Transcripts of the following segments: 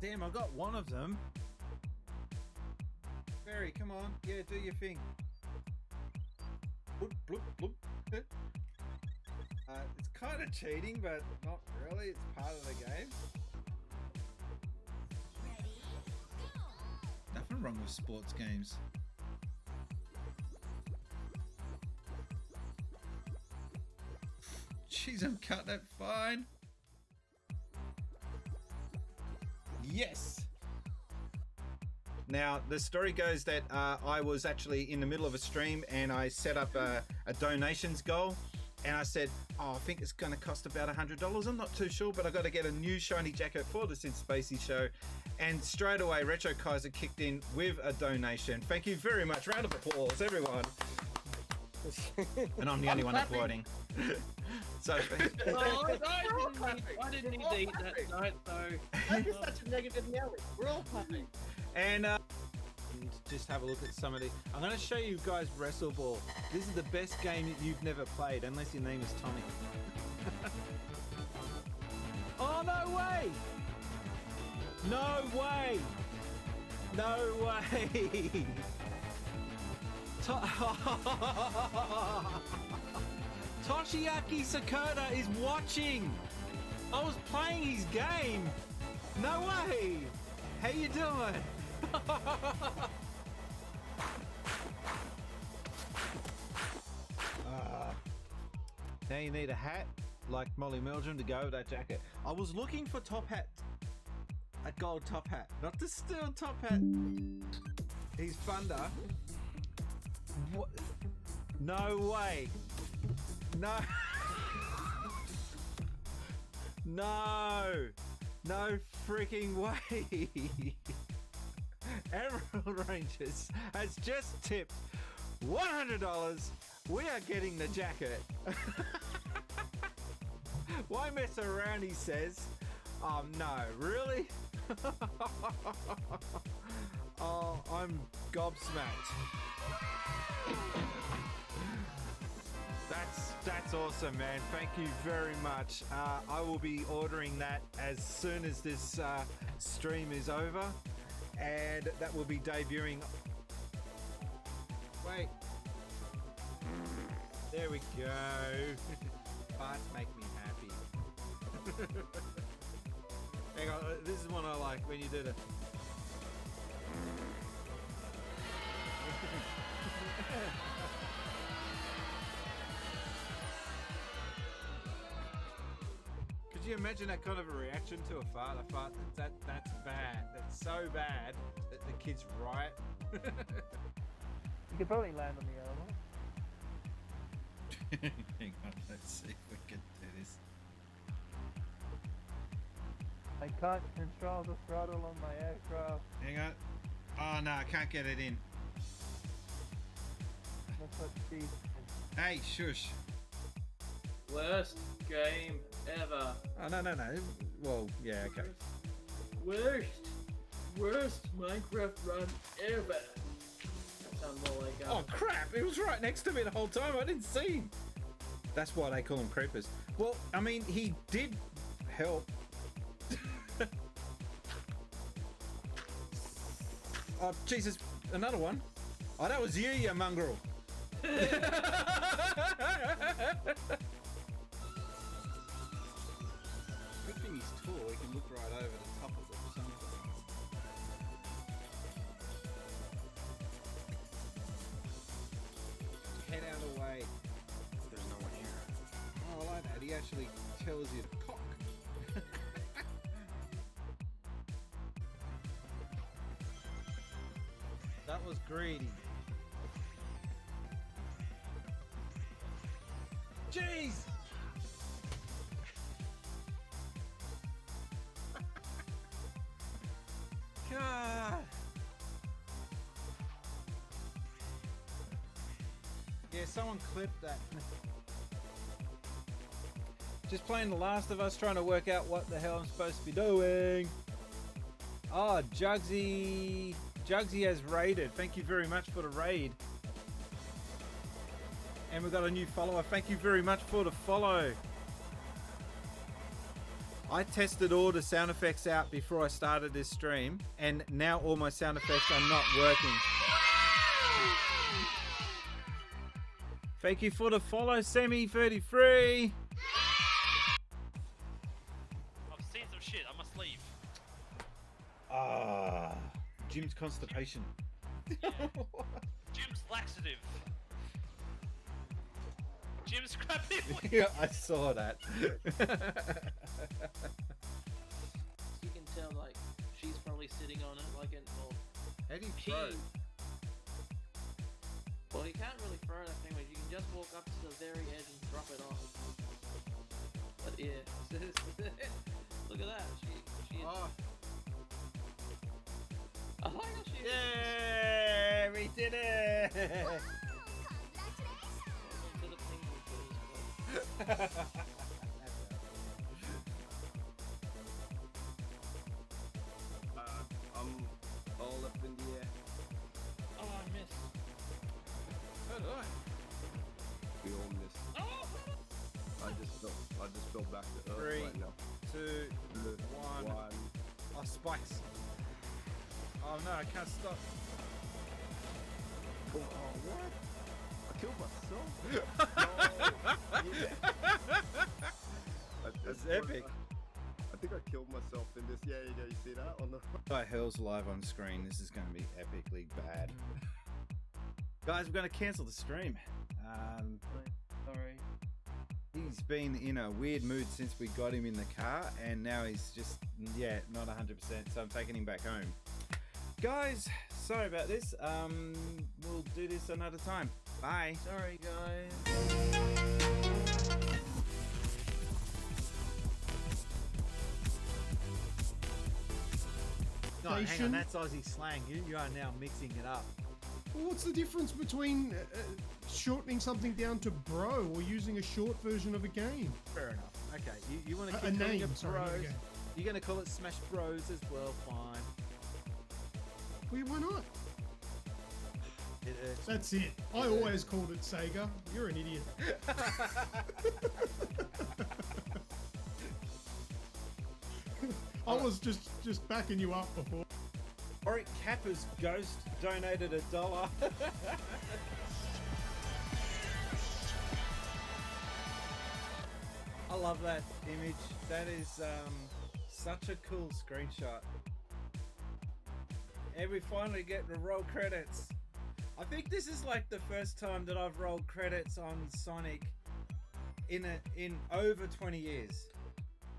Damn, I got one of them. Barry, come on. Yeah, do your thing. Bloop, bloop, bloop. It's kind of cheating, but not really. It's part of the game. Ready, go. Nothing wrong with sports games. Jeez, I'm cutting it fine. Yes! Now, the story goes that I was actually in the middle of a stream and I set up a donations goal. And I said, oh, I think it's going to cost about $100. I'm not too sure, but I got to get a new shiny jacket for the Spacies show. And straight away, Retro Kaiser kicked in with a donation. Thank you very much. Round of applause, everyone. And I'm the only one applauding. So, I didn't need to eat that night, though. That is such a negative Nelly. We're all happy. And just have a look at some of the. I'm going to show you guys Wrestle Ball. This is the best game that you've never played, unless your name is Tommy. Oh, no way! No way! No way! Toshiaki Sakota is watching! I was playing his game! No way! How you doing? Now you need a hat like Molly Meldrum to go with that jacket. I was looking for top hat. A gold top hat. Not the steel top hat. He's Thunder. What? No way. No. No. No freaking way. Emerald Rangers has just tipped $100. We are getting the jacket. Why mess around, he says. Oh no, really? Oh, I'm gobsmacked. That's awesome, man. Thank you very much. I will be ordering that as soon as this stream is over, and that will be debuting. Wait. There we go. Parts make me happy. Hang on, this is one I like when you do the. Could you imagine that kind of a reaction to a fart? A fart that's bad. That's so bad that the kids riot. You could probably land on the other one. Hang on, let's see if we can do this. I can't control the throttle on my aircraft. Hang on. Oh no, I can't get it in. That's what Steve said. Hey, shush. Worst game ever. Oh no. Well, yeah, okay. Worst Minecraft run ever. That sounds more like Oh crap! It was right next to me the whole time. I didn't see him. That's why they call him creepers. Well, I mean, he did help. Oh Jesus! Another one. Oh, that was you mongrel. Good thing he's tall. He can look right over the top of it. Head out of the way. There's no one here. Oh, I like that. He actually tells you to cock. That was greedy. Jeez! God! Yeah, someone clipped that. Just playing The Last of Us, trying to work out what the hell I'm supposed to be doing. Oh, Jugsy has raided. Thank you very much for the raid. And we've got a new follower. Thank you very much for the follow. I tested all the sound effects out before I started this stream, and now all my sound effects are not working. Thank you for the follow, Semi33. I've seen some shit. I must leave. Jim's constipation. Jim's laxative. Jim's crappy. Yeah, I saw that. You can tell, like, she's probably sitting on it, like, How do you she... throw? Well, you can't really throw that thing, but you can just walk up to the very edge and drop it off. But yeah, look at that. She Oh. I like how she Yeah, we did it! to the penguin pose, I'm all up in the air. but... Oh, I missed. So did I. We all missed. Oh! I just fell back to earth 3, right now. 2, 1. Oh, spikes. Oh no, I can't stop. Oh, what? I killed myself. That's epic. I think I killed myself in this. Yeah, you see that on the. Guy Hurl's live on screen. This is going to be epically bad. Guys, we're going to cancel the stream. Sorry. He's been in a weird mood since we got him in the car, and now he's just, yeah, not 100%, so I'm taking him back home. Guys, sorry about this. We'll do this another time. Bye. Sorry, guys. No, hang on, Station. that's Aussie slang. You are now mixing it up. Well, what's the difference between shortening something down to bro or using a short version of a game? Fair enough. Okay, you want to A keep calling name, it sorry, not a bros. game. You're going to call it Smash Bros as well, fine. Well, why not? It irks me. That's it. I always called it Sega. You're an idiot. I was just backing you up before. Oric Kappa's ghost donated $1. I love that image. That is such a cool screenshot. And we finally get the roll credits. I think this is like the first time that I've rolled credits on Sonic in over 20 years.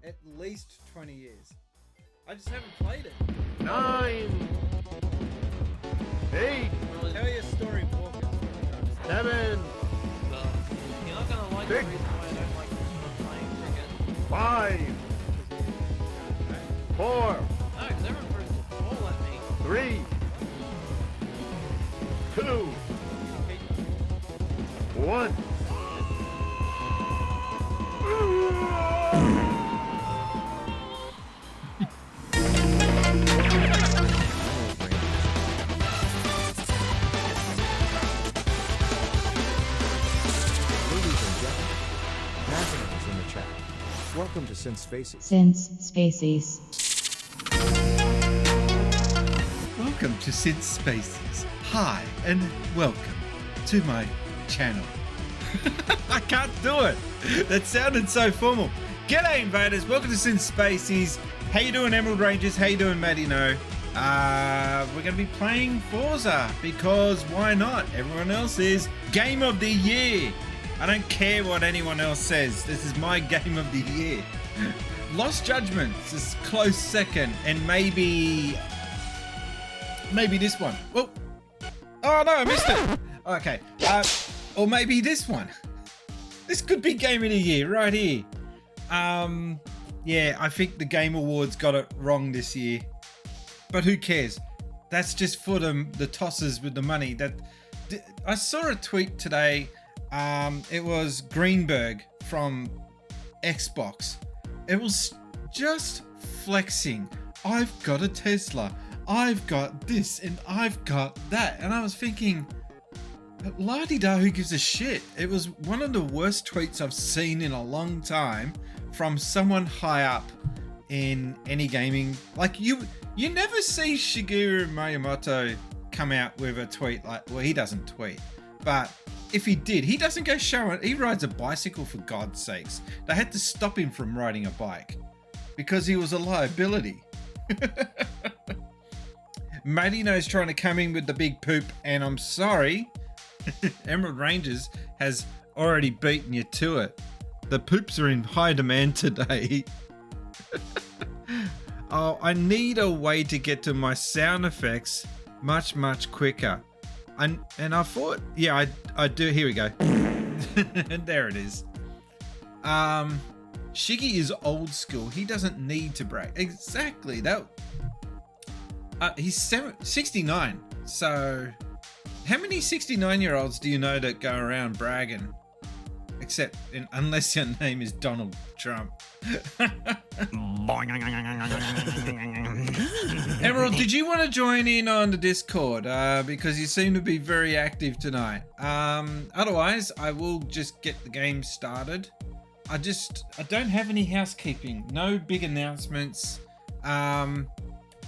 At least 20 years. I just haven't played it. 9, 8, Tell your story, Walker. 7, You're not gonna like the reason why I don't like playing cricket. 5, 4, No, because everyone throws the ball at me. 3, 2, 1. In the chat. Welcome to Spacies. Spacies. Welcome to Sid Spaces. Hi and welcome to my channel. I can't do it. That sounded so formal. G'day invaders, welcome to Sid Spaces. How you doing, Emerald Rangers? How you doing, Matty? No. We're going to be playing Forza because why not? Everyone else is Game of the Year. I don't care what anyone else says. This is my Game of the Year. Lost Judgments is close second, and maybe this one. Oh no, I missed it. Okay, or maybe this one. This could be Game of the Year right here. Yeah, I think the Game Awards got it wrong this year, but who cares? That's just for the tossers with the money. I saw a tweet today. It was Greenberg from Xbox. It was just flexing. I've got a Tesla. I've got this and I've got that. And I was thinking, La-di-da, who gives a shit? It was one of the worst tweets I've seen in a long time from someone high up in any gaming. Like, you never see Shigeru Miyamoto come out with a tweet like, well, he doesn't tweet, but if he did, he doesn't go show it. He rides a bicycle, for God's sakes. They had to stop him from riding a bike because he was a liability. Matino's trying to come in with the big poop, and I'm sorry, Emerald Rangers has already beaten you to it. The poops are in high demand today. Oh, I need a way to get to my sound effects much quicker. And I thought, yeah, I do. Here we go. And there it is. Shiggy is old school. He doesn't need to brag. Exactly. That. He's 69. So, how many 69-year-olds do you know that go around bragging? Except, unless your name is Donald Trump. Emerald, did you want to join in on the Discord? Because you seem to be very active tonight. Otherwise, I will just get the game started. I don't have any housekeeping. No big announcements.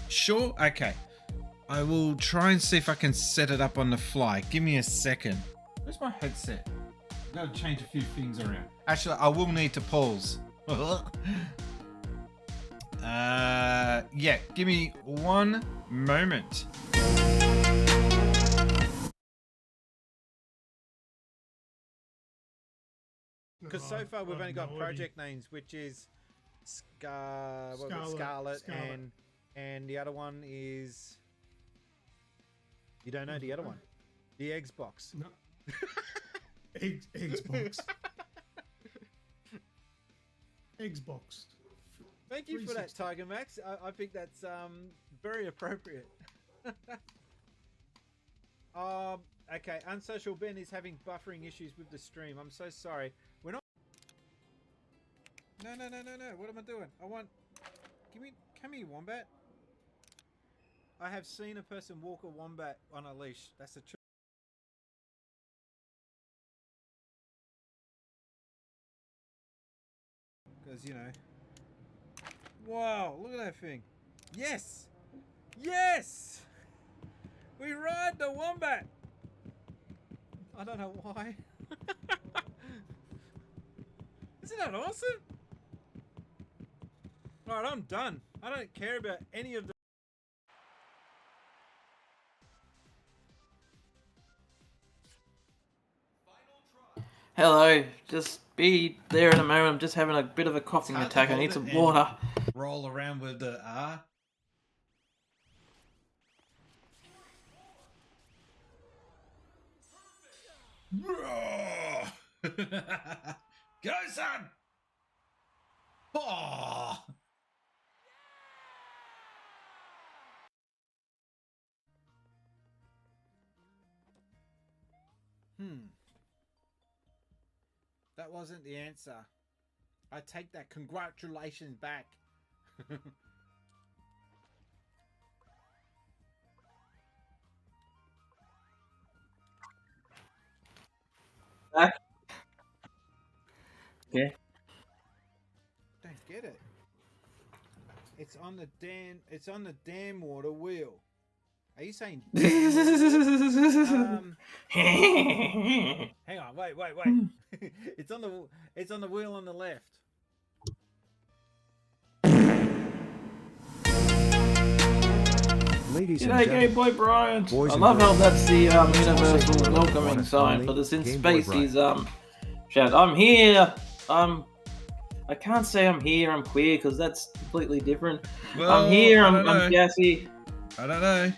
Sure? Okay. I will try and see if I can set it up on the fly. Give me a second. Where's my headset? I've got to change a few things around. Actually, I will need to pause. Yeah, give me one moment. Because so far we've only got project names, which is Scarlet. And the other one is... You don't know the other one? The Xbox. No. Xbox. Xbox. Thank you for that, Tiger Max. I think that's very appropriate. Okay, Unsocial Ben is having buffering issues with the stream. I'm so sorry. We're not... No. What am I doing? Come here, Wombat. I have seen a person walk a wombat on a leash. That's the truth. Because, you know... Wow, look at that thing. Yes! Yes! We ride the wombat! I don't know why. Isn't that awesome? Alright, I'm done. I don't care about any of the... Hello, just be there in a moment. I'm just having a bit of a coughing attack. I need some water. Roll around with the R. Go, son! Oh. That wasn't the answer. I take that congratulations back. Yeah. Don't get it. It's on the damn water wheel. Are you saying hang on, wait. It's on the wheel on the left. Ladies and G'day, Gay gentlemen, Boy Brian. boys I and love how girls, that's the universal also welcoming one sign only for the Sin Game Boy Spacies shout. I'm here. I can't say I'm here. I'm queer because that's completely different. Well, I'm here. I don't know. I'm gassy. I don't know.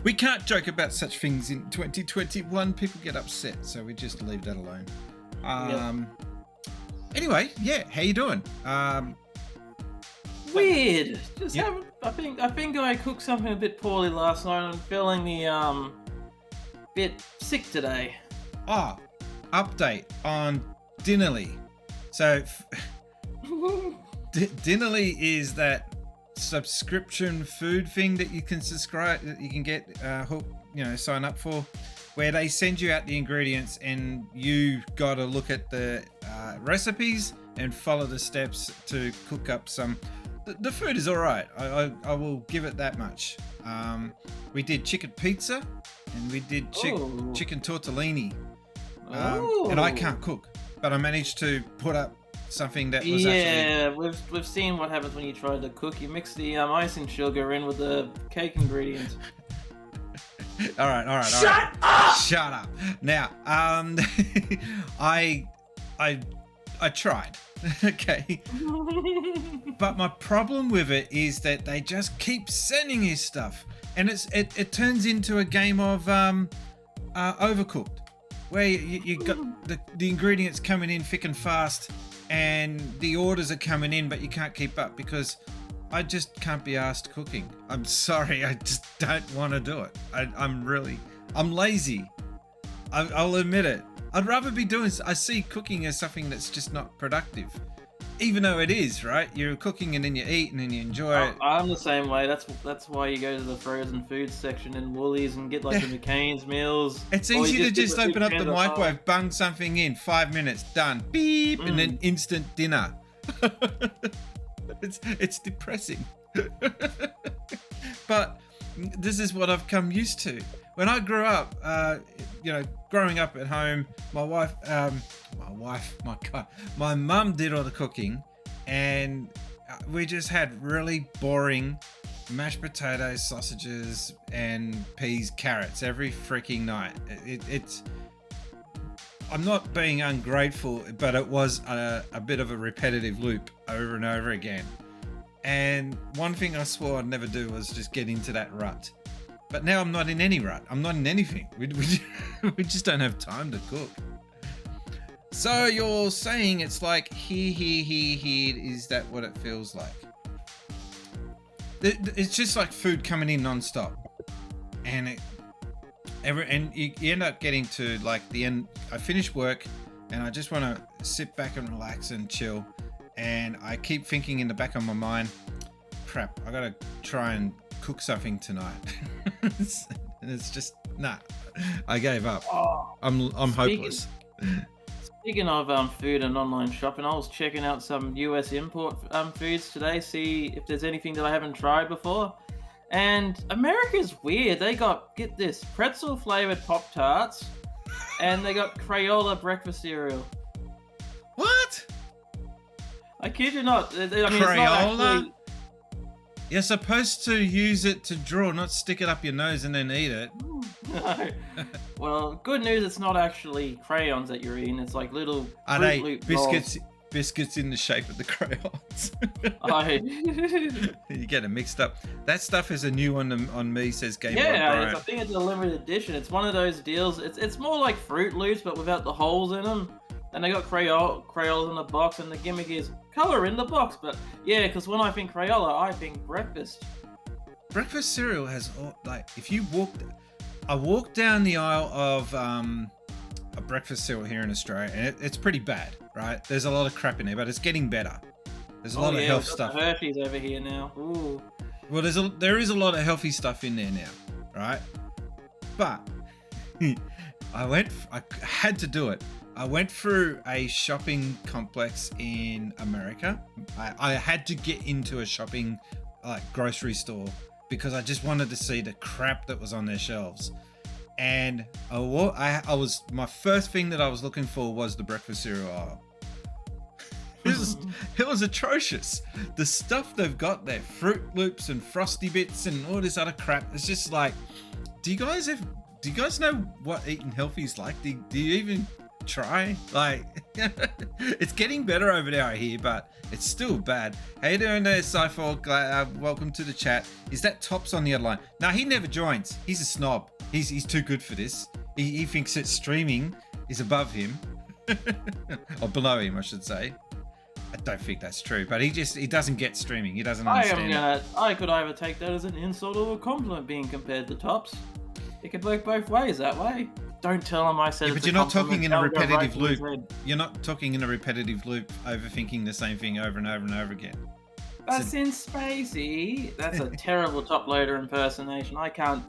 We can't joke about such things in 2021. People get upset, so we just leave that alone. Anyway, yeah, how you doing? Weird. Just Yep. haven't. I think I cooked something a bit poorly last night. I'm feeling the bit sick today. Update on Dinnerly. So Dinnerly is that subscription food thing that you can subscribe, that you can get sign up for, where they send you out the ingredients and you got to look at the recipes and follow the steps to cook up some. The food is all right. I will give it that much. We did chicken pizza and we did chicken tortellini. And I can't cook, but I managed to put up something that was actually... we've seen what happens when you try to cook. You mix the ice and sugar in with the cake ingredients. All right. Shut up. Now, I tried. Okay. But my problem with it is that they just keep sending you stuff, and it turns into a game of Overcooked, where you got the ingredients coming in thick and fast, and the orders are coming in, but you can't keep up because I just can't be asked cooking. I'm sorry, I just don't want to do it. I'm lazy. I'll admit it. I'd rather be doing. I see cooking as something that's just not productive, even though it is, right? You're cooking and then you eat and then you enjoy it. I'm the same way. That's why you go to the frozen foods section in Woolies and get like the McCain's meals. It's easy to just open up the microwave, bung something in, 5 minutes, done, beep, and then instant dinner. It's depressing. But this is what I've come used to. When I grew up, growing up at home, my mum did all the cooking, and we just had really boring mashed potatoes, sausages, and peas, carrots every freaking night. I'm not being ungrateful, but it was a bit of a repetitive loop over and over again. And one thing I swore I'd never do was just get into that rut. But now I'm not in any rut. I'm not in anything. We just don't have time to cook. So you're saying it's like here. Is that what it feels like? It's just like food coming in non-stop. And you end up getting to like the end. I finish work and I just want to sit back and relax and chill. And I keep thinking in the back of my mind, crap, I gotta try and cook something tonight. And it's just I gave up. I'm hopeless. Speaking of food and online shopping, I was checking out some US import foods today, see if there's anything that I haven't tried before. And America's weird. They got, get this, pretzel flavored Pop-Tarts, and they got Crayola breakfast cereal. What? I kid you not. I mean, Crayola? it's not actually... You're supposed to use it to draw, not stick it up your nose and then eat it. No. Well, good news, it's not actually crayons that you're eating. It's like little Are Fruit they Loop biscuits in the shape of the crayons? You get it mixed up. That stuff is a new one on me, says Game Boy. Yeah, I think it's a limited edition. It's one of those deals. It's more like Fruit Loops, but without the holes in them. And they got Crayolas in the box, and the gimmick is color in the box. But yeah, because when I think Crayola, I think breakfast. Breakfast cereal has if you I walked down the aisle of a breakfast cereal here in Australia, and it's pretty bad, right? There's a lot of crap in there, but it's getting better. There's a lot of health stuff. The Hershey's over here now. Ooh. Well, there is a lot of healthy stuff in there now, right? But I had to do it. I went through a shopping complex in America. I had to get into a shopping grocery store because I just wanted to see the crap that was on their shelves. And my first thing that I was looking for was the breakfast cereal aisle. It was atrocious. The stuff they've got there, Fruit Loops and Frosty Bits and all this other crap. It's just like, do you guys know what eating healthy is like? Do you even try? It's getting better over there, I hear, but it's still bad. How you doing there, Cypher? Welcome to the chat. Is that Tops on the other line? No, he never joins. He's a snob. He's too good for this. He thinks that streaming is above him. Or below him, I should say. I don't think that's true, but he doesn't get streaming. He doesn't understand. I could either take that as an insult or a compliment being compared to Tops. It could work both ways that way. Don't tell him I said. Yeah, but you're not talking in a repetitive loop. You're not talking in a repetitive loop, overthinking the same thing over and over and over again. That's in Spacey. That's a terrible top loader impersonation. I can't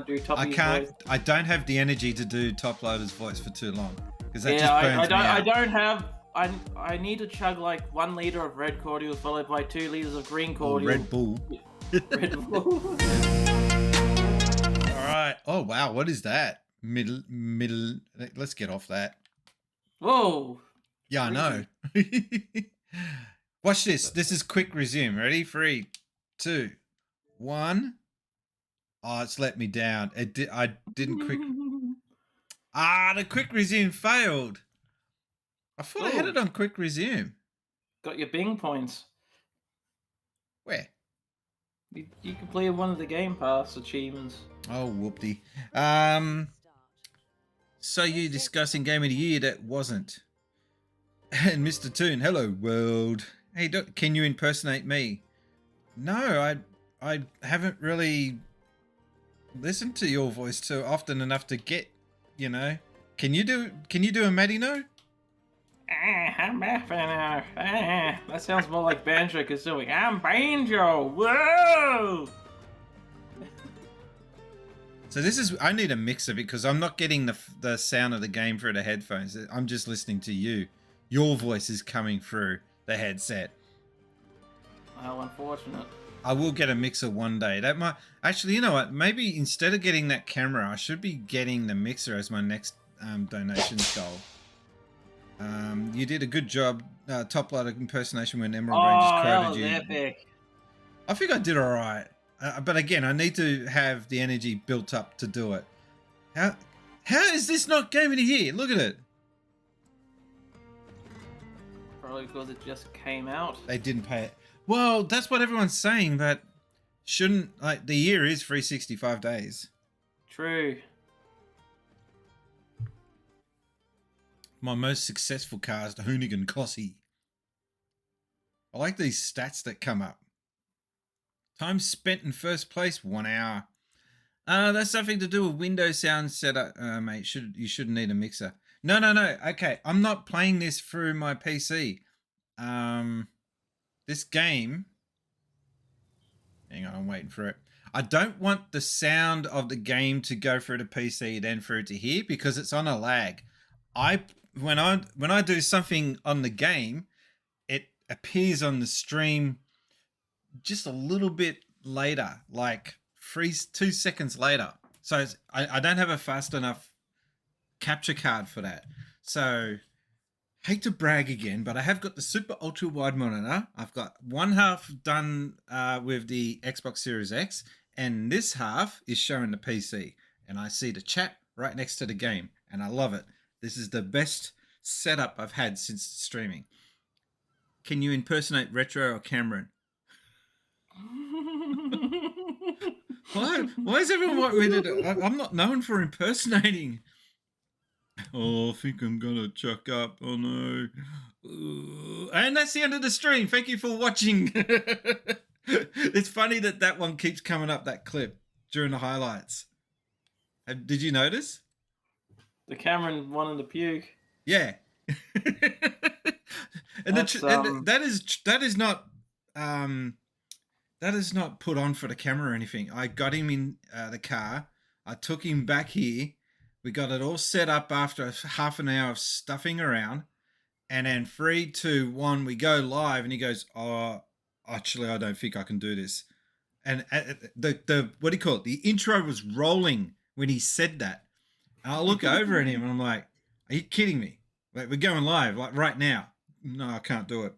do top. Voice. I don't have the energy to do top loader's voice for too long because that just Yeah, burns me out. I don't have. I need to chug like 1 liter of red cordial followed by 2 liters of green cordial. Red Bull. Red Bull. All right. Oh wow, what is that? Middle. Let's get off that. Whoa. Yeah, I know. Watch this. This is quick resume. Ready? 3, 2, 1. Oh, it's let me down. I didn't quick. The quick resume failed. I thought I had it on quick resume. Got your Bing points. Where? You completed one of the Game Pass achievements. Oh, whoopty. So you discussing Game of the Year that wasn't. And Mr. Toon, hello world. Hey, can you impersonate me? No, I haven't really listened to your voice too often enough to get, you know. Can you do a Matino? I'm Banjo. That sounds more like Banjo Kazooie. I'm Banjo. Whoa! So I need a mixer because I'm not getting the sound of the game through the headphones. I'm just listening to you. Your voice is coming through the headset. How unfortunate. I will get a mixer one day. That might actually, you know what? Maybe instead of getting that camera, I should be getting the mixer as my next donations goal. You did a good job, top loader impersonation when Emerald Rangers quoted you. Epic. I think I did all right, but again, I need to have the energy built up to do it. How is this not Game of the Year? Look at it. Probably because it just came out. They didn't pay it. Well, that's what everyone's saying, but shouldn't the year is 365 days. True. My most successful car is the Hoonigan Cossie. I like these stats that come up. Time spent in first place, 1 hour. That's something to do with Windows sound setup, mate. You shouldn't need a mixer. No. Okay, I'm not playing this through my PC. This game. Hang on, I'm waiting for it. I don't want the sound of the game to go through the PC then through to here because it's on a lag. When I do something on the game, it appears on the stream just a little bit later, like 2 seconds later. So I don't have a fast enough capture card for that. So hate to brag again, but I have got the super ultra wide monitor. I've got one half done with the Xbox Series X, and this half is showing the PC. And I see the chat right next to the game, and I love it. This is the best setup I've had since streaming. Can you impersonate Retro or Cameron? Why is everyone wanting me to? I'm not known for impersonating. Oh, I think I'm gonna chuck up. Oh no. And that's the end of the stream. Thank you for watching. It's funny that one keeps coming up, that clip, during the highlights. Did you notice? The Cameron wanted to puke. Yeah. And that is not put on for the camera or anything. I got him in the car. I took him back here. We got it all set up after half an hour of stuffing around. And then 3, 2, 1, we go live. And he goes, oh, actually, I don't think I can do this. And the what do you call it? The intro was rolling when he said that. And I look over at him and I'm like, are you kidding me? Like, we're going live, like right now. No, I can't do it.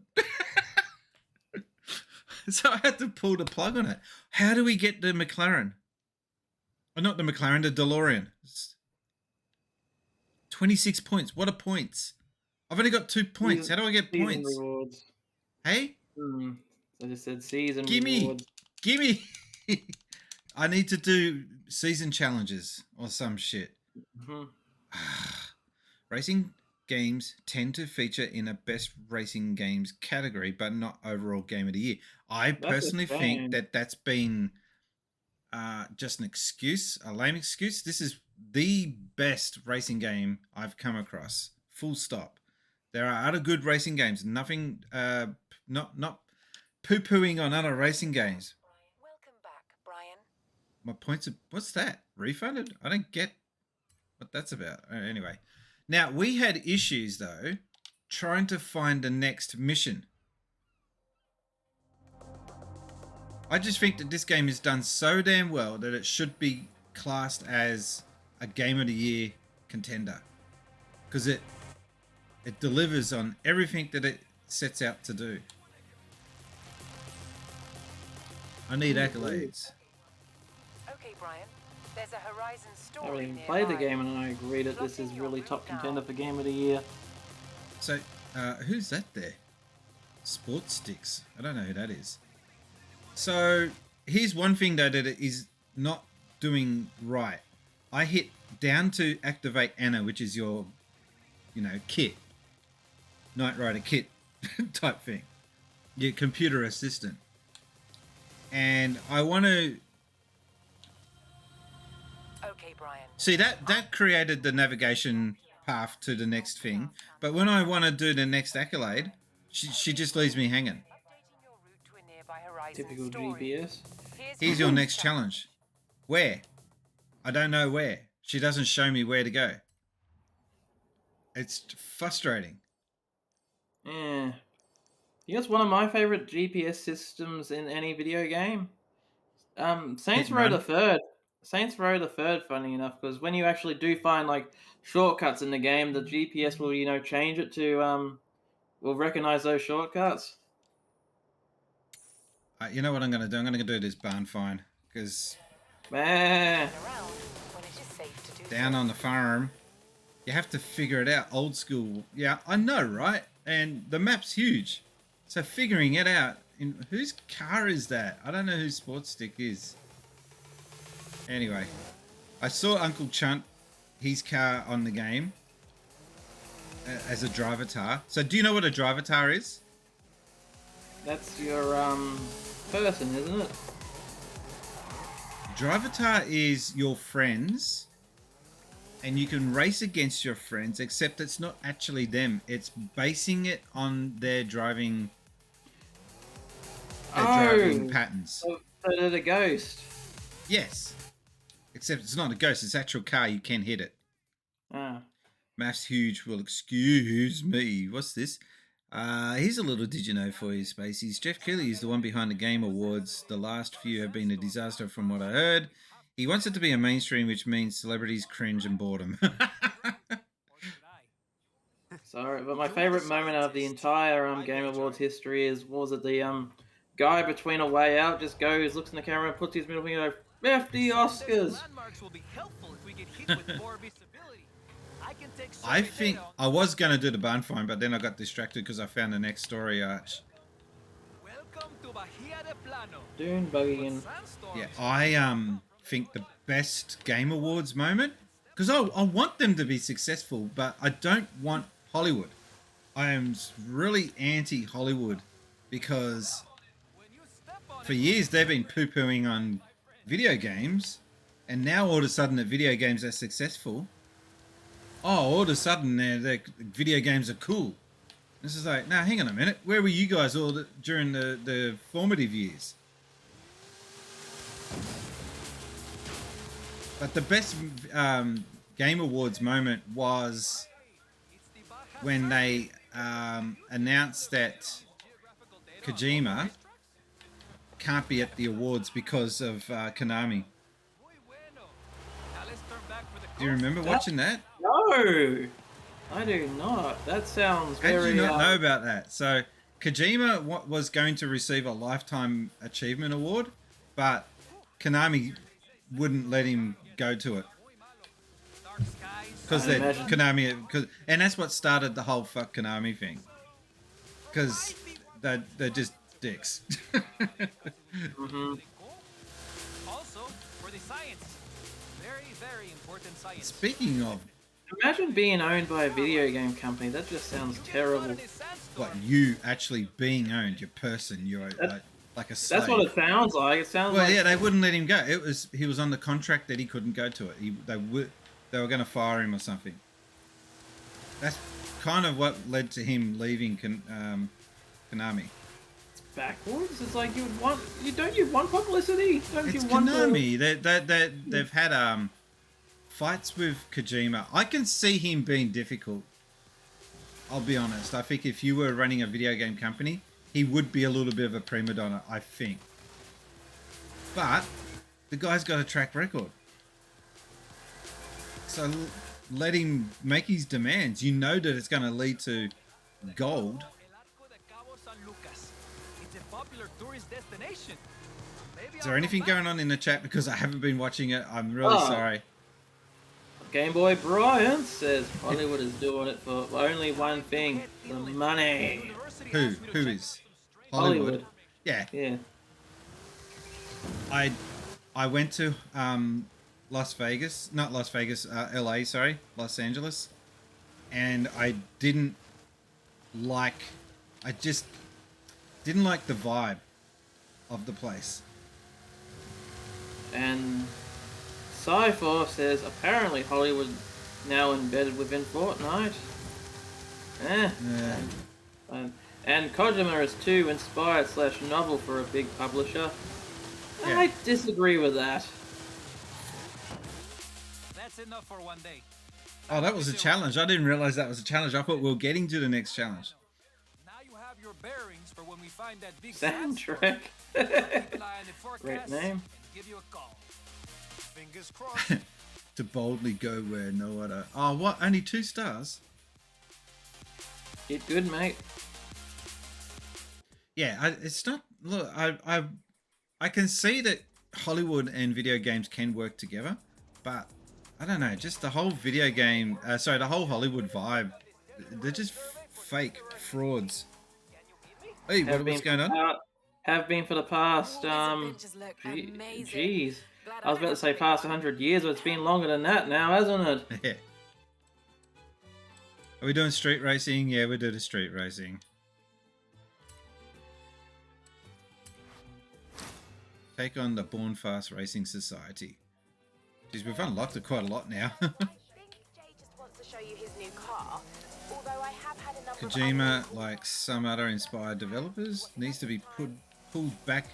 So I had to pull the plug on it. How do we get the McLaren? Oh, not the McLaren, the DeLorean. 26 points. What are points? I've only got 2 points. How do I get points? Rewards. Hey? I just said season Gimme. rewards. Gimme. I need to do season challenges or some shit. Mm-hmm. Racing games tend to feature in a best racing games category, but not overall game of the year. I personally think that's been just an excuse, a lame excuse. This is the best racing game I've come across. Full stop. There are other good racing games. Nothing, not poo-pooing on other racing games. Welcome back, Brian. My points are... What's that? Refunded? I don't get what that's about. Anyway. Now, we had issues, though, trying to find the next mission. I just think that this game is done so damn well that it should be classed as a Game of the Year contender. Because it delivers on everything that it sets out to do. I need accolades. Okay, Brian. There's a Horizon I story haven't even nearby. played the game, and I agree that this is really top contender for Game of the Year. So, who's that there? Sports Sticks. I don't know who that is. So, here's one thing though that it is not doing right. I hit down to activate Anna, which is your, kit. Knight Rider kit type thing. Your computer assistant. And I want to... Okay, Brian. See, that created the navigation path to the next thing. But when I want to do the next accolade, she just leaves me hanging. Updating your route to a nearby Horizon Typical story. GPS. Here's your next challenge. Where? I don't know where. She doesn't show me where to go. It's frustrating. Yeah. You know, it's one of my favorite GPS systems in any video game. Saints and Row Run. the Third. Saints Row the Third, funny enough, because when you actually do find like shortcuts in the game, the GPS will change it to will recognize those shortcuts. You know what I'm going to do? I'm going to do this barn find. Because Man, Around when it is safe to do down so. on the farm, you have to figure it out. Old school. Yeah, I know, right? And the map's huge. So figuring it out. Whose car is that? I don't know who Sports Stick is. Anyway, I saw Uncle Chunt, his car on the game as a drivatar. So do you know what a drivatar is? that's your person, isn't it? Drivatar is your friends, and you can race against your friends, except it's not actually them. It's basing it on their driving patterns. So they're the ghost. Yes. Except it's not a ghost, it's actual car, you can hit it. Ah. Math's huge. Well, excuse me. What's this? Here's a little did you know for you, Spacies. Jeff Keighley is the one behind the Game Awards. The last few have been a disaster from what I heard. He wants it to be a mainstream, which means celebrities cringe and boredom. Sorry, but my favorite moment out of the entire Game Awards history was it the guy between a way out just goes, looks in the camera, puts his middle finger, 50 Oscars. I think I was going to do the barn find, but then I got distracted because I found the next story arch. Dune bugging. Yeah, I think the best Game Awards moment, because I want them to be successful, but I don't want Hollywood. I am really anti-Hollywood because for years they've been poo-pooing on video games, and now all of a sudden that video games are successful, all of a sudden their video games are cool. This is like, now hang on a minute, where were you guys all during the formative years? But the best Game Awards moment was when they announced that Kojima can't be at the awards because of Konami. Do you remember watching that? No, I do not. That sounds How very... did you not know about that? So Kojima was going to receive a Lifetime Achievement Award, but Konami wouldn't let him go to it. Because they're Konami, and that's what started the whole fuck Konami thing. Because they're just dicks. Mm-hmm. Also, for the science. Very important science. Speaking of, Imagine being owned by a video game company. That just sounds terrible. what, you actually being owned, your person, you're like a slave. That's what it sounds like. It sounds Well, like... yeah, they wouldn't let him go. He was on the contract that he couldn't go to it. They were going to fire him or something. That's kind of what led to him leaving Konami. backwards. It's like you want publicity? Don't It's you want Konami. They've had fights with Kojima. I can see him being difficult. I'll be honest. I think if you were running a video game company, he would be a little bit of a prima donna, I think. But the guy's got a track record. So let him make his demands. You know that it's going to lead to gold. It's a popular tourist destination. Is there anything going on in the chat? Because I haven't been watching it. I'm really sorry. Game Boy Brian says Hollywood is doing it for only one thing: the money. Who is? Hollywood. Yeah. Yeah. I went to Las Vegas, not Las Vegas, LA, sorry, Los Angeles, and I just didn't like the vibe of the place. And Sci4 says apparently Hollywood now embedded within Fortnite. And Kojima is too inspired / novel for a big publisher. Yeah. I disagree with that. That's enough for one day. Oh, that was a challenge. I didn't realize that was a challenge. I thought we were getting to the next challenge. Now you have your bearings for when we find that big Soundtrack. Keep an eye on the forecast Great name. and give you a call. Fingers crossed. To boldly go where no other. Oh, what? Only 2 stars? Did good, mate. Yeah, it's not. Look, I can see that Hollywood and video games can work together, but I don't know. Just the whole video game, the whole Hollywood vibe, they're just fake frauds. Hey, what's going on? Have been for the past, geez. I was about to say past 100 years, but it's been longer than that now, hasn't it? Yeah. Are we doing street racing? Yeah, we're doing street racing. Take on the Born Fast Racing Society. Jeez, we've unlocked it quite a lot now. Kojima, like some other inspired developers, needs to be pulled back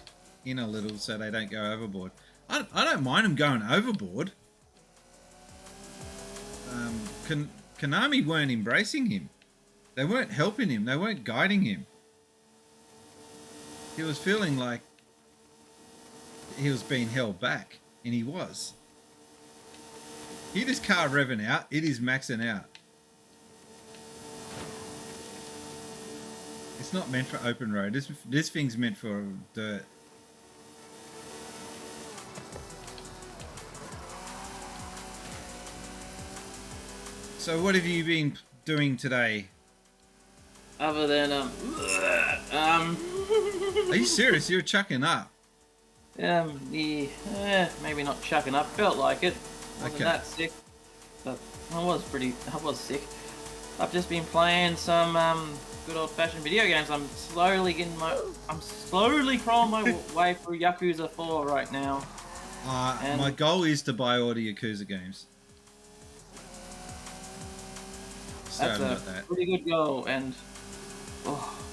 in a little so they don't go overboard. I don't mind them going overboard. Konami weren't embracing him. They weren't helping him. They weren't guiding him. He was feeling like he was being held back, and he was. Hear this car revving out. It is maxing out. It's not meant for open road. This thing's meant for dirt. So what have you been doing today? Other than Are you serious? You're chucking up. maybe not chucking up. Felt like it. Wasn't that sick, but I was sick. I've just been playing some good old-fashioned video games. I'm slowly crawling my way through Yakuza 4 right now. My goal is to buy all the Yakuza games. That's a pretty good goal, and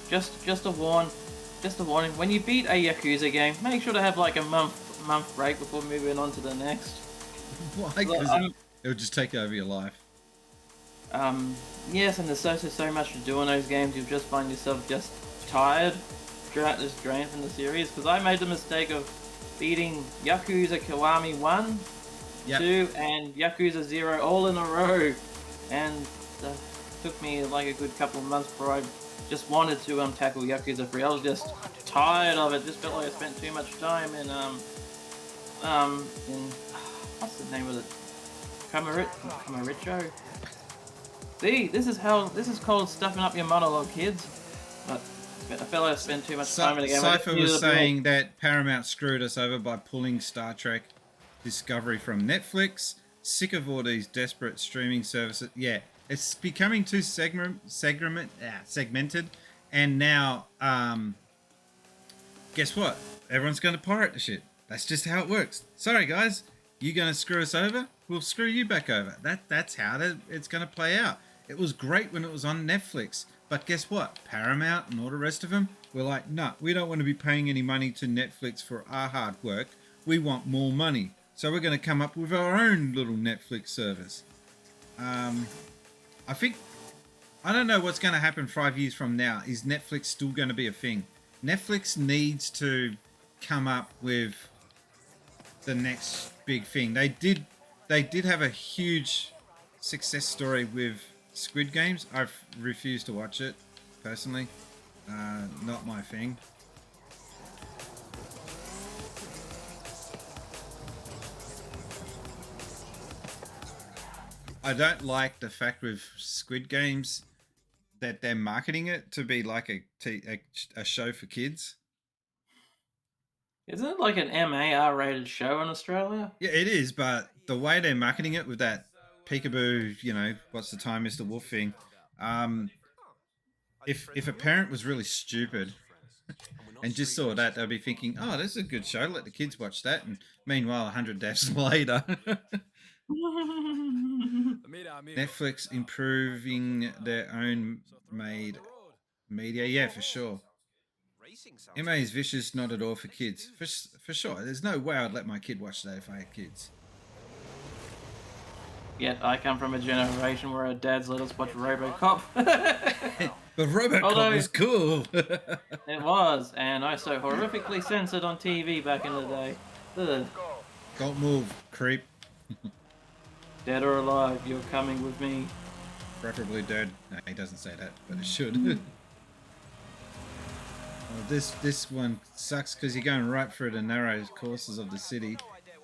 just a warning. When you beat a Yakuza game, make sure to have like a month break before moving on to the next. Why? Because it would just take over your life. Yes, and there's so much to do in those games. You'll just find yourself just tired, just drained from the series. Because I made the mistake of beating Yakuza Kiwami 1, 2, and Yakuza 0 all in a row, and took me like a good couple of months before I just wanted to tackle Yakuza 3. I was just tired of it. Just felt like I spent too much time in what's the name of it? Kamaricho. See, this is called stuffing up your monologue, kids. But I felt like I spent too much time in the game. Cypher was saying that Paramount screwed us over by pulling Star Trek Discovery from Netflix. Sick of all these desperate streaming services. Yeah, it's becoming too segmented. And now, guess what? Everyone's going to pirate the shit. That's just how it works. Sorry, guys. You going to screw us over? We'll screw you back over. That's how it's going to play out. It was great when it was on Netflix. But guess what? Paramount and all the rest of them, We're like, no, we don't want to be paying any money to Netflix for our hard work. We want more money. So we're going to come up with our own little Netflix service. I think, I don't know what's going to happen 5 years from now. Is Netflix still going to be a thing? Netflix needs to come up with the next big thing. They did have a huge success story with Squid Games. I've refused to watch it personally. Not my thing. I don't like the fact with Squid Games that they're marketing it to be like a show for kids. Isn't it like an MAR rated show in Australia? Yeah, it is, but the way they're marketing it with that peekaboo, you know, what's the time, Mr. Wolf thing. If a parent was really stupid and just saw that, they'd be thinking, oh, this is a good show, let the kids watch that. And meanwhile, 100 deaths later. Netflix improving their own made media. Yeah, for sure. MA is vicious, not at all for kids. For sure. There's no way I'd let my kid watch that if I had kids. Yet I come from a generation where our dads let us watch RoboCop. But RoboCop was cool. It was, and I so horrifically censored on TV back in the day. Ugh. Don't move, creep. Dead or alive, you're coming with me. Preferably dead. No, he doesn't say that, but it should. Well, this one sucks because you're going right through the narrow courses of the city.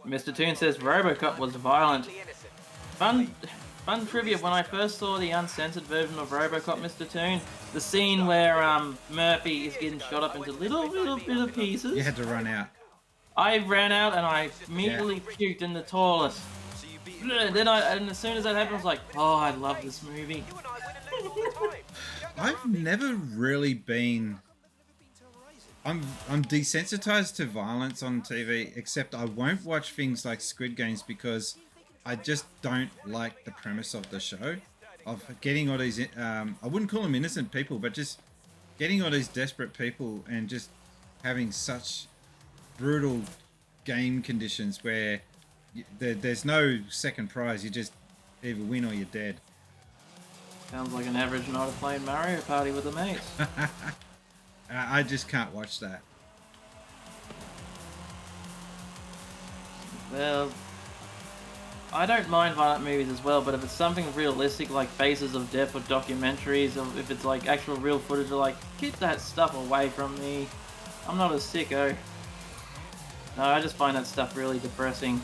Mr. Toon says RoboCop was violent. Fun trivia, when I first saw the uncensored version of RoboCop, Mr. Toon, the scene where Murphy is getting shot up into little bit of pieces. You had to run out. I ran out and I immediately puked in the toilet. And as soon as that happened, I was like, oh, I love this movie. I've never really been... I'm desensitized to violence on TV, except I won't watch things like Squid Games because I just don't like the premise of the show. Of getting all these, I wouldn't call them innocent people, but just getting all these desperate people and just having such brutal game conditions where there's no second prize. You just either win or you're dead. Sounds like an average night of playing Mario Party with the mates. I just can't watch that. Well, I don't mind violent movies as well, but if it's something realistic like Faces of Death or documentaries, or if it's like actual real footage, or like, get that stuff away from me. I'm not a sicko. No, I just find that stuff really depressing.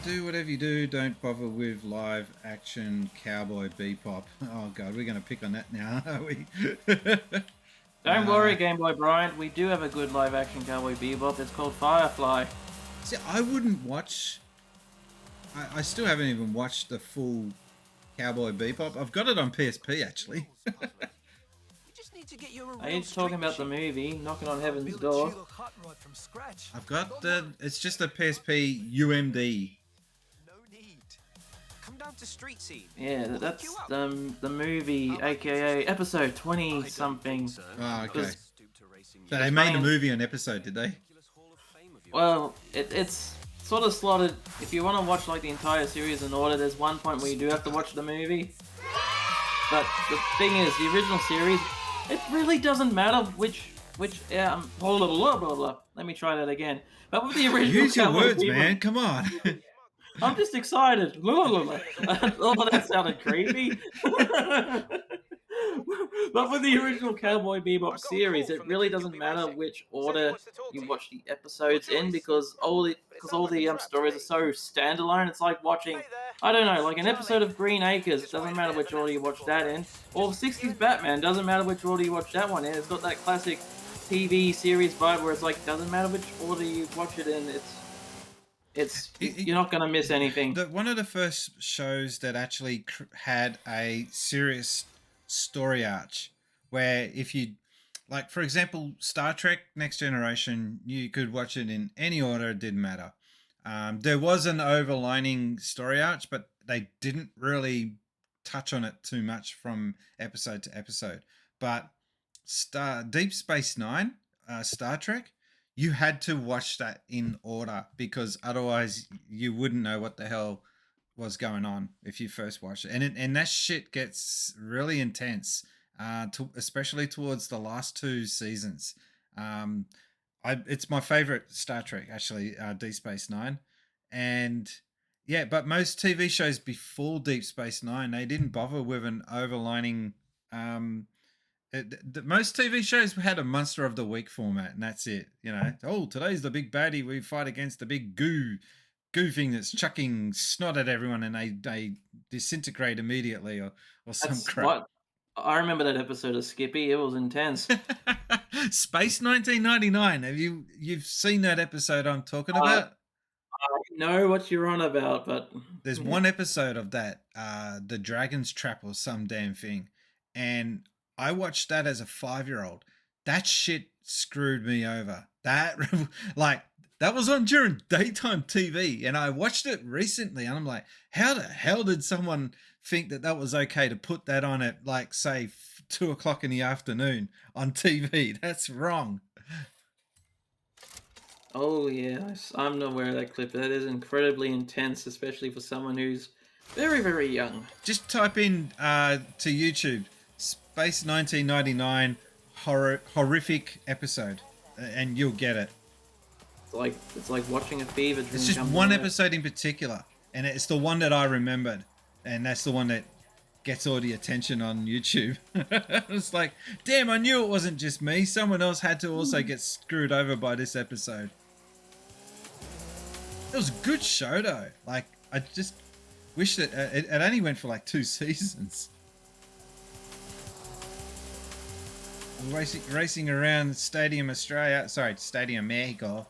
Do whatever you do, don't bother with live action Cowboy Bebop. Oh god, we're going to pick on that now, are we? Don't worry, Game Boy Bryant, we do have a good live action Cowboy Bebop. It's called Firefly. See, I wouldn't watch... I still haven't even watched the full Cowboy Bebop. I've got it on PSP, actually. Are you talking about the movie, Knocking on Heaven's Door? I've got the... It's just a PSP UMD. Yeah, that's the movie, aka episode 20 something. Oh, okay. So they made a movie an episode, did they? Well, it's sort of slotted. If you want to watch like the entire series in order, there's one point where you do have to watch the movie. But the thing is, the original series, it really doesn't matter which blah, blah, blah, blah. Let me try that again. But with the original, use your words, man. Come on. I'm just excited. Oh, that sounded creepy. But with the original Cowboy Bebop series, it really doesn't matter which order you watch the episodes in, because all the stories are so standalone. It's like watching, I don't know, like an episode of Green Acres. It doesn't matter which order you watch that in. Or 60s Batman, doesn't matter which order you watch that one in. It's got that classic TV series vibe where it's like, doesn't matter which order you watch it in. You're not going to miss anything. One of the first shows that actually had a serious story arch, where if you, like, for example, Star Trek Next Generation, you could watch it in any order, it didn't matter. There was an overlining story arch, but they didn't really touch on it too much from episode to episode. But Deep Space Nine, Star Trek, you had to watch that in order because otherwise you wouldn't know what the hell was going on if you first watched it. And that shit gets really intense, especially towards the last two seasons. It's my favorite Star Trek actually, Deep Space Nine, and yeah, but most TV shows before Deep Space Nine they didn't bother with an overlining. Most TV shows had a Monster of the Week format, and that's it. You know, oh, today's the big baddie. We fight against the big goo thing that's chucking snot at everyone, and they disintegrate immediately, or some crap. What I remember that episode of Skippy. It was intense. Space 1999. You've seen that episode I'm talking about? I know what you're on about, but there's one episode of that, the Dragon's Trap or some damn thing, and I watched that as a 5-year-old. That shit screwed me over. That that was on during daytime TV, and I watched it recently, and I'm like, how the hell did someone think that was okay to put that on at like say 2 o'clock in the afternoon on TV? That's wrong. Oh yes, I'm aware of that clip. That is incredibly intense, especially for someone who's very, very young. Just type in to YouTube Space 1999 horrific episode, and you'll get it. It's like watching a fever dream. It's just one episode in particular, and it's the one that I remembered, and that's the one that gets all the attention on YouTube. It's like, damn, I knew it wasn't just me. Someone else had to also get screwed over by this episode. It was a good show though. Like, I just wish that it only went for like 2 seasons. Racing around Stadium Australia. Sorry, Stadium Mexico.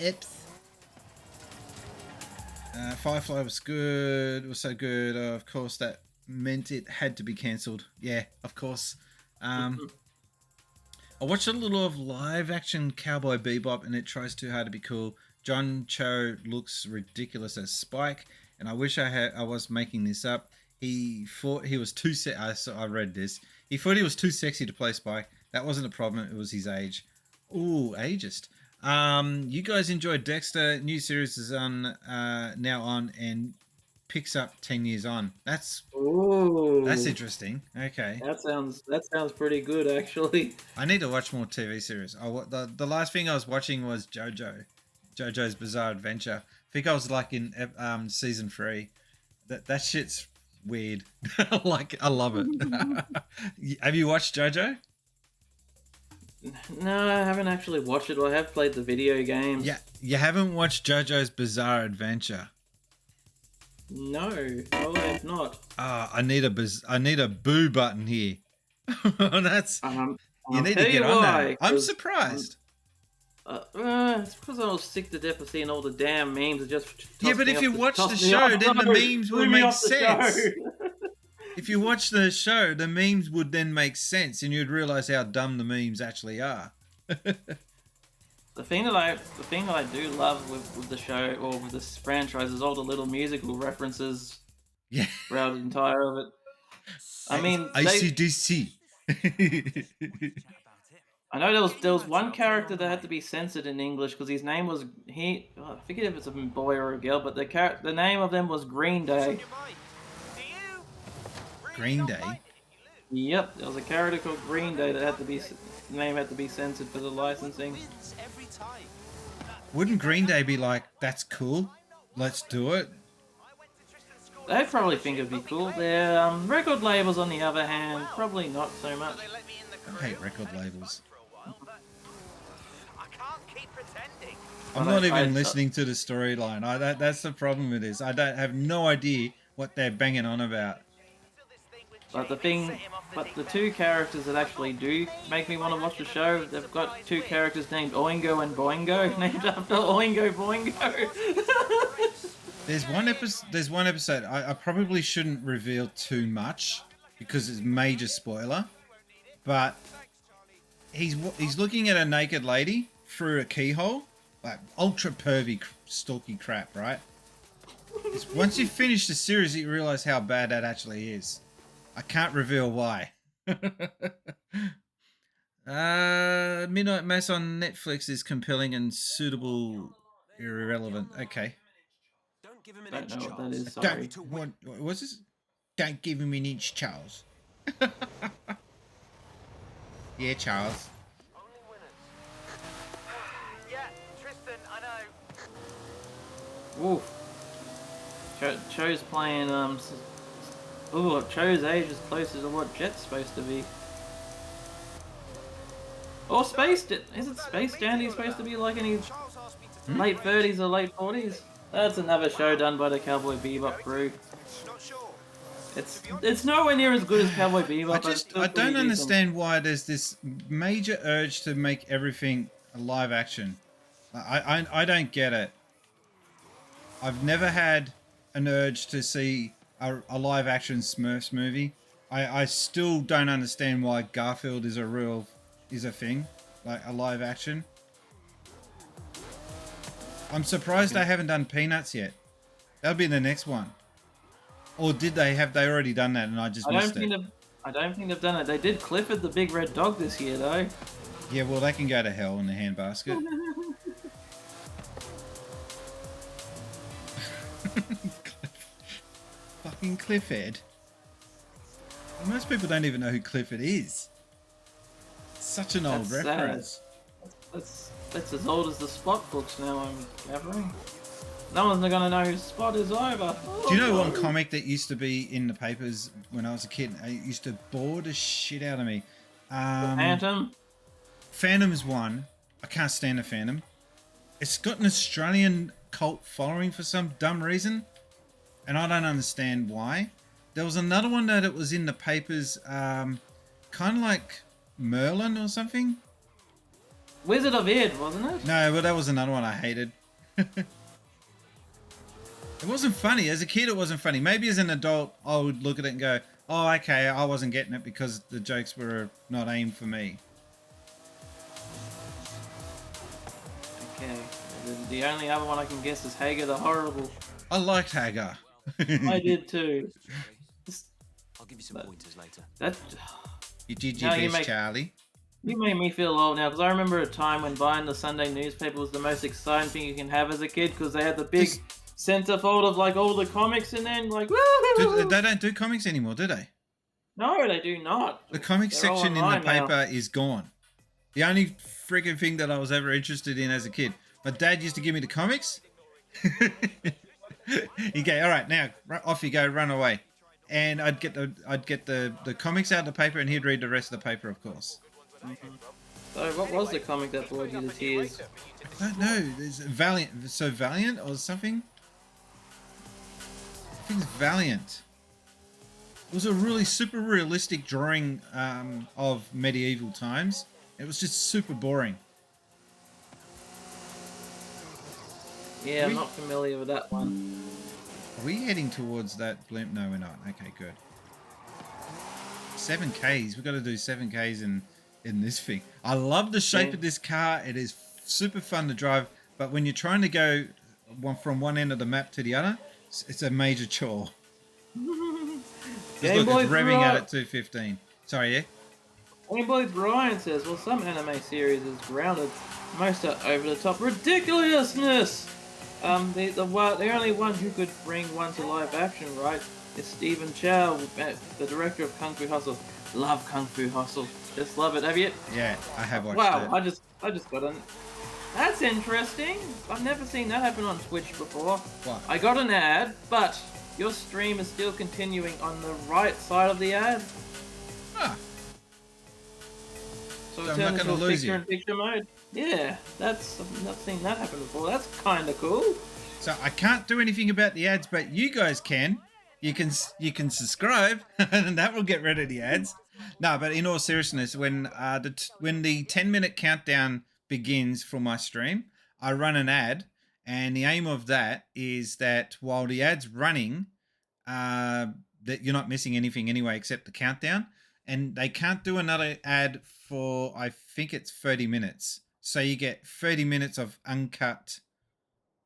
Oops. Firefly was good. It was so good. Of course, that meant it had to be cancelled. Yeah, of course. I watched a little of live action Cowboy Bebop, and it tries too hard to be cool. John Cho looks ridiculous as Spike, and I wish I was making this up. He thought he was too I read this. He thought he was too sexy to play Spike. That wasn't a problem. It was his age. Ooh, ageist. You guys enjoyed Dexter. New series is on now on and picks up 10 years on. That's interesting. Okay. That sounds pretty good actually. I need to watch more TV series. The last thing I was watching was JoJo's Bizarre Adventure. I think I was like in season 3. That shit's weird. I love it. Have you watched JoJo? No, I haven't actually watched it. I have played the video games. Yeah, you haven't watched JoJo's Bizarre Adventure. No, I have not. I need a boo button here. That's you need to get on that. I'm surprised. It's because I was sick to death of seeing all the damn memes. But if you watch the show, then the memes will make sense. If you watch the show, the memes would then make sense, and you'd realize how dumb the memes actually are. The thing that I do love with the show or with this franchise is all the little musical references. Yeah. Throughout the entire of it. I mean, ICDC. I know there was one character that had to be censored in English because his name was I forget if it's a boy or a girl, but the name of them was Green Day. Green Day? Yep, there was a character called Green Day that the name had to be censored for the licensing. Wouldn't Green Day be like, that's cool, let's do it? They'd probably think it'd be cool. Their record labels, on the other hand, probably not so much. I hate record labels. I'm not even listening to the storyline. That's the problem with this. I have no idea what they're banging on about. But the 2 characters that actually do make me want to watch the show, they've got 2 characters named Oingo and Boingo, named after Oingo Boingo. There's one episode. I probably shouldn't reveal too much because it's major spoiler. But he's looking at a naked lady through a keyhole, like ultra pervy, stalky crap, right? It's once you finish the series, you realize how bad that actually is. I can't reveal why. Midnight Mass on Netflix is compelling and suitable, irrelevant. Okay. Don't know what that is. Don't, Sorry. what was this? Don't give him an inch, Charles. Yeah, Charles. Yeah, Tristan, I know. Woo. Cho's playing ooh, Cho's age is closer to what Jet's supposed to be. Or isn't Space Dandy supposed to be like any late 30s or late 40s? That's another show done by the Cowboy Bebop crew. It's nowhere near as good as Cowboy Bebop. I don't understand why there's this major urge to make everything a live action. I don't get it. I've never had an urge to see a live action Smurfs movie. I still don't understand why Garfield is a thing, like a live action. I'm surprised they haven't done Peanuts yet. That'll be the next one. Or did they? Have they already done that and I just missed it? I don't think they've done it. They did Clifford the Big Red Dog this year, though. Yeah, well, they can go to hell in the handbasket. Fucking Clifford. Most people don't even know who Clifford is. Such an old reference. That's as old as the Spot books now, I'm gathering. No one's gonna know who Spot is either. Do you know one comic that used to be in the papers when I was a kid? It used to bore the shit out of me. Phantom? Phantom's one. I can't stand the Phantom. It's got an Australian cult following for some dumb reason, and I don't understand why. There was another one that it was in the papers, kind of like Merlin or something. Wizard of Id, wasn't it? No, but that was another one I hated. It wasn't funny. As a kid, it wasn't funny. Maybe as an adult, I would look at it and go, oh, okay, I wasn't getting it because the jokes were not aimed for me. Okay. The only other one I can guess is Hagar the Horrible. I liked Hagar. I did too. I'll give you some pointers later. That... You did your best, Charlie. You made me feel old now, because I remember a time when buying the Sunday newspaper was the most exciting thing you can have as a kid, because they had the big centerfold of like all the comics and then like woo! They don't do comics anymore, do they? No, they do not. The comic section in the paper is gone. The only freaking thing that I was ever interested in as a kid. My dad used to give me the comics. He'd go, all right, now off you go, run away. And I'd get the comics out of the paper and he'd read the rest of the paper, of course. So what was the comic that brought you to tears? I don't know. There's Valiant. So Valiant or something? I think it's Valiant. It was a really super realistic drawing of medieval times. It was just super boring. Yeah, I'm not familiar with that one. Are we heading towards that blimp? No, we're not. Okay, good. 7Ks. We've got to do 7Ks in this thing. I love the shape of this car. It is super fun to drive, but when you're trying to go from one end of the map to the other, it's a major chore. Look, it's revving out at 215. Sorry, yeah? Game Boy Brian says, well, some anime series is grounded. Most are over-the-top ridiculousness. The only one who could bring one to live action, right, is Stephen Chow, the director of Kung Fu Hustle. Love Kung Fu Hustle. Just love it. Have you? Yeah, I have watched it. Wow, I just got an... That's interesting. I've never seen that happen on Twitch before. What? I got an ad, but your stream is still continuing on the right side of the ad. Ah. So I'm not going to lose you. Picture mode. Yeah, I've not seen that happen before. That's kind of cool. So I can't do anything about the ads, but you guys can. You can subscribe, and that will get rid of the ads. No, but in all seriousness, when the 10-minute countdown begins for my stream, I run an ad, and the aim of that is that while the ad's running, that you're not missing anything anyway except the countdown, and they can't do another ad for, I think it's 30 minutes. So you get 30 minutes of uncut.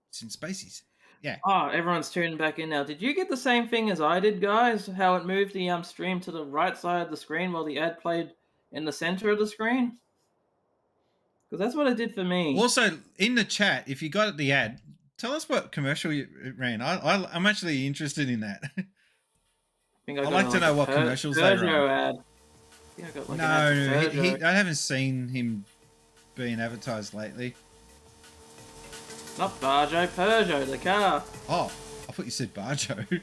It's in Spacies. Yeah. Oh, everyone's tuning back in now. Did you get the same thing as I did, guys? How it moved the stream to the right side of the screen while the ad played in the center of the screen? Because that's what it did for me. Also, in the chat, if you got the ad, tell us what commercial it ran. I'm actually interested in that. I I'd like to know what commercials they run. Ad. I got like an ad for I haven't seen him being advertised lately. Not Barjo, Peugeot, the car. Oh, I thought you said Barjo.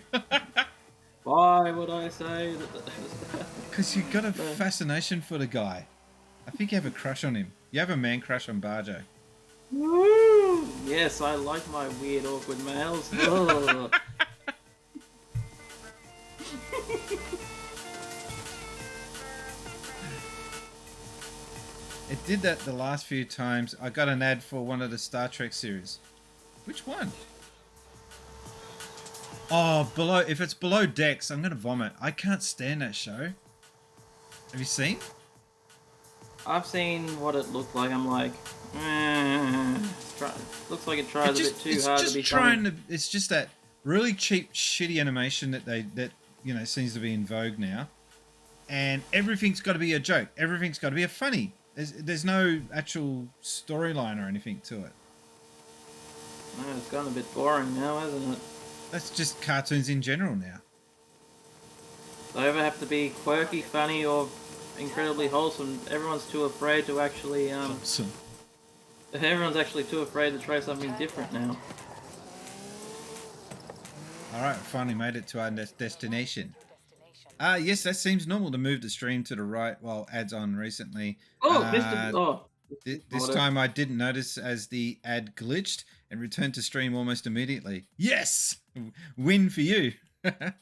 Why would I say that? Because you've got a fascination for the guy. I think you have a crush on him. You have a man crush on Barjo. Woo! Yes, I like my weird, awkward males. Ugh. It did that the last few times. I got an ad for one of the Star Trek series. Which one? Oh, if it's Below Decks, I'm gonna vomit. I can't stand that show. Have you seen? I've seen what it looked like. I'm like, looks like it tries a bit too hard to be funny. It's just that really cheap, shitty animation that seems to be in vogue now, and everything's got to be a joke. Everything's got to be a funny. There's no actual storyline or anything to it. No, it's gotten a bit boring now, hasn't it? That's just cartoons in general now. They either have to be quirky, funny, or incredibly wholesome. Everyone's too afraid to actually Wholesome. Everyone's actually too afraid to try something different now. Alright, finally made it to our destination. Yes, that seems normal to move the stream to the right while ads on recently. This time I didn't notice as the ad glitched and returned to stream almost immediately. Yes! Win for you. I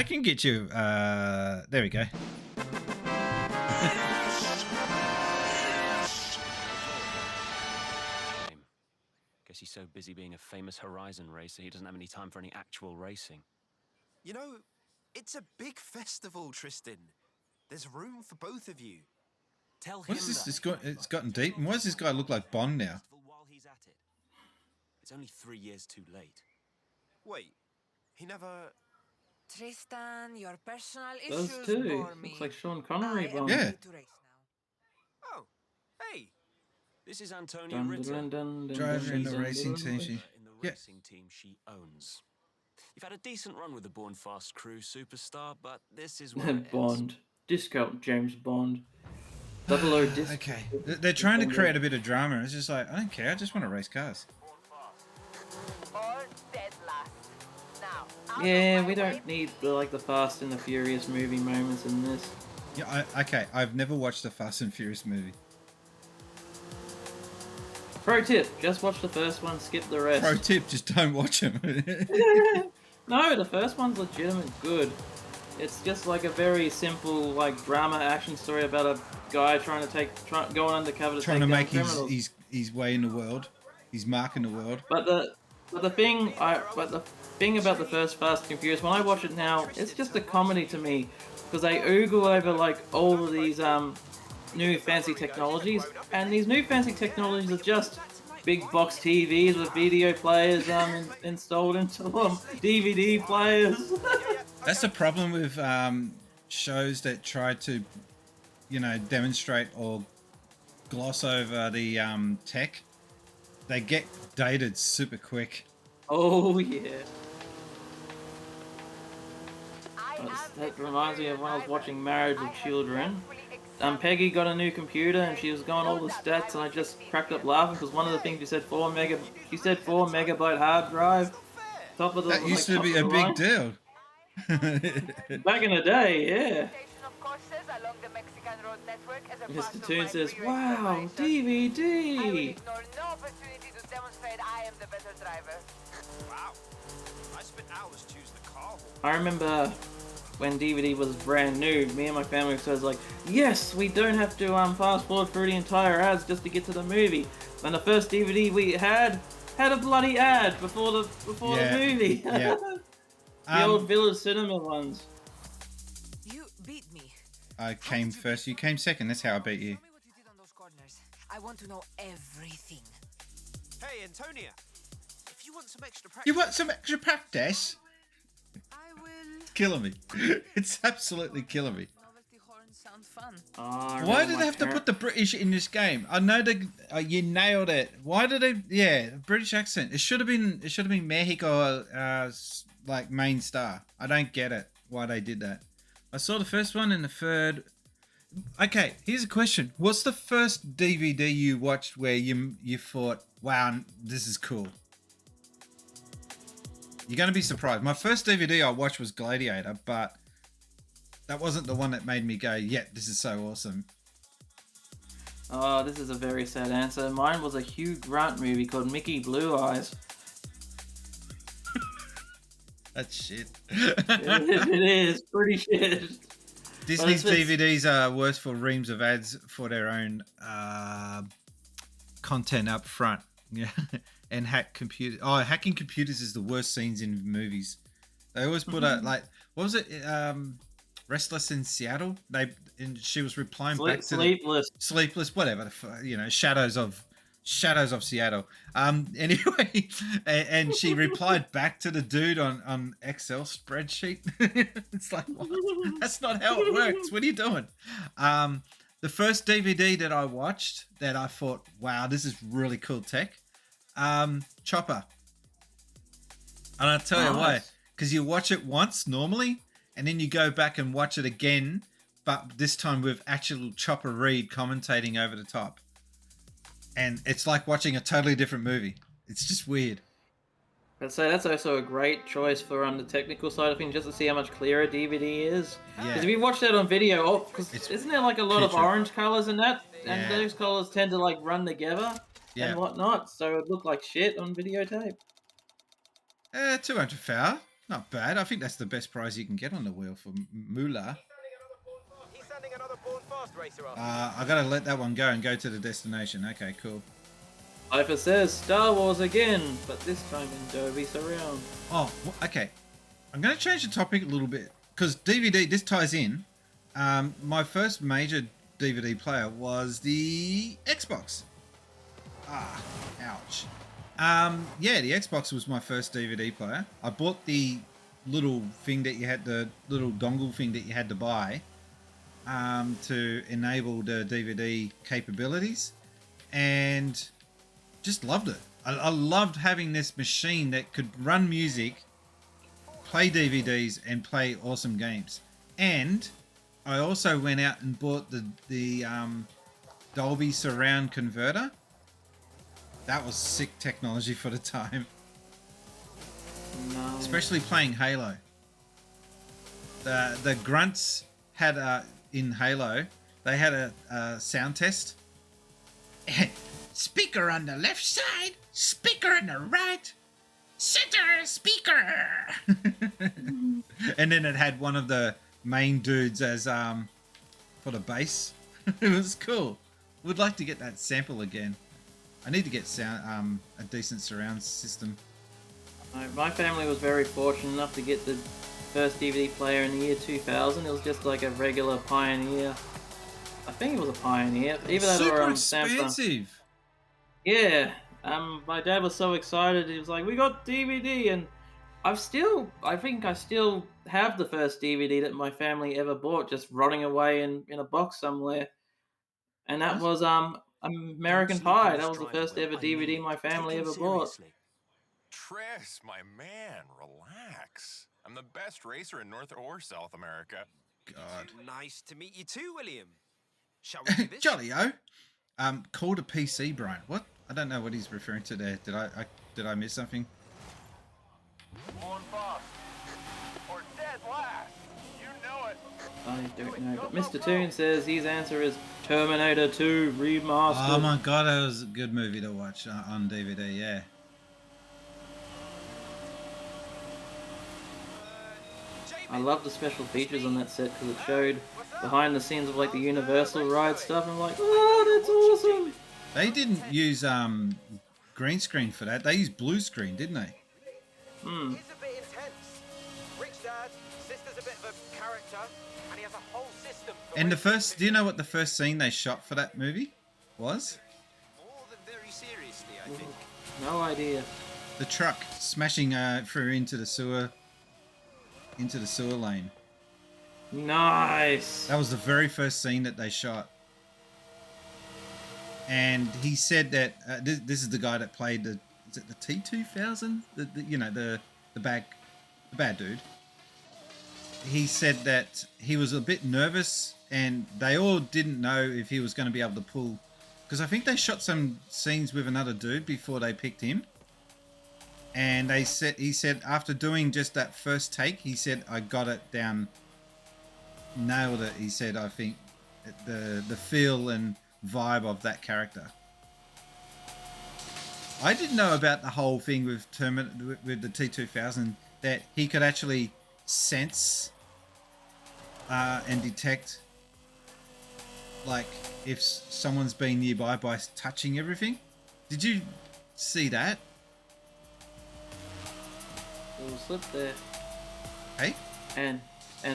can get you. There we go. Guess he's so busy being a famous Horizon racer, he doesn't have any time for any actual racing. You know, it's a big festival, Tristan. There's room for both of you. Tell him. What is this? It's gotten deep. And why does this guy look like Bond now? While he's at it. It's only 3 years too late. Wait, he never. Tristan, your personal Those issues two. bore me. Looks like Sean Connery Bond. Yeah. Oh, hey. This is Antonia Ritter. Driver in the racing team. She owns. You've had a decent run with the Born Fast crew, superstar, but this is where Bond. Disco James Bond. 00 disc. Okay. They're trying to create a bit of drama. It's just like, I don't care. I just want to race cars. Yeah, we don't need the Fast and the Furious movie moments in this. Yeah, okay. I've never watched a Fast and Furious movie. Pro tip, just watch the first one, skip the rest. Pro tip, just don't watch them. No, the first one's legitimate good. It's just like a very simple drama action story about a guy trying to going undercover trying to make criminals. his way in the world, his mark in the world. But the thing about the first Fast and Furious, when I watch it now, it's just a comedy to me because they oogle over all of these new fancy technologies, and these new fancy technologies are just big box TVs with video players installed into them, DVD players. That's the problem with shows that try to, demonstrate or gloss over the tech. They get dated super quick. Oh yeah. That reminds me of when I was watching Marriage with Children. Peggy got a new computer and she was going all the stats, and I just cracked up laughing because one of the things she said 4 megabyte hard drive. Top of the that used to be a big deal. Back in the day, yeah. Mr. Toon says, "Wow, DVD." I remember when DVD was brand new, me and my family was like, yes, we don't have to fast forward through the entire ads just to get to the movie. And the first DVD we had a bloody ad before the movie. Yeah. The old Village Cinema ones. You beat me. I came first, you came second. That's how I beat you. I want to know everything. Hey, Antonia. If you want some extra practice... You want some extra practice? I will. It's killing me. It's absolutely killing me. Novelty horns sound fun. Why did they have to put the British in this game? I know they. You nailed it. Why did they? Yeah, British accent. It should have been. It should have been Mexico, like main star. I don't get it. Why they did that. I saw the first one and the third. Okay, here's a question. What's the first DVD you watched where you thought, wow, this is cool? You're going to be surprised. My first DVD I watched was Gladiator, but that wasn't the one that made me go, yeah, this is so awesome. Oh, this is a very sad answer. Mine was a Hugh Grant movie called Mickey Blue Eyes. That's shit. It is pretty shit. Disney's DVDs are worse for reams of ads for their own content up front. Yeah, and hack computers. Oh, hacking computers is the worst scenes in movies. They always put a like. What was it? Restless in Seattle. She was replying back to Sleepless, whatever. You know, Shadows of Seattle. Anyway, and she replied back to the dude on Excel spreadsheet. It's like, what? That's not how it works. What are you doing? The first DVD that I watched that I thought, wow, this is really cool tech. Chopper. And I'll tell you why. Because you watch it once normally, and then you go back and watch it again, but this time with actual Chopper Reed commentating over the top. And it's like watching a totally different movie. It's just weird. I'd say that's also a great choice for the technical side of things, just to see how much clearer DVD is. Because if you watch that on video, isn't there like a lot of orange colors in that? And those colors tend to like run together and whatnot, so it looked like shit on videotape. 200 foul. Not bad. I think that's the best prize you can get on the wheel for Moolah. He's sending another born fast racer off. I gotta let that one go and go to the destination. Okay, cool. Hyper says Star Wars again, but this time in Dolby Surround. Oh, okay. I'm gonna change the topic a little bit because DVD. This ties in. My first major DVD player was the Xbox. Ouch. Yeah, the Xbox was my first DVD player. I bought the little thing that you had, the little dongle thing that you had to buy to enable the DVD capabilities, and just loved it. I loved having this machine that could run music, play DVDs, and play awesome games. And I also went out and bought the Dolby Surround converter. That was sick technology for the time. No. Especially playing Halo. The grunts had in Halo, they had a sound test. Speaker on the left side, speaker on the right, center speaker. And then it had one of the main dudes as for the bass. It was cool. Would like to get that sample again. I need to get sound a decent surround system. My family was very fortunate enough to get the first DVD player in the year 2000. It was just like a regular Pioneer. I think it was a Pioneer. Even though they were expensive. Yeah. My dad was so excited. He was like, "We got DVD," and I think I still have the first DVD that my family ever bought, just rotting away in a box somewhere. And that was American Pie. That was the first ever DVD my family ever bought. Tris, my man, relax. I'm the best racer in North or South America. God. Nice to meet you too, William. Shall we do this? Jolly-o. Called a PC, Brian. What? I don't know what he's referring to there. Did I miss something? Born fast. Or dead last. You know it. I don't know. But Mr. Toon says his answer is Terminator 2 Remastered. Oh my god, that was a good movie to watch on DVD, yeah. I love the special features on that set because it showed behind the scenes of like the Universal ride stuff. I'm like, oh, that's awesome. They didn't use green screen for that. They used blue screen, didn't they? Hmm. He's a bit intense. Rich dad, sister's a bit of a character, and he has a whole system. And the first, do you know what the first scene they shot for that movie was? More than very seriously, I think. No idea. The truck smashing through into the sewer lane. Nice. That was the very first scene that they shot. And he said that this is the guy that played the T2000, the bad dude. He said that he was a bit nervous, and they all didn't know if he was going to be able to pull, because I think they shot some scenes with another dude before they picked him. And he said after doing just that first take, he said, I got it down, nailed it. He said, I think the feel and vibe of that character. I didn't know about the whole thing with with the T2000, that he could actually sense and detect, like, if someone's been nearby by touching everything. Did you see that? Little slip there. Hey? And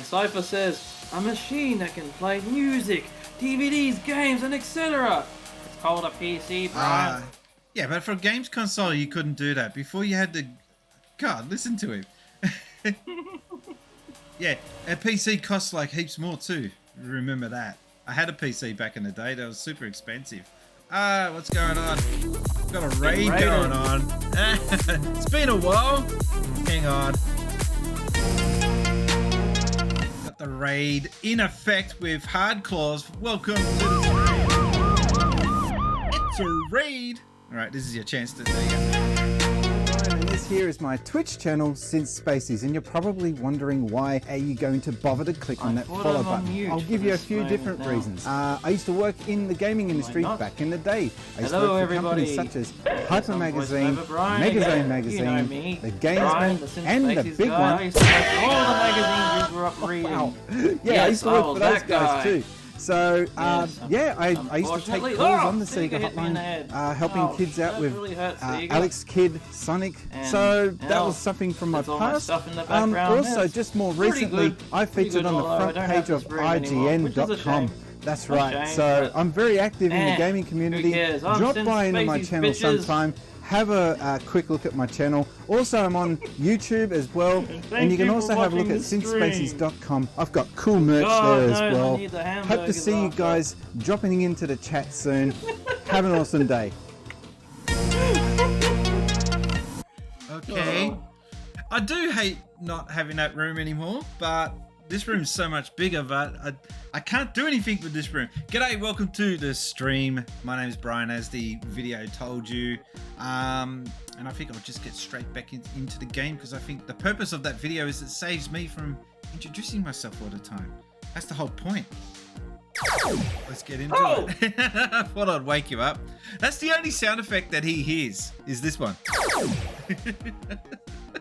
Cypher says, a machine that can play music, DVDs, games, and etc. It's called a PC, Brian. Yeah, but for a games console, you couldn't do that. Before you had to... God, listen to him. Yeah, a PC costs like heaps more too. Remember that. I had a PC back in the day that was super expensive. What's going on? Got a raid going on. It's been a while. Hang on. Got the raid in effect with Hardclaws. Welcome to the stream. It's a raid. Alright, this is your chance to... There you go. And this here is my Twitch channel, Since Spacies, and you're probably wondering why are you going to bother to click on that follow button. I'll give you a few different reasons. I used to work in the gaming industry back in the day. I used to work for companies such as Hyper Magazine, Megazone Magazine, The Gamesman, and the big one. I used to work for all the magazines we grew up reading. Wow. Yeah, I used to work for those guys too. So, yeah, I used to take calls on the Sega hotline, helping kids out with Alex Kidd, Sonic. So that was something from my past. Also, just more recently, I featured on the front page of IGN.com. That's right. So I'm very active in the gaming community. Drop by into my channel sometime. Have a quick look at my channel. Also, I'm on YouTube as well, and you can also have a look at synthspaces.com. I've got cool merch there as well. Hope to see you guys dropping into the chat soon. Have an awesome day. Okay. I do hate not having that room anymore, but this room's so much bigger, but I can't do anything with this room. G'day, welcome to the stream. My name is Brian, as the video told you. And I think I'll just get straight back into the game, because I think the purpose of that video is it saves me from introducing myself all the time. That's the whole point. Let's get into it. I thought I'd wake you up. That's the only sound effect that he hears, is this one.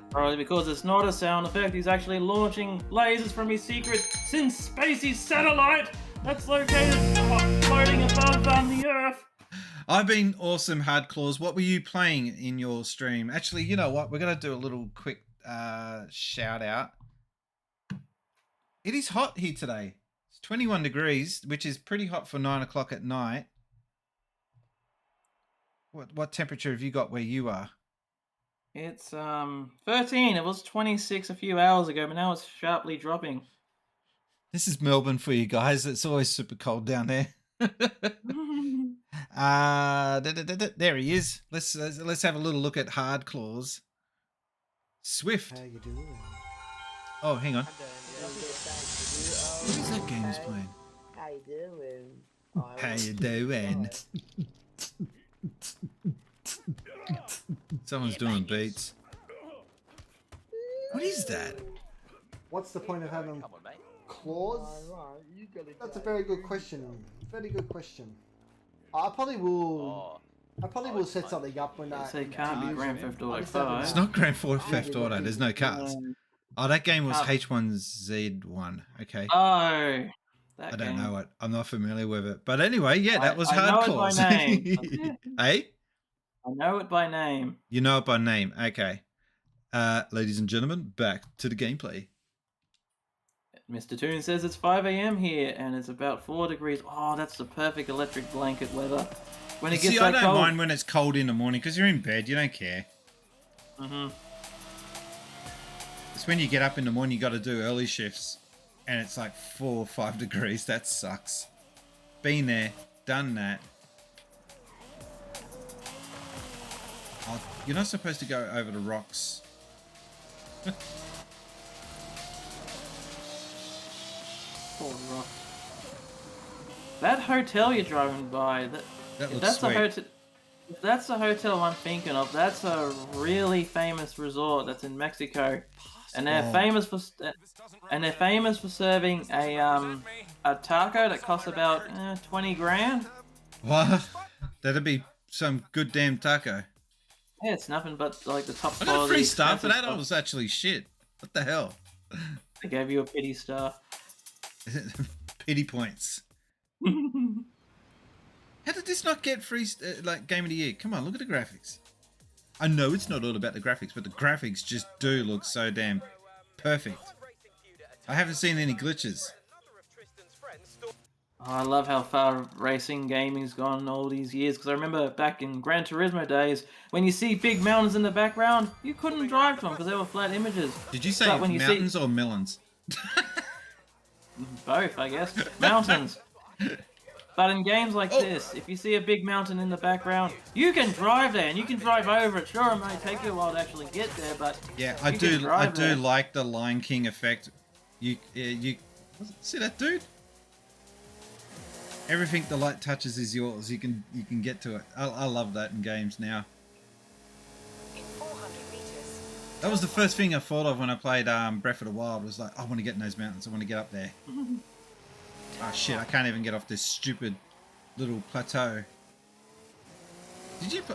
Probably because it's not a sound effect. He's actually launching lasers from his secret Since Spacies satellite that's located floating above the Earth. I've been awesome, Hardclaws. What were you playing in your stream? Actually, you know what? We're going to do a little quick shout out. It is hot here today. It's 21 degrees, which is pretty hot for 9 o'clock at night. What temperature have you got where you are? It's 13. It was 26 a few hours ago, but now it's sharply dropping. This is Melbourne for you guys. It's always super cold down there. There he is. Let's have a little look at Hardclaws. Swift. How you doing? Oh, hang on. What is that game he's playing? How you doing? How you doing? Someone's doing beats. What is that? What's the point of having claws? That's a very good question. Very good question. I probably will set something up when I. It can't be Grand Theft Auto 5. It's not Grand Theft Auto. There's no cars. Oh, that game was H1Z1. Okay. Oh, I don't know it. I'm not familiar with it. But anyway, yeah, that was Hardclaws. I know it by name. Hey? I know it by name. You know it by name. Okay. Ladies and gentlemen, back to the gameplay. Mr. Toon says it's 5 a.m. here and it's about 4 degrees. Oh, that's the perfect electric blanket weather. when it gets See, that I don't cold. mind when it's cold in the morning because you're in bed. You don't care. It's when you get up in the morning, you got to do early shifts, and it's like 4 or 5 degrees. That sucks. Been there, done that. Oh, you're not supposed to go over the rocks. Poor rock. That hotel you're driving by, That if looks sweet. if that's the hotel I'm thinking of, that's a really famous resort that's in Mexico, and they're famous for serving a taco that costs about 20 grand. What? That'd be some good damn taco. Yeah, it's nothing but like the top I quality. got a free star for that. stuff. I was actually shit. What the hell? I gave you a pity star. Pity points. How did this not get free, like, Game of the Year? Come on, look at the graphics. I know it's not all about the graphics, but the graphics just do look so damn perfect. I haven't seen any glitches. Oh, I love how far racing gaming's gone all these years, because I remember back in Gran Turismo days, when you see big mountains in the background, you couldn't drive to them because they were flat images. Did you say But when you mountains or melons? Both, I guess. Mountains. But in games like this, if you see a big mountain in the background, you can drive there and you can drive over it. Sure, it might take you a while to actually get there, but Yeah, you can drive there. like the Lion King effect. You see that dude? Everything the light touches is yours. You can get to it. I love that in games now. That was the first thing I thought of when I played Breath of the Wild. Was like, I want to get in those mountains. I want to get up there. Oh shit! I can't even get off this stupid little plateau.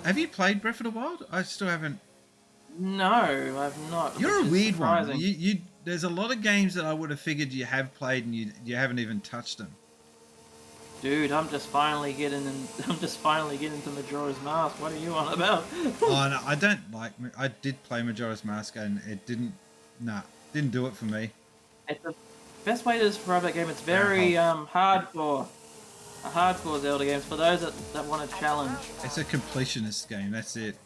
Have you played Breath of the Wild? I still haven't. No, I've not. You're a which is weird surprising. one. There's a lot of games that I would have figured you have played and you haven't even touched them. Dude, I'm just finally getting to Majora's Mask. What are you on about? Oh no, I don't like. I did play Majora's Mask and it didn't do it for me. It's the best way to describe that game. It's very hardcore. A hardcore Zelda game for those that want a challenge. It's a completionist game. That's it.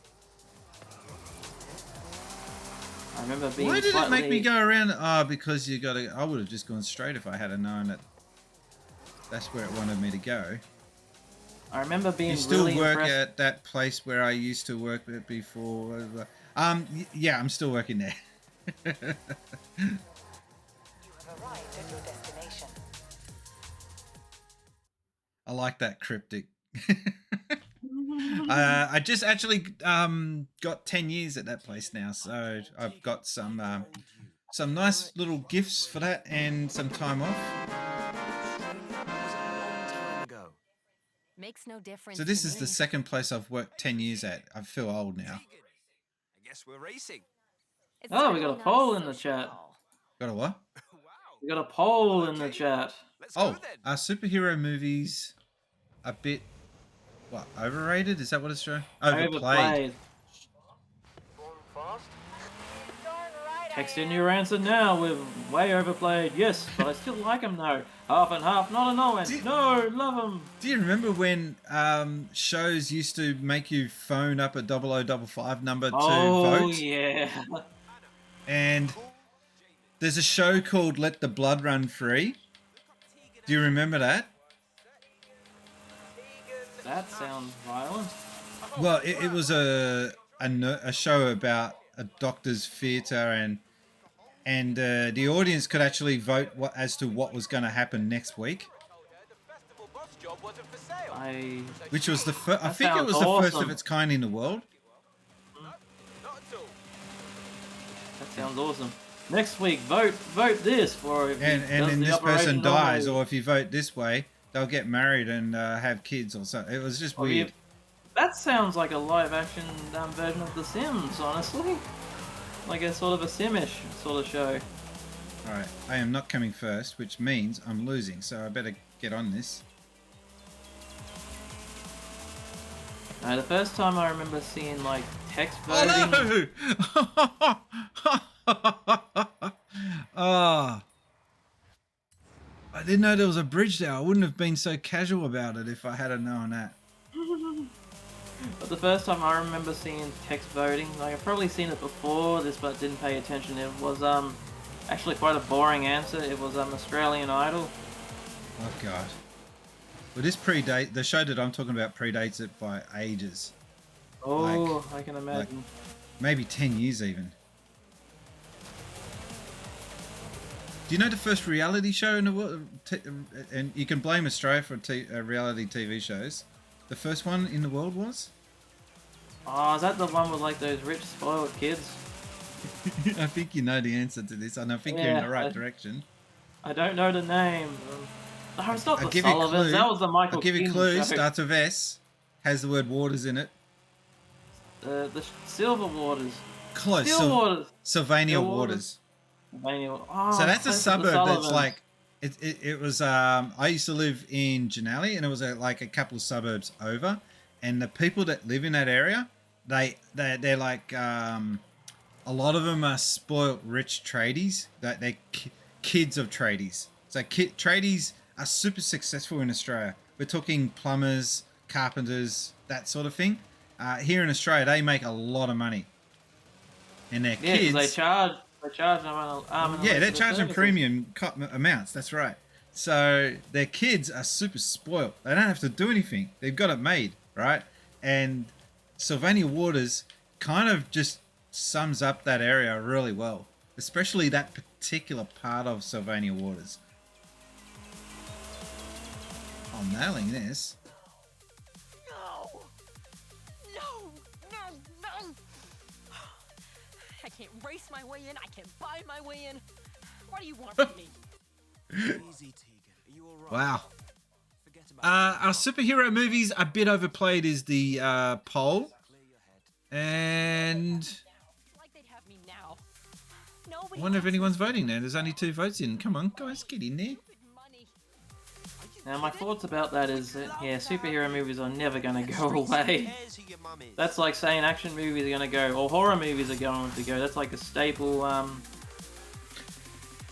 I remember being. Why did it make me go around? Oh, because you got to. I would have just gone straight if I had known that. That's where it wanted me to go. I remember being. You still really work impressed. at that place where I used to work before. Yeah, I'm still working there. I like that cryptic. I just actually got 10 years at that place now, so I've got some nice little gifts for that and some time off. Makes no difference. So this to is me. the second place I've worked 10 years at. I feel old now. I guess we're racing. Oh, we got a poll in the chat. Got a what? We got a poll in the chat. Oh, are superhero movies a bit, what, overrated? Is that what it's showing? Overplayed. Text in your answer now. We're way overplayed. Yes, but I still like them though. Half and half, not a no and no, love them. Do you remember when shows used to make you phone up a 0055 number to vote? Oh yeah. And there's a show called Let the Blood Run Free. Do you remember that? That sounds violent. Well, it was a show about a doctor's theatre and the audience could actually vote as to what was going to happen next week. Which was the first. I think it was the first of its kind in the world. That sounds awesome. Next week, vote this for if and then this person dies, or if you vote this way, they'll get married and have kids or something. It was just weird. That sounds like a live-action version of The Sims, honestly. Like a sort of a Sim-ish sort of show. Alright, I am not coming first, which means I'm losing, so I better get on this. The first time I remember seeing, like, text voting... Oh, no! Oh. I didn't know there was a bridge there. I wouldn't have been so casual about it if I had known that. the first time I remember seeing text voting. Like I've probably seen it before this, but didn't pay attention. It was actually quite a boring answer. It was Australian Idol. Oh god. Well, this predate the show that I'm talking about predates it by ages. Oh, I can imagine. Like maybe 10 years even. Do you know the first reality show in the world? And you can blame Australia for reality TV shows. The first one in the world was? Oh, is that the one with like those rich spoiled kids? I think you know the answer to this, and I think you're in the right direction. I don't know the name. No, it's not I'll the give you a Sullivans. clue. That was the Michael I'll give you a Keaton clue. show. Starts with S. Has the word waters in it. The Silver Waters. Close. Still Waters. Sylvania Waters. Sylvania. Oh, So that's a close to the suburb that's Sullivans. like it was I used to live in Jannali, and it was like a couple of suburbs over, and the people that live in that area, they're like a lot of them are spoilt rich tradies, that they're kids of tradies. So tradies are super successful in Australia. We're talking plumbers, carpenters, that sort of thing. Here in Australia, they make a lot of money, and their kids. 'Cause they charge them. Yeah, they're charging premium amounts. That's right. So their kids are super spoiled. They don't have to do anything. They've got it made, right? And Sylvania Waters kind of just sums up that area really well, especially that particular part of Sylvania Waters. I'm nailing this. No! I can't race my way in. I can't buy my way in. What do you want from me? Wow. Our superhero movies a bit overplayed is the poll, and I wonder if anyone's voting now. There's only 2 votes in. Come on, guys, get in there. Now my thoughts about that is that, yeah, superhero movies are never going to go away. That's like saying action movies are going to go, or horror movies are going to go. That's like a staple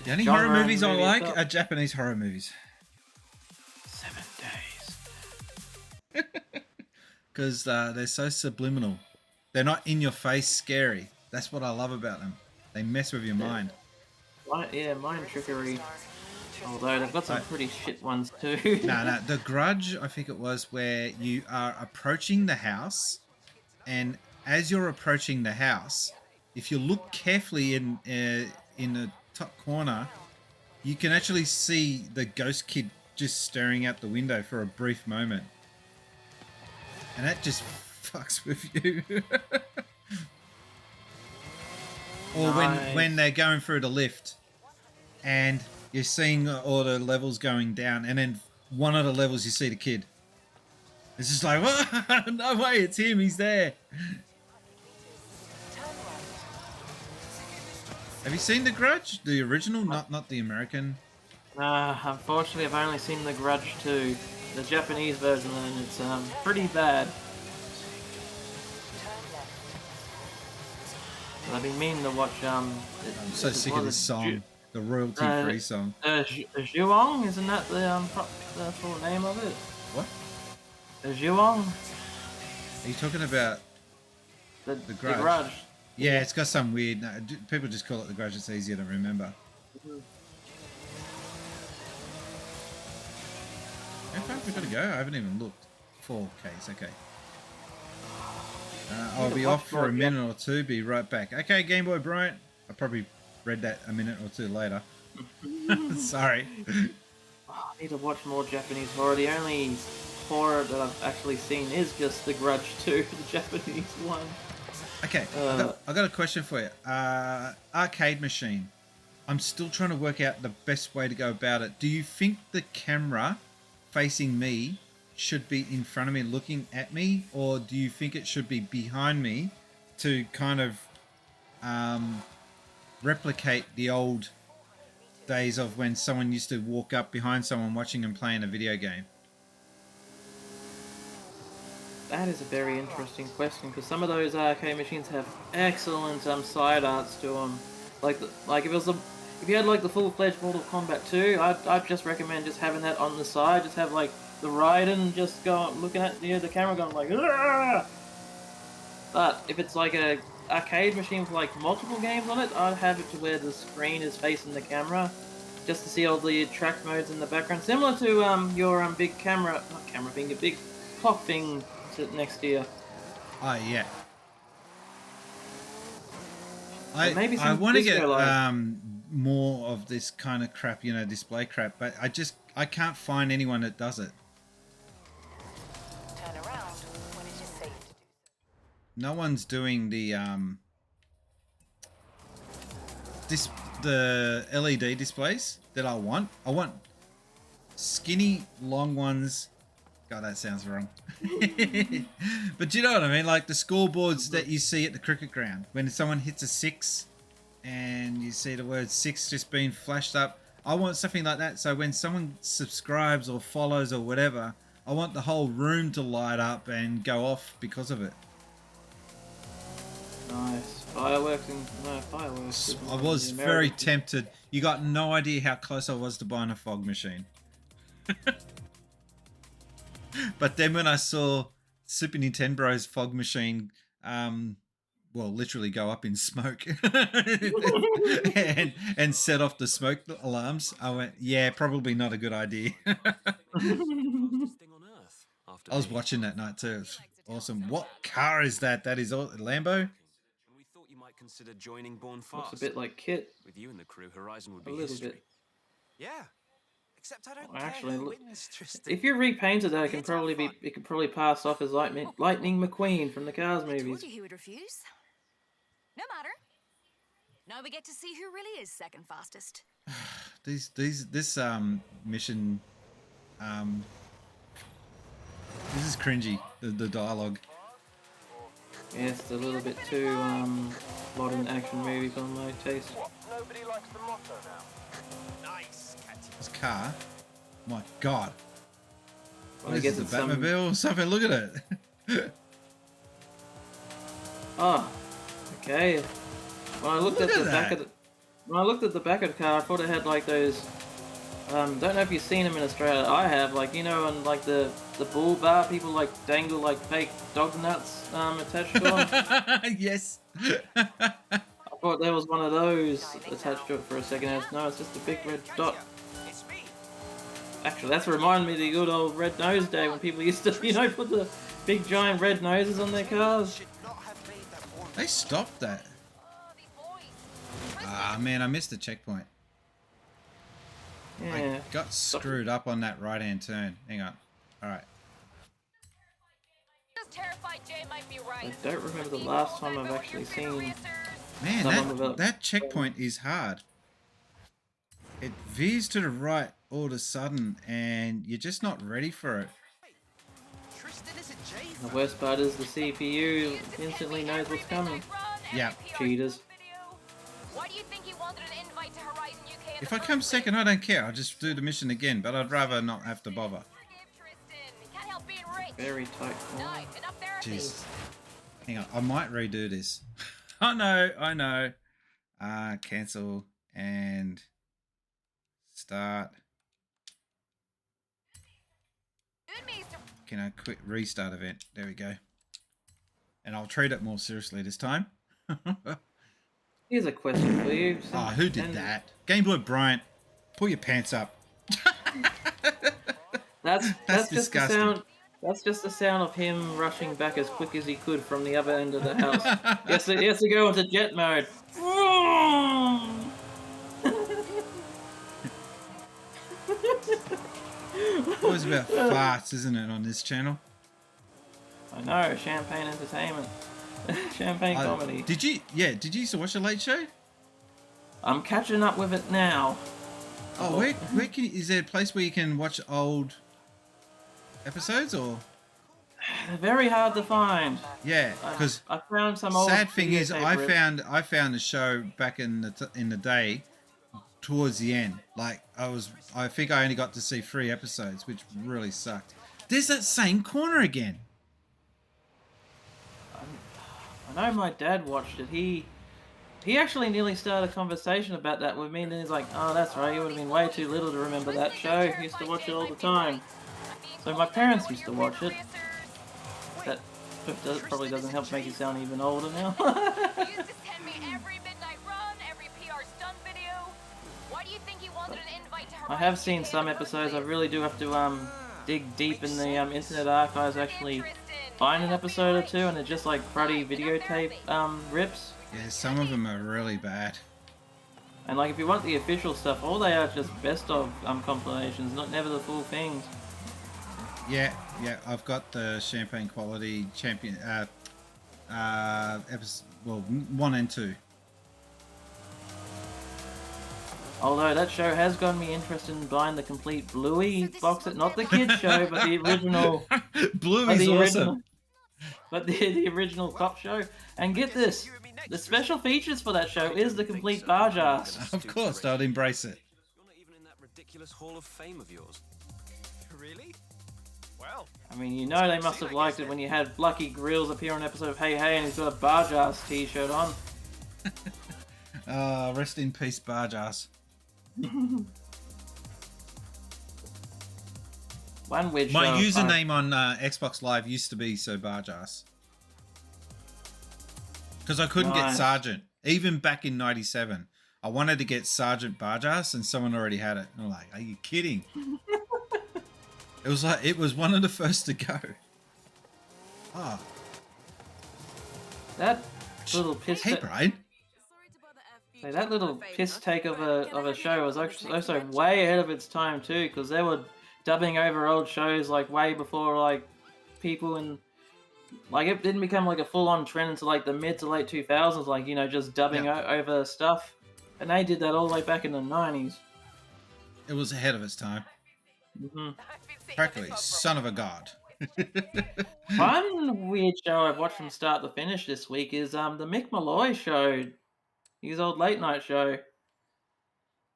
The only horror genre movies I movie like stuff. are Japanese horror movies. 7 days. Because they're so subliminal. They're not in your face scary. That's what I love about them. They mess with your mind. Yeah, mind trickery. Although they've got some pretty shit ones too. No. The Grudge, I think it was, where you are approaching the house, and as you're approaching the house, if you look carefully in the top corner, you can actually see the ghost kid just staring out the window for a brief moment. And that just fucks with you. Or when they're going through the lift and you're seeing all the levels going down, and then one of the levels you see the kid. It's just like, what? No way, it's him, he's there. Have you seen The Grudge? The original, not the American? Unfortunately, I've only seen The Grudge 2, the Japanese version, and it's pretty bad. But I've been meaning to watch. I'm so sick of this song, the royalty-free song. Zhuang, isn't that the full name of it? What? Zhuang. Are you talking about the Grudge? The Grudge. Yeah, it's got some weird. No, people just call it The Grudge. It's easier to remember. How far have we got to go? I haven't even looked. 4K, it's okay. I'll be off for a minute or two. Be right back. Okay, Game Boy Bryant. I probably read that a minute or two later. Sorry. I need to watch more Japanese horror. The only horror that I've actually seen is just The Grudge 2, the Japanese one. Okay, I got a question for you. Arcade machine. I'm still trying to work out the best way to go about it. Do you think the camera facing me should be in front of me looking at me, or do you think it should be behind me to kind of replicate the old days of when someone used to walk up behind someone watching them playing a video game? That is a very interesting question, because some of those arcade machines have excellent side arts to them. Like if you had like the full-fledged Mortal Kombat 2, I'd just recommend just having that on the side. Just have like the Raiden just looking at the camera, going like, "Argh!" But if it's like a arcade machine with like multiple games on it, I'd have it to where the screen is facing the camera, just to see all the track modes in the background, similar to your big camera, not camera thing, your big clock thing sitting next to you. Oh yeah. Maybe I want to get like. more of this kind of crap, you know, display crap, but I can't find anyone that does it. Turn around when it is safe to do so. No one's doing the the LED displays that I want. I want skinny, long ones. God, that sounds wrong. But you know what I mean? Like the scoreboards that you see at the cricket ground when someone hits a 6 and you see the word 6 just being flashed up. I want something like that. So when someone subscribes or follows or whatever, I want the whole room to light up and go off because of it. Nice. Fireworks and no fireworks. I was very tempted. You got no idea how close I was to buying a fog machine. But then when I saw Super Nintendo's fog machine, well, literally go up in smoke and set off the smoke alarms, I went, yeah, probably not a good idea. I was watching that night too. It was awesome. What car is that? That is Lambo? We thought you might consider joining Born Fast. Looks a bit like Kit. With you in the crew, Horizon would be a little history. bit. Yeah. Except I don't actually, care who look, wins, Tristan. if you repainted that, it could probably pass off as Lightning McQueen from the Cars I movies. told you he would refuse. No matter. Now we get to see who really is second fastest. This mission, this is cringy. The dialogue. Yeah, it's a little bit too modern action movie for my taste. Nobody likes the motto now. Nice, Catty. This car, my God. Well, What is this, the Batmobile or something? Look at it. Oh, okay. When I looked at the back of the car, I thought it had like those. Don't know if you've seen them in Australia. I have, like, you know, and like the bull bar, people like dangle like fake dog nuts attached to them. Yes. I thought there was one of those attached to it for a second. No, it's just a big red dot. Actually, that's reminded me of the good old Red Nose Day when people used to, you know, put the big giant red noses on their cars. They stopped that. Ah, man, I missed the checkpoint. Yeah. I got screwed up on that right-hand turn. Hang on. All right. I don't remember the last time I've actually seen. Man, that checkpoint is hard. It veers to the right all of a sudden, and you're just not ready for it. The worst part is the CPU instantly knows what's coming. Yeah. Cheaters. If I come second, I don't care. I'll just do the mission again, but I'd rather not have to bother. Very tight corner. Jeez. Hang on, I might redo this. I know. Cancel and start. Can I quit restart event? There we go. And I'll treat it more seriously this time. Here's a question for you. Oh, who did that? Game Boy Bryant, pull your pants up. That's just disgusting. the sound. That's just the sound of him rushing back as quick as he could from the other end of the house. He has to go into jet mode. Always about farts, isn't it, on this channel? I know, champagne entertainment. Champagne comedy. Did you used to watch The Late Show? I'm catching up with it now. Oh, where is there a place where you can watch old episodes, or? They're very hard to find. Yeah, because I found some old. Sad thing is, I videotape found the show back in the day, towards the end. Like I think I only got to see 3 episodes, which really sucked. There's that same corner again. I know my dad watched it. He actually nearly started a conversation about that with me, and then he's like, "Oh, that's right. You would have been way too little to remember that show. He used to watch it all the time." So my parents used to watch it. Probably doesn't help make you sound even older now. You used to send me every midnight run, every PR stunt video. Why do you think you wanted an invite to I have seen some episodes. I really do have to dig deep in the internet archives to actually find an episode or two, and they're just like cruddy videotape rips. Yeah, some of them are really bad. And like, if you want the official stuff, all they are just best of compilations, never the full things. Yeah, I've got the Champagne Quality Champion episode, well, 1 and 2. Although that show has gotten me interested in buying the complete Bluey box set, not the kids show, but the original. Bluey's awesome. But the original cop show. And get this, the special features for that show is the complete barge ass. Of course, I'd embrace it. You're not even in that ridiculous Hall of Fame of yours. Really? Well. I mean, you know they must have liked it when you had Lucky Grills appear on an episode of Hey Hey and he's got a barge ass t-shirt on. Rest in peace, barge ass. One which my username on Xbox Live used to be so barge ass. Because I couldn't get Sergeant. Even back in 97. I wanted to get Sergeant Bargeass and someone already had it. I'm like, are you kidding? It was one of the first to go. Oh. That little piss. Hey, Brian. Hey, that little piss take of a show was also way ahead of its time too, because they were dubbing over old shows like way before like people in. Like, it didn't become like a full-on trend until like the mid to late 2000s, like, you know, just dubbing over stuff. And they did that all the way back in the 90s. It was ahead of its time. Practically, son of a god. One weird show I've watched from start to finish this week is the Mick Malloy show. His old late night show.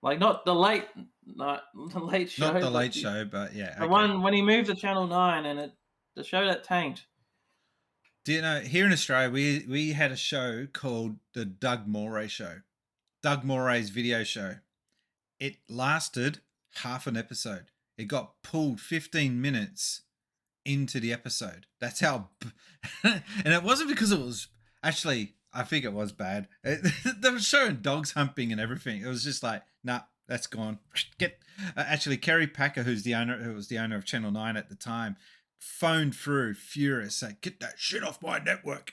Like, not the late night, the late show. Not the late show, but yeah. The one when he moved to Channel 9 and the show that tanked. Do you know, here in Australia, we had a show called the Doug Moray Show. Doug Moray's video show. It lasted half an episode. It got pulled 15 minutes into the episode. That's how... and it wasn't because it was... Actually, I think it was bad. They were showing dogs humping and everything. It was just like, nah, that's gone. Actually, Kerry Packer, who was the owner of Channel 9 at the time, phoned through furious, saying, "Get that shit off my network."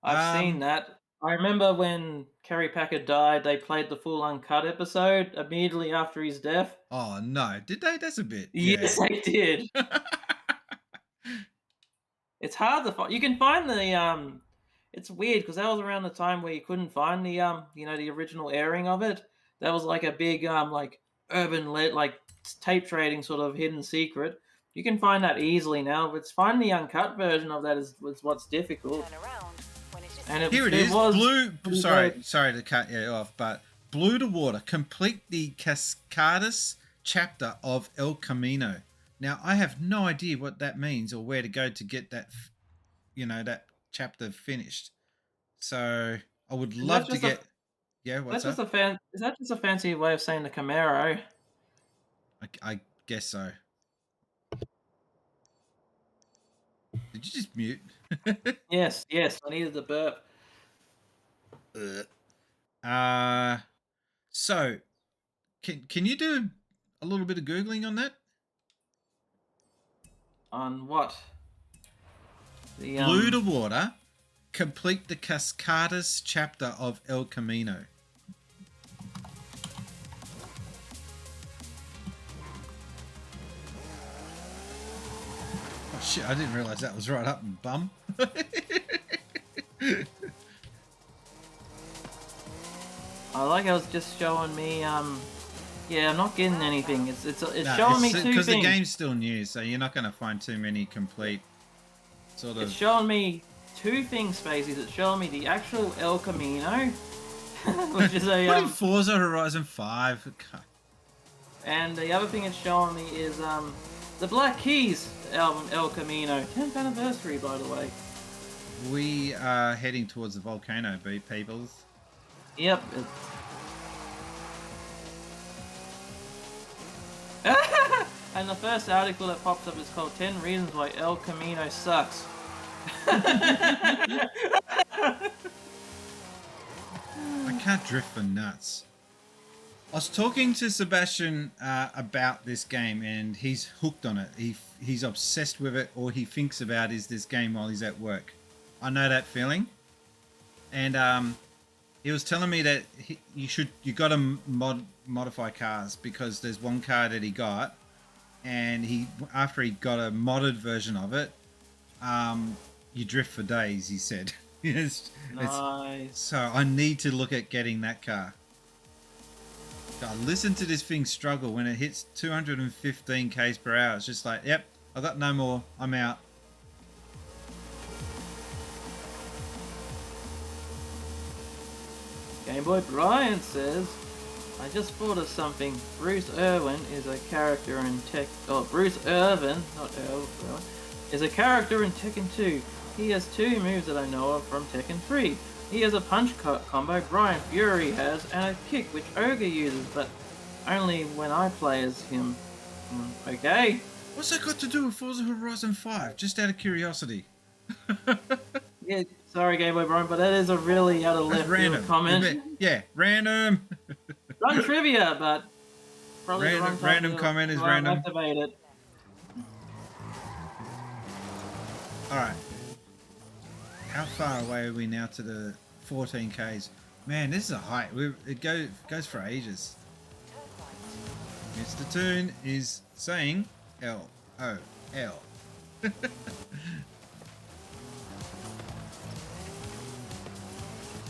I've seen that. I remember when Kerry Packer died, they played the full uncut episode immediately after his death. Oh no, did they? That's a bit. Yes, they did. It's hard to find. You can find the it's weird because that was around the time where you couldn't find the you know, the original airing of it. That was like a big like urban lit like tape trading sort of hidden secret. You can find that easily now, but finding the uncut version of that is what's difficult. And Here it is. Blue. Sorry to cut you off, but Blue to Water. Complete the Cascadas chapter of El Camino. Now I have no idea what that means or where to go to get that, you know, that chapter finished. So I would love to get. Yeah, what's that? That? Is that just a fancy way of saying the Camaro? I guess so. Did you just mute? Yes, I needed the burp. So, can you do a little bit of Googling on that? On what? The, Blue to Water, complete the Cascadas chapter of El Camino. Oh shit, I didn't realise that was right up and bum. I like how it's just showing me, yeah, I'm not getting anything. It's showing me two things. Because the game's still new, so you're not going to find too many complete sort of... It's showing me two things, Spacies. It's showing me the actual El Camino, which is a... What in Forza Horizon 5? And the other thing it's showing me is the Black Keys album, El Camino. 10th anniversary, by the way. We are heading towards the volcano, peoples. Yep. And the first article that pops up is called 10 Reasons Why El Camino Sucks. I can't drift for nuts. I was talking to Sebastian about this game, and he's hooked on it. He's obsessed with it. All he thinks about is this game while he's at work. I know that feeling. And he was telling me that you got to modify cars, because there's one car that he got, and after he got a modded version of it, you drift for days, he said. Nice. So I need to look at getting that car. God, listen to this thing struggle when it hits 215 k's per hour. It's just like, yep, I got no more. I'm out. Gameboy Brian says, I just thought of something. Bruce Irwin is a character in Bruce Irvin, not Irwin, is a character in Tekken 2. He has 2 moves that I know of from Tekken 3. He has a punch combo Brian Fury has, and a kick which Ogre uses, but only when I play as him. Okay. What's that got to do with Forza Horizon 5? Just out of curiosity. Yeah, sorry Gameboy Brian, but that is a really out of left field comment. Yeah, random. Run trivia, but probably random comment is random. Activate it. Alright. How far away are we now to the 14 k's? Man, this is a height. It goes for ages. Mr. Toon is saying L-O-L.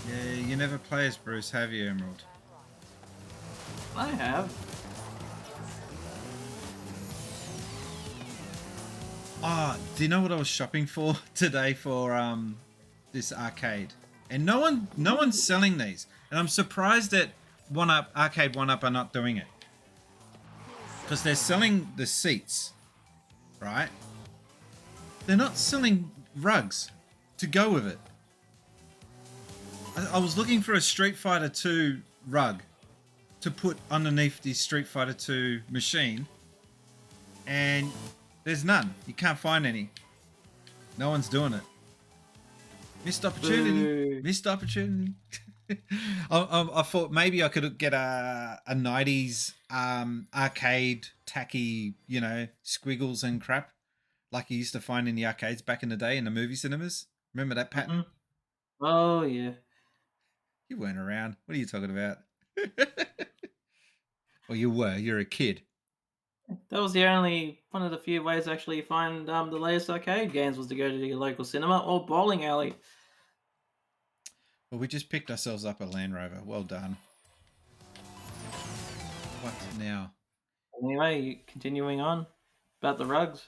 Yeah, you never play as Bruce, have you, Emerald? I have. Do you know what I was shopping for today for this arcade? And no one's selling these, and I'm surprised that Arcade 1UP are not doing it, because they're selling the seats, right? They're not selling rugs to go with it. I was looking for a Street Fighter 2 rug to put underneath the Street Fighter 2 machine, and there's none. You can't find any. No one's doing it. Missed opportunity. Missed opportunity. I thought maybe I could get a 90s arcade tacky, squiggles and crap like you used to find in the arcades back in the day in the movie cinemas. Remember that pattern? Oh, yeah. You weren't around. What are you talking about? Well, you were. You're a kid. That was one of the few ways to actually find the latest arcade games was to go to your local cinema or bowling alley. Well, we just picked ourselves up a Land Rover. Well done. What now? Anyway, continuing on about the rugs.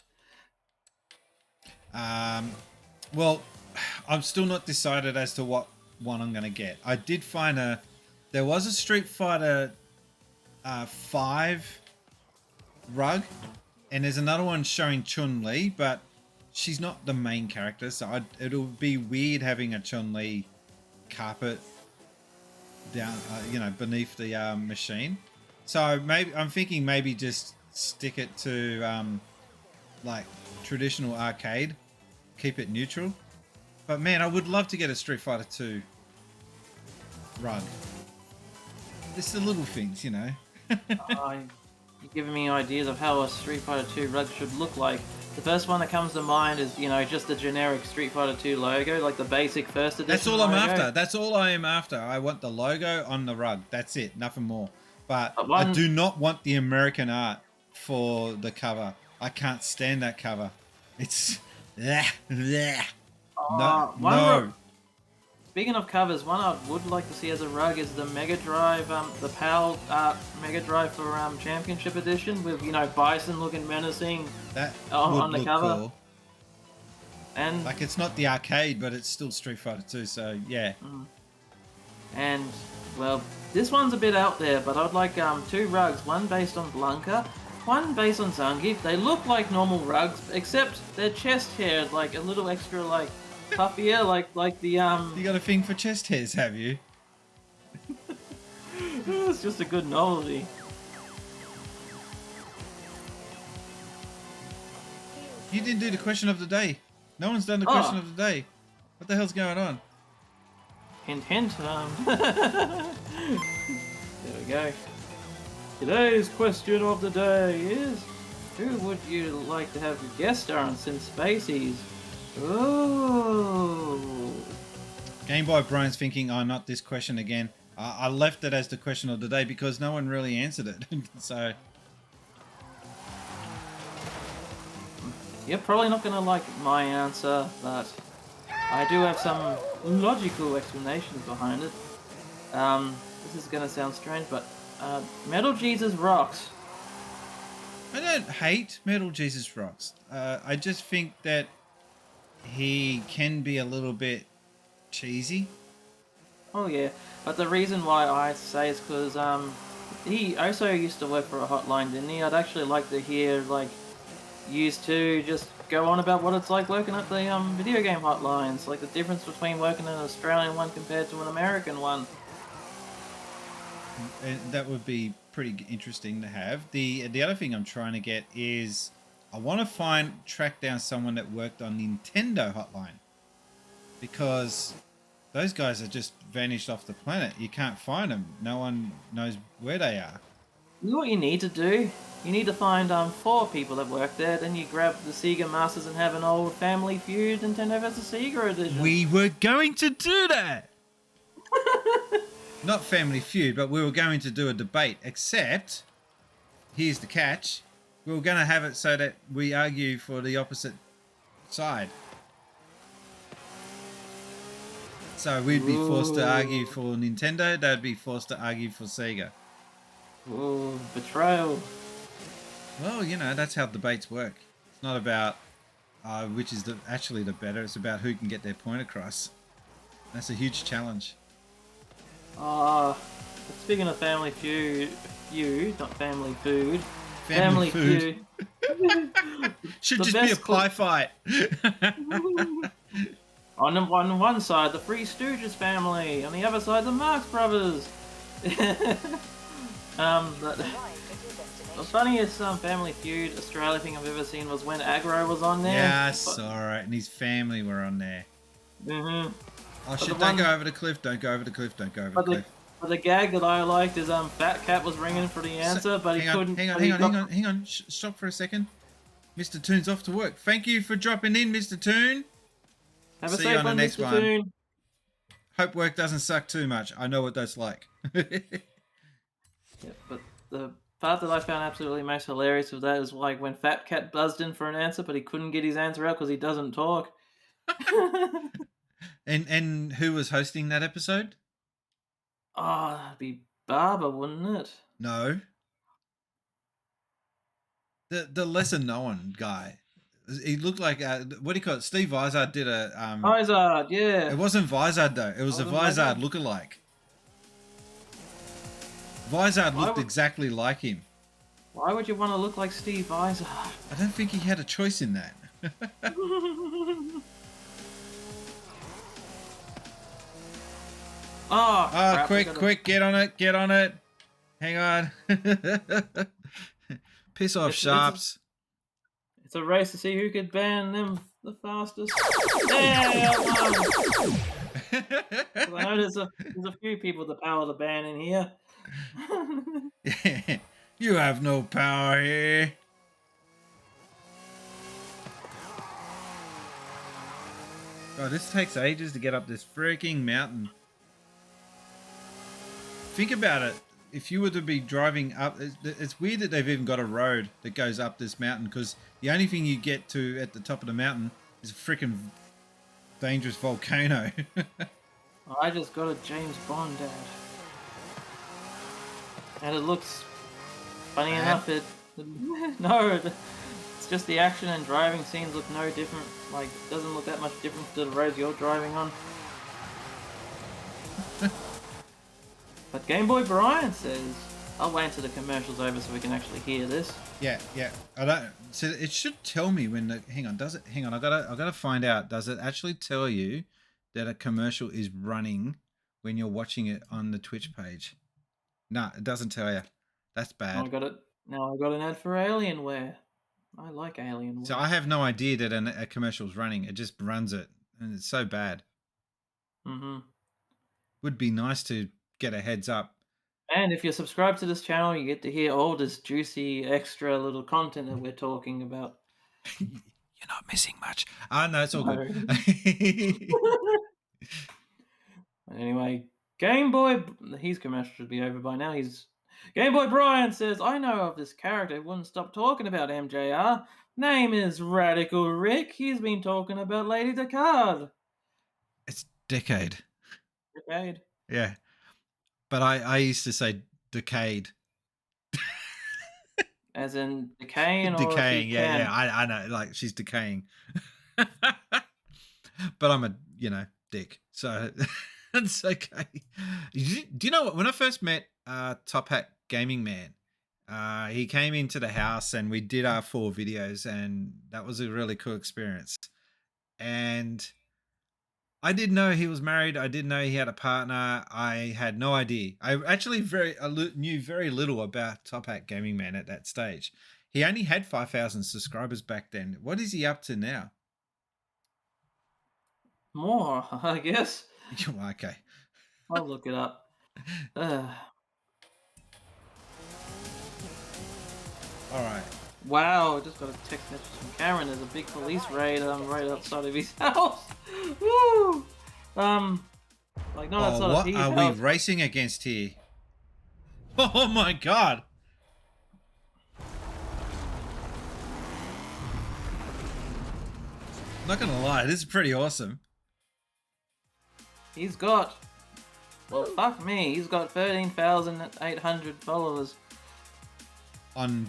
Well, I'm still not decided as to what one I'm going to get. I did find there was a Street Fighter 5 rug, and there's another one showing Chun-Li, but she's not the main character, so it'll be weird having a Chun-Li carpet down, beneath the machine. So maybe I'm thinking maybe just stick it to like traditional arcade, keep it neutral. But man, I would love to get a Street Fighter 2 rug. It's the little things, You're giving me ideas of how a Street Fighter 2 rug should look like. The first one that comes to mind is, just the generic Street Fighter 2 logo, like the basic first edition. That's all I'm logo. after. That's all I am after. I want the logo on the rug. That's it. Nothing more. But I do not want the American art for the cover. I can't stand that cover. It's... No. Speaking of covers, one I would like to see as a rug is the Mega Drive, the PAL Mega Drive for Championship Edition with Bison looking menacing. That on would the look cover. Cool. And like it's not the arcade, but it's still Street Fighter 2. So yeah. And well, this one's a bit out there, but I'd like 2 rugs, one based on Blanca, one based on Zangief. They look like normal rugs, except their chest hair is like a little extra puffier, like the You got a thing for chest hairs, have you? It's just a good novelty. You didn't do the question of the day. No one's done the question of the day. What the hell's going on? Hint, hint. There we go. Today's question of the day is, who would you like to have a guest star on since Spacies? Ooh. Game Boy Brian's thinking, oh, not this question again. I left it as the question of the day because no one really answered it. So... You're probably not going to like my answer, but I do have some logical explanations behind it. This is going to sound strange, but Metal Jesus rocks. I don't hate Metal Jesus rocks. I just think that he can be a little bit cheesy. Oh yeah, but the reason why I say is because he also used to work for a hotline, didn't he? I'd actually like to hear, like, used to just go on about what it's like working at the video game hotlines, like the difference between working in an Australian one compared to an American one. And that would be pretty interesting to have. The other thing I'm trying to get is I want to track down someone that worked on Nintendo hotline, because those guys are just vanished off the planet. You can't find them. No one knows where they are. You know what you need to do? You need to find 4 people that work there, then you grab the Sega Masters and have an old Family Feud Nintendo vs. Sega edition. We were going to do that! Not Family Feud, but we were going to do a debate, except, here's the catch, we were going to have it so that we argue for the opposite side. So we'd be forced to argue for Nintendo, they'd be forced to argue for Sega. Ooh, betrayal. Well, you know, that's how debates work. It's not about which is actually the better. It's about who can get their point across. That's a huge challenge. Speaking of Family Feud, not Family Food. Family Food. Should just be a pie fight. On one side, the Three Stooges family. On the other side, the Marx Brothers. The funniest Family Feud Australia thing I've ever seen was when Aggro was on there. Yeah, I saw it, and his family were on there. Mm-hmm. Oh shit, don't go over the cliff, don't go over the cliff, don't go over the cliff. But the gag that I liked is Fat Cat was ringing for the answer, but he couldn't... Hang on, stop for a second. Mr. Toon's off to work. Thank you for dropping in, Mr. Toon. Have a safe one, Mr. Toon. Hope work doesn't suck too much. I know what that's like. Yeah, but the part that I found absolutely most hilarious of that is like when Fat Cat buzzed in for an answer, but he couldn't get his answer out because he doesn't talk. And who was hosting that episode? Oh, that'd be Barber, wouldn't it? No. The lesser known guy. He looked like what do you call it? Steve Vizard did a Vizard, yeah. It wasn't Vizard though. It was a Vizard lookalike. Vizard looked exactly like him. Why would you want to look like Steve Vizard? I don't think he had a choice in that. Crap, quick, get on it. Hang on. Piss off, Sharps. It's a race to see who could ban them the fastest. Yeah, I know there's a few people with the power to ban in here. You have no power here. God, this takes ages to get up this freaking mountain. Think about it. If you were to be driving up, it's weird that they've even got a road that goes up this mountain, because the only thing you get to at the top of the mountain is a freaking dangerous volcano. I just got a James Bond ad. And it looks, funny enough, no, it's just the action and driving scenes look no different. Like, it doesn't look that much different to the roads you're driving on. But Game Boy Brian says, I'll wait until the commercial's over so we can actually hear this. Yeah. I don't. So it should tell me when the. Hang on. Does it? Hang on. I gotta find out. Does it actually tell you that a commercial is running when you're watching it on the Twitch page? No, it doesn't tell you. That's bad. Now I got an ad for Alienware. I like Alien. So I have no idea that a commercial's running. It just runs it, and it's so bad. Mm-hmm. Would be nice to get a heads up. And if you're subscribed to this channel, you get to hear all this juicy extra little content that we're talking about. You're not missing much. No, it's all good. Anyway, Game Boy, his commercial should be over by now. Game Boy Brian says, I know of this character who wouldn't stop talking about MJR. Name is Radical Rick. He's been talking about Lady Decade. It's Decade. Decade. Yeah. But I used to say Decade. As in decaying or decaying, yeah. I know, like she's decaying. But I'm a, dick. So it's okay. Do you know what? When I first met Top Hat Gaming Man, he came into the house and we did our 4 videos, and that was a really cool experience. And I didn't know he was married. I didn't know he had a partner. I had no idea. I actually knew very little about Top Hat Gaming Man at that stage. He only had 5,000 subscribers back then. What is he up to now? More, I guess. Okay. I'll look it up. All right. Wow, I just got a text message from Karen. There's a big police raid right outside of his house. Woo! Like not outside of his house. What are we racing against here? Oh my god! I'm not gonna lie, this is pretty awesome. He's got, well, fuck me, he's got 13,800 followers. On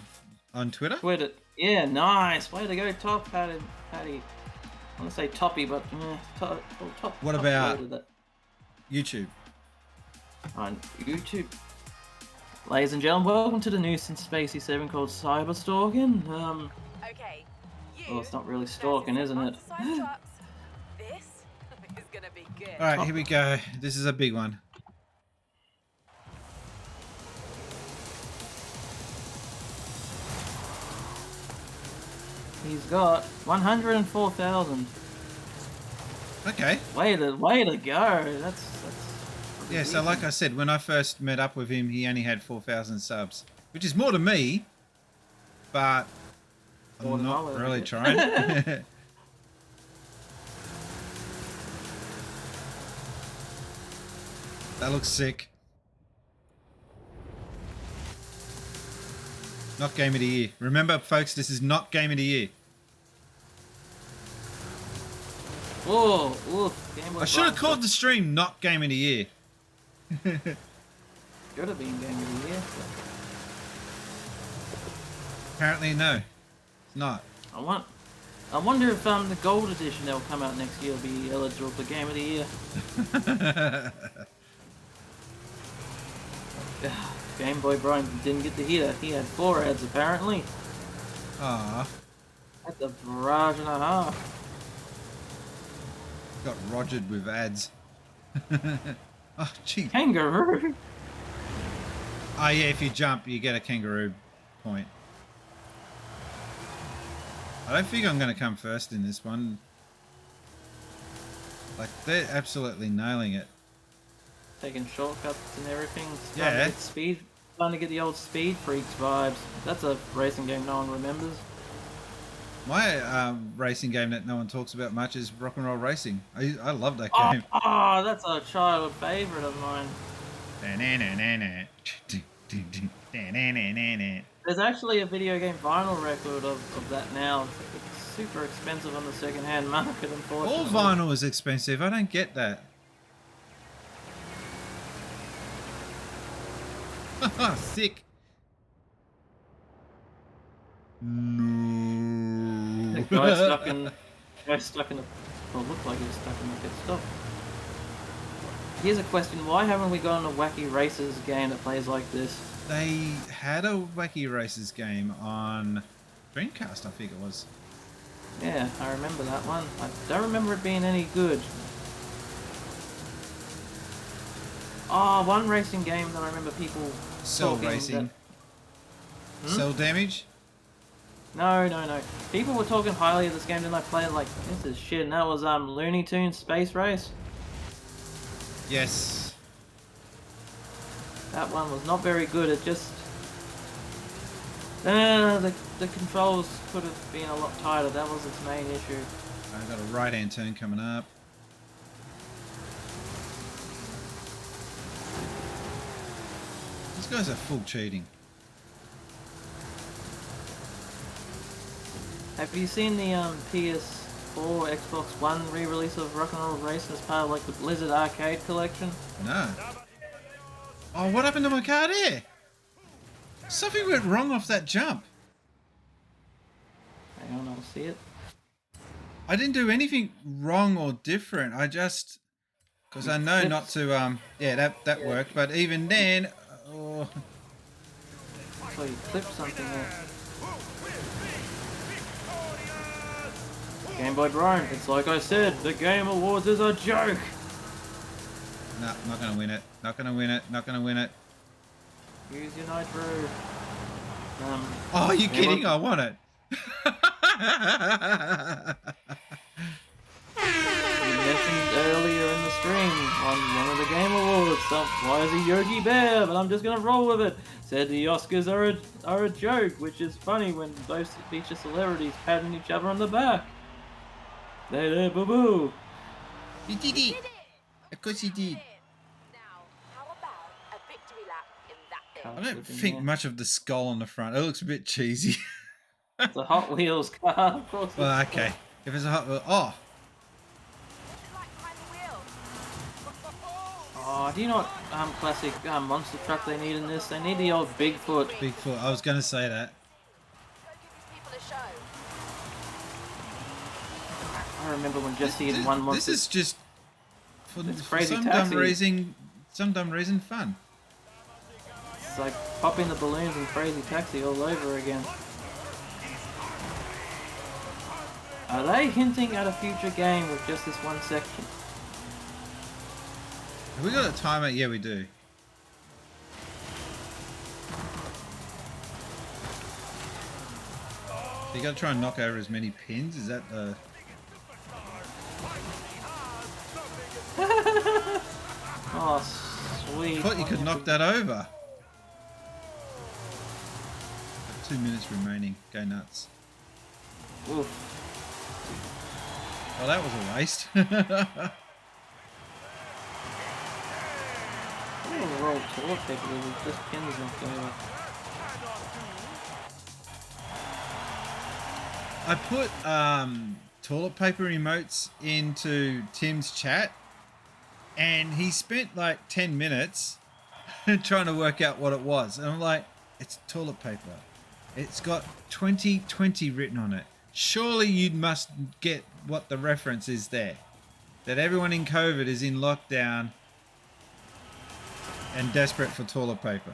Twitter? Twitter. Yeah, nice. Way to go, Top Patty. I want to say Toppy, but top. What about YouTube? On YouTube. Ladies and gentlemen, welcome to the new Spacies 7 called Cyber Stalking. Okay. Well, it's not really stalking, isn't it? This is gonna be good. All right, here we go. This is a big one. He's got 104,000. Okay. Way to go. That's yeah. So like I said, when I first met up with him, he only had 4,000 subs, which is more to me, but I'm not really trying. That looks sick. Not Game of the Year. Remember, folks, this is not Game of the Year. Whoa, I should have called the stream not Game of the Year. Should have been Game of the Year. Apparently, no. It's not. I wonder if the Gold Edition that will come out next year will be eligible for Game of the Year. Game Boy Brian didn't get to hear that. He had 4 ads apparently. Ah. That's a barrage and a half. Got rogered with ads. Oh, gee. Kangaroo. Oh, yeah, if you jump, you get a kangaroo point. I don't think I'm going to come first in this one. Like, they're absolutely nailing it. Taking shortcuts and everything. Yeah. Trying to get the old Speed Freaks vibes. That's a racing game no one remembers. My racing game that no one talks about much is Rock and Roll Racing. I love that game. Oh, that's a childhood favourite of mine. There's actually a video game vinyl record of that now. It's super expensive on the second-hand market, unfortunately. All vinyl is expensive. I don't get that. Sick. No. The guy stuck in the. Well, it looked like he was stuck in the pit stop. Here's a question: why haven't we gotten a Wacky Races game that plays like this? They had a Wacky Races game on Dreamcast, I think it was. Yeah, I remember that one. I don't remember it being any good. Oh, one racing game that I remember people Cell talking Racing. that... Cell Damage? No. People were talking highly of this game, and I played like, this is shit. And that was Looney Tunes Space Race. Yes. That one was not very good. It just the controls could have been a lot tighter. That was its main issue. I got a right-hand turn coming up. These guys are full cheating. Have you seen the PS4, Xbox One re-release of Rock'n'Roll Racing as part of like the Blizzard Arcade collection? No. Oh, what happened to my car there? Something went wrong off that jump. Hang on, I'll see it. I didn't do anything wrong or different. I just, because I know not to. Yeah, that worked. But even then, oh. So you clipped something there. Game Boy Brian, it's like I said, the Game Awards is a joke. No, not gonna win it. Not gonna win it. Not gonna win it. Use your nitro. Oh, you kidding? I want it. You mentioned earlier in the stream on one of the Game Awards, why is he Yogi Bear? But I'm just gonna roll with it. Said the Oscars are a joke, which is funny when both feature celebrities patting each other on the back. There, boo boo. You did it. Of course you did. I don't think much of the skull on the front. It looks a bit cheesy. It's a Hot Wheels car, of course. Well, okay. If it's a Hot Wheel, oh. Oh, do you know what classic monster truck they need in this? They need the old Bigfoot. Bigfoot. I was going to say that. I remember when Jesse had one monster. This is just for crazy some dumb reason fun. It's like popping the balloons in Crazy Taxi all over again. Are they hinting at a future game with just this one section? Have we got a timer? Yeah, we do. So you got to try and knock over as many pins? Is that the... Oh, sweet. I thought you could knock that over. 2 minutes remaining. Go nuts. Oof. Well, that was a waste. I don't roll toilet paper with just pins left over. I put toilet paper emotes into Tim's chat, and he spent like 10 minutes trying to work out what it was. And I'm like, it's toilet paper. It's got 2020 written on it. Surely you must get what the reference is there. That everyone in COVID is in lockdown and desperate for toilet paper.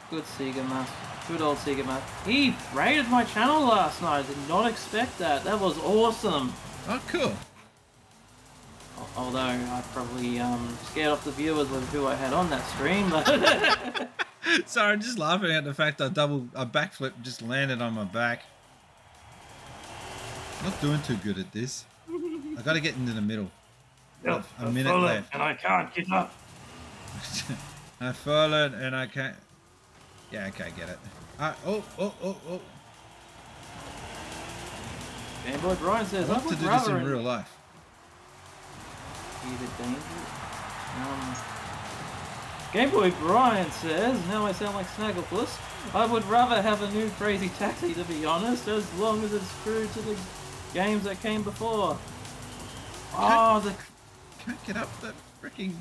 Good Sega Master. Good old Sega Master. He raided my channel last night. I did not expect that. That was awesome. Oh, cool. Although I probably scared off the viewers with who I had on that stream. But sorry, I'm just laughing at the fact I backflip just landed on my back. Not doing too good at this. I got to get into the middle. Yep, a minute left. And I can't get up. I followed and I can't. Yeah, okay, get it. Oh. Game Boy Brian says, I want to do this in real life. Game Boy Brian says, now I sound like Snagglepuss, I would rather have a new Crazy Taxi, to be honest, as long as it's true to the games that came before. Can't get up that freaking...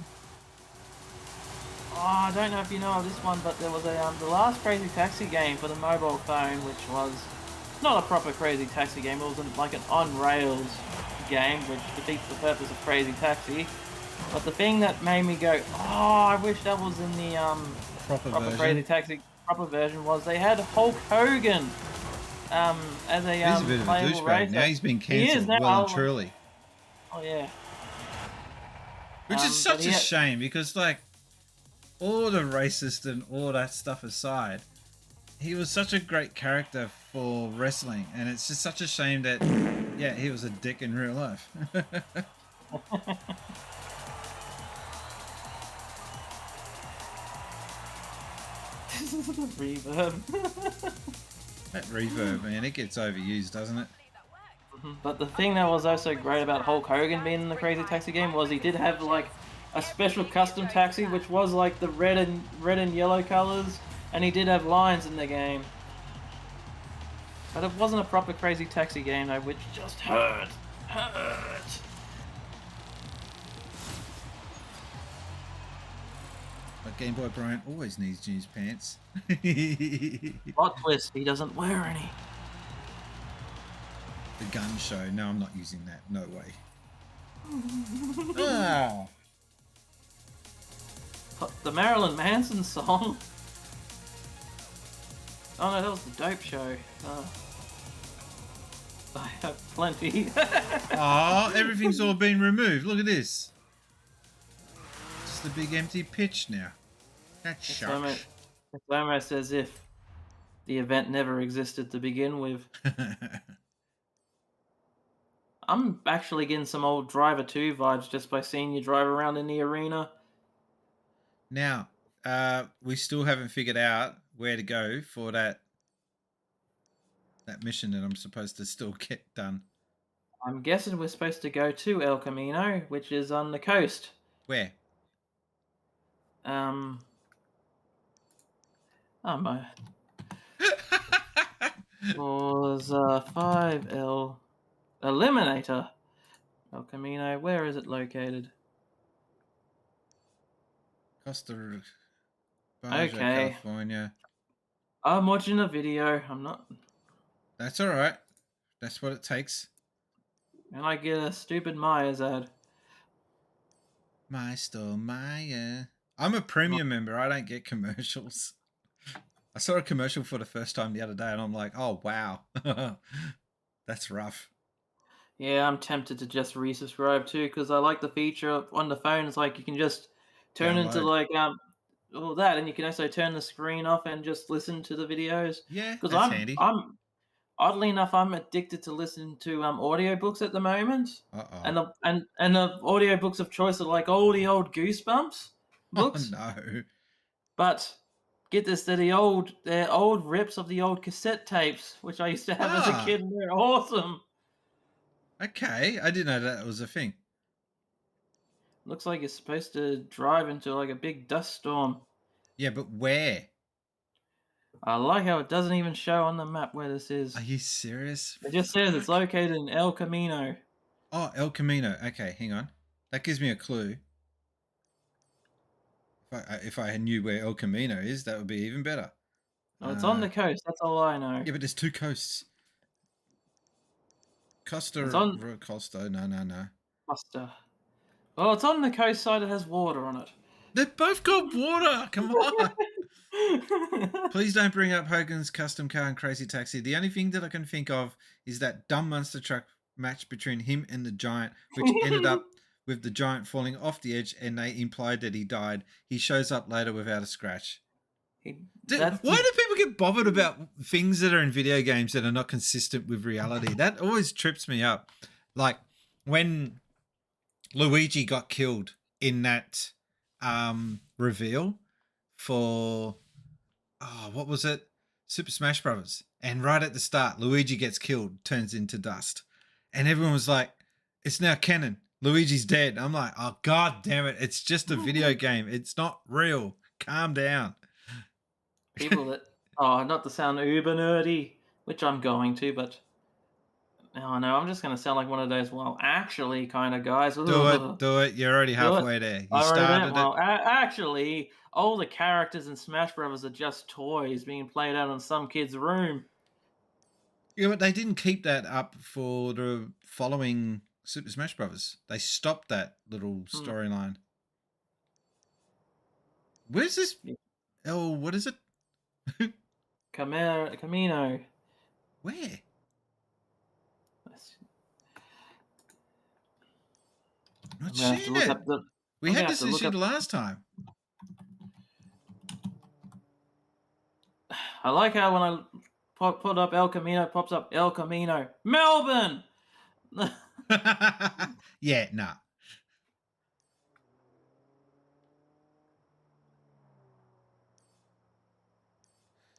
Oh, I don't know if you know of this one, but there was the last Crazy Taxi game for the mobile phone, which was not a proper Crazy Taxi game. It was like an on-rails game, which defeats the purpose of Crazy Taxi. But the thing that made me go, oh, I wish that was in the proper Crazy Taxi proper version was they had Hulk Hogan as a he's a bit of a douchebag. Now he's been cancelled well and truly. Oh yeah. Which is such a shame because like all the racist and all that stuff aside, he was such a great character for wrestling, and it's just such a shame that, yeah, he was a dick in real life. Reverb. That reverb, man, it gets overused, doesn't it? But the thing that was also great about Hulk Hogan being in the Crazy Taxi game was he did have like a special custom taxi, which was like the red and yellow colors, and he did have lines in the game. But it wasn't a proper Crazy Taxi game though, which just hurt. But Game Boy Brian always needs news pants. Plot twist, he doesn't wear any. The gun show. No, I'm not using that. No way. Oh. The Marilyn Manson song. Oh no, that was the Dope Show. I have plenty. Oh, everything's all been removed. Look at this. Just a big empty pitch now. That's shocking. It's almost as if the event never existed to begin with. I'm actually getting some old Driver 2 vibes just by seeing you drive around in the arena. Now, we still haven't figured out where to go for that mission that I'm supposed to still get done. I'm guessing we're supposed to go to El Camino, which is on the coast. Where? Oh my. Was 5L Eliminator. El Camino, where is it located? Costa Rica, Okay. California. I'm watching a video. I'm not. That's all right. That's what it takes. And I get a stupid Myers ad. My store, Maya. I'm a premium member. I don't get commercials. I saw a commercial for the first time the other day, and I'm like, oh, wow. That's rough. Yeah, I'm tempted to just resubscribe too, because I like the feature on the phone. It's like you can just turn into like all that, and you can also turn the screen off and just listen to the videos. Yeah, because that's handy. I'm oddly enough, I'm addicted to listening to audiobooks at the moment. And the audiobooks of choice are like all the old Goosebumps books. Oh, no. But get this, they're old rips of the old cassette tapes, which I used to have as a kid, and they're awesome. Okay, I didn't know that was a thing. Looks like you're supposed to drive into like a big dust storm. Yeah, but where? I like how it doesn't even show on the map where this is. Are you serious? It just says it's located in El Camino. Oh, El Camino. Okay, hang on. That gives me a clue. If I knew where El Camino is, that would be even better. Oh, it's on the coast. That's all I know. Yeah, but there's two coasts. Costa. No. Costa. Well, it's on the coast side. It has water on it. They've both got water. Come on. Please don't bring up Hogan's custom car and Crazy Taxi. The only thing that I can think of is that dumb monster truck match between him and the Giant, which ended up with the Giant falling off the edge, and they implied that he died. He shows up later without a scratch. Why do people get bothered about things that are in video games that are not consistent with reality? That always trips me up. Like when Luigi got killed in that reveal for what was it? Super Smash Brothers. And right at the start, Luigi gets killed, turns into dust. And everyone was like, it's now canon. Luigi's dead. I'm like, oh, God damn it. It's just a video game. It's not real. Calm down. People that, not to sound uber nerdy, which I'm going to, but no, I'm just going to sound like one of those, well, actually kind of guys. Do it. You're already halfway there. You started it. Well, actually, all the characters in Smash Brothers are just toys being played out in some kid's room. Yeah, but they didn't keep that up for the following Super Smash Brothers. They stopped that little storyline. Where's this? Oh, what is it? Camino. Where? Not seeing it. We had this issue last time. I like how when I put up El Camino, pops up El Camino, Melbourne. Yeah, nah.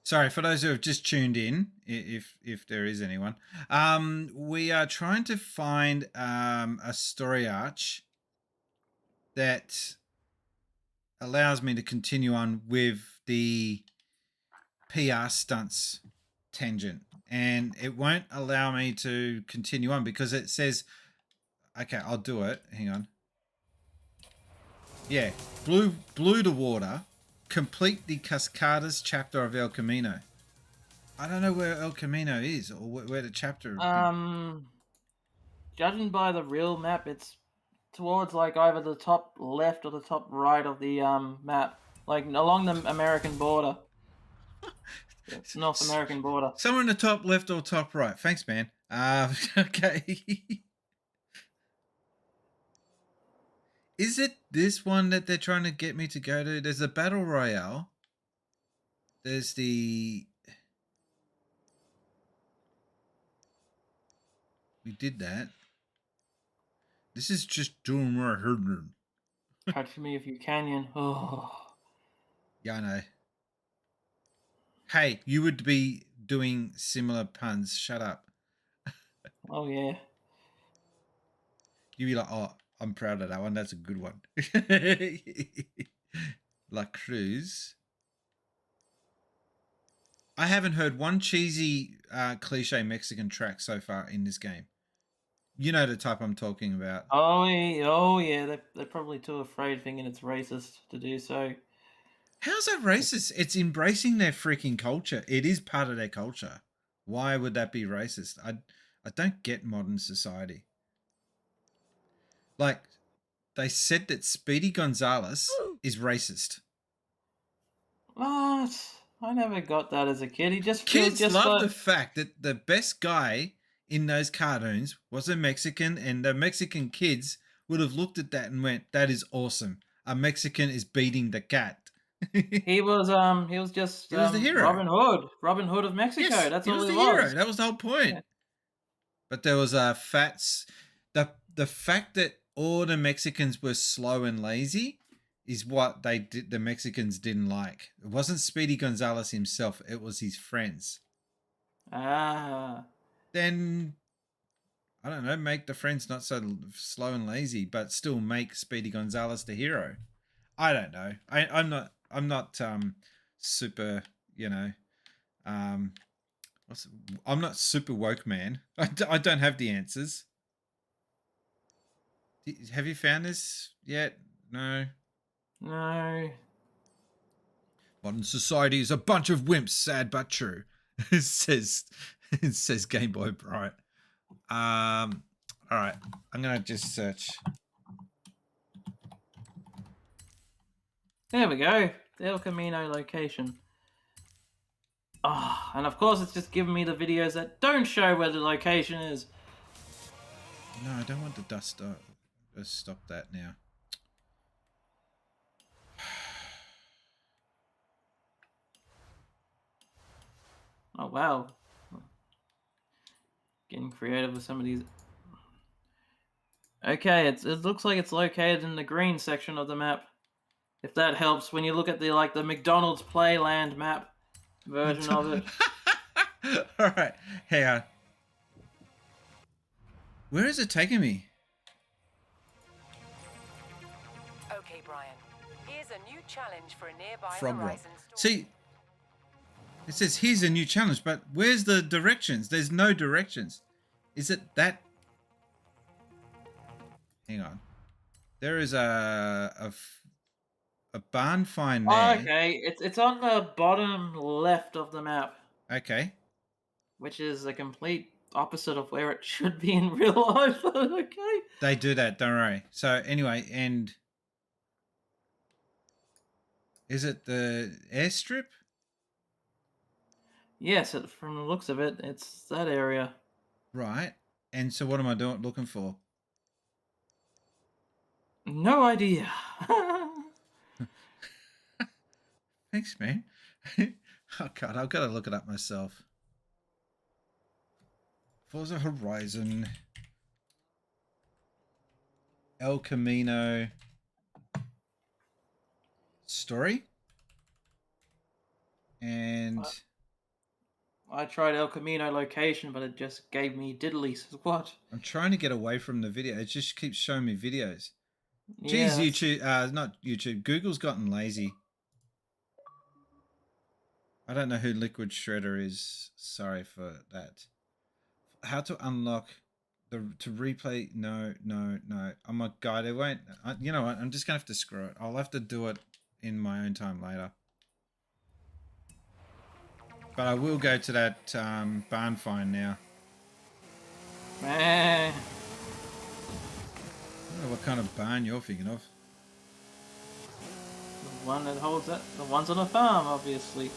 Sorry for those who have just tuned in, if there is anyone. We are trying to find a story arch that allows me to continue on with the PR stunts tangent, and it won't allow me to continue on because it says, okay, I'll do it. Hang on. Yeah, blue to water. Complete the Cascadas chapter of El Camino. I don't know where El Camino is or where the chapter. Judging by the real map, it's towards like either the top left or the top right of the map, like along the American border, North American border. Somewhere in the top left or top right. Thanks, man. Okay. Is it this one that they're trying to get me to go to? There's a battle royale. There's the. We did that. This is just doing my head. Catch me if you can. Oh. Yeah, I know. Hey, you would be doing similar puns. Shut up. Oh, yeah. You'd be like, oh, I'm proud of that one. That's a good one. La Cruz. I haven't heard one cheesy cliche Mexican track so far in this game. You know the type I'm talking about. Oh yeah. They're probably too afraid, thinking it's racist to do so. How's that racist? It's embracing their freaking culture. It is part of their culture. Why would that be racist? I don't get modern society. Like, they said that Speedy Gonzales is racist. What? I never got that as a kid. He just Kids just love like... the fact that the best guy in those cartoons was a Mexican, and the Mexican kids would have looked at that and went, "That is awesome. A Mexican is beating the cat." He was just He was the hero. Robin Hood of Mexico. Yes, That's he all was he the was. hero. That was the whole point. Yeah. But there was fats. The fact that all the Mexicans were slow and lazy is what the Mexicans didn't like. It wasn't Speedy Gonzales himself. It was his friends. Then, I don't know, make the friends not so slow and lazy, but still make Speedy Gonzales the hero. I don't know. I'm not super, I'm not super woke, man. I don't have the answers. Have you found this yet? No. No. Modern society is a bunch of wimps, sad but true. It says Game Boy Bright. All right. I'm gonna just search. There we go. El Camino location. Ah, and of course it's just giving me the videos that don't show where the location is. No, I don't want the dust stop. Let's stop that now. Oh wow. Getting creative with some of these. Okay, it looks like it's located in the green section of the map. If that helps, when you look at the McDonald's Playland map version of it. All right, hang on. Where is it taking me? Okay, Brian. Here's a new challenge for a nearby Frog Rock. Horizon store. See, it says here's a new challenge, but where's the directions? There's no directions. Is it that? Hang on. There is a barn find there. Oh, okay, it's on the bottom left of the map. Okay. Which is the complete opposite of where it should be in real life. Okay. They do that, don't worry. So anyway, and is it the airstrip? Yes, from the looks of it, it's that area. Right. And so what am I looking for? No idea. Thanks, man. Oh God, I've got to look it up myself. Forza Horizon. El Camino Story. And I tried El Camino Location, but it just gave me diddly. So what? I'm trying to get away from the video. It just keeps showing me videos. Yeah, Geez, YouTube, not YouTube. Google's gotten lazy. I don't know who Liquid Shredder is. Sorry for that. How to unlock to replay? No. Oh my god, it won't. You know what? I'm just gonna have to screw it. I'll have to do it in my own time later. But I will go to that barn find now. I don't know what kind of barn you're thinking of. The one that holds that. The one's on a farm, obviously.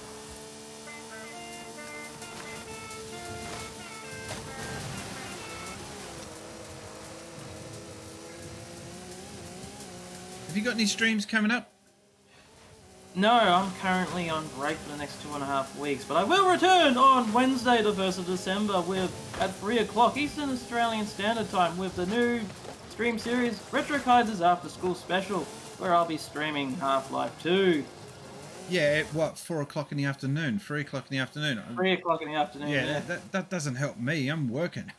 Have you got any streams coming up? No, I'm currently on break for the next 2.5 weeks, but I will return on Wednesday, the 1st of December, at 3 o'clock Eastern Australian Standard Time with the new stream series Retro Kaiser's After School Special, where I'll be streaming Half-Life 2. Yeah, what, 4 o'clock in the afternoon, 3 o'clock in the afternoon? 3 o'clock in the afternoon. Yeah, that doesn't help me. I'm working.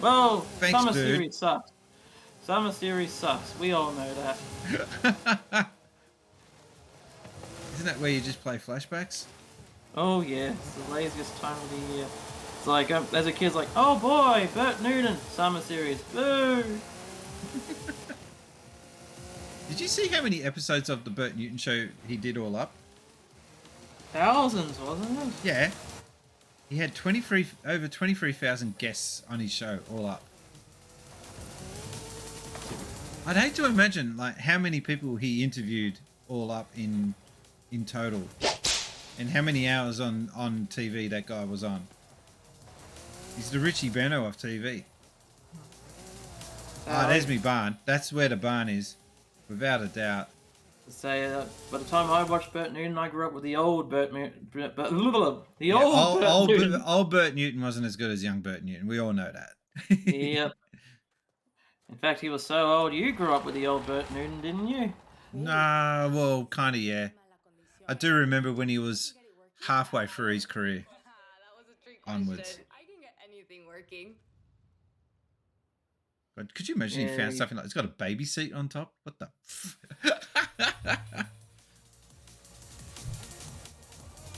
Well, thanks, Summer dude. Series sucks. Summer Series sucks. We all know that. Isn't that where you just play flashbacks? Oh yeah, it's the laziest time of the year. It's like, as a kid, it's like, oh boy, Bert Newton, Summer Series, boo! Did you see how many episodes of the Bert Newton Show he did all up? Thousands, wasn't it? Yeah. He had over 23,000 guests on his show all up. I'd hate to imagine like how many people he interviewed all up in total, and how many hours on TV that guy was on. He's the Richie Benno of TV. There's me barn. That's where the barn is, without a doubt. To say that by the time I watched Bert Newton, I grew up with the old Bert Newton. Old Bert Newton wasn't as good as young Bert Newton. We all know that. Yep. In fact, he was so old, you grew up with the old Bert Newton, didn't you? Nah, well, kind of, yeah. I do remember when he was halfway through his career. Onwards. I can get anything working. But could you imagine he found something like it's got a baby seat on top? What the?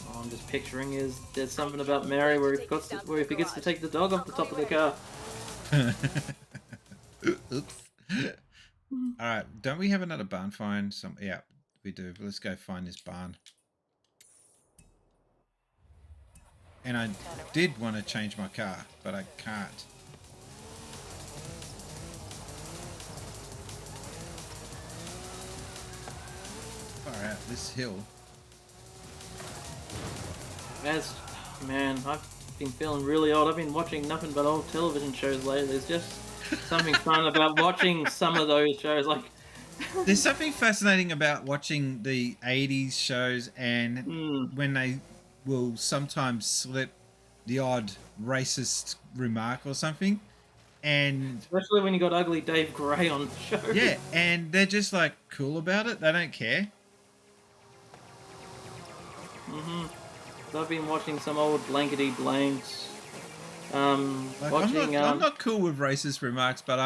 All I'm just picturing is there's something about Mary where he forgets to take the dog off the top of the car. Oops. All right, don't we have another barn find? Yeah, we do. Let's go find this barn. And I did want to change my car, but I can't. Far out this hill. Man, I've been feeling really old. I've been watching nothing but old television shows lately. There's just something fun about watching some of those shows. Like, there's something fascinating about watching the 80s shows and when they will sometimes slip the odd racist remark or something. And especially when you got ugly Dave Gray on the show. Yeah, and they're just like cool about it. They don't care. So I've been watching some old blankety blanks. I'm not cool with racist remarks, but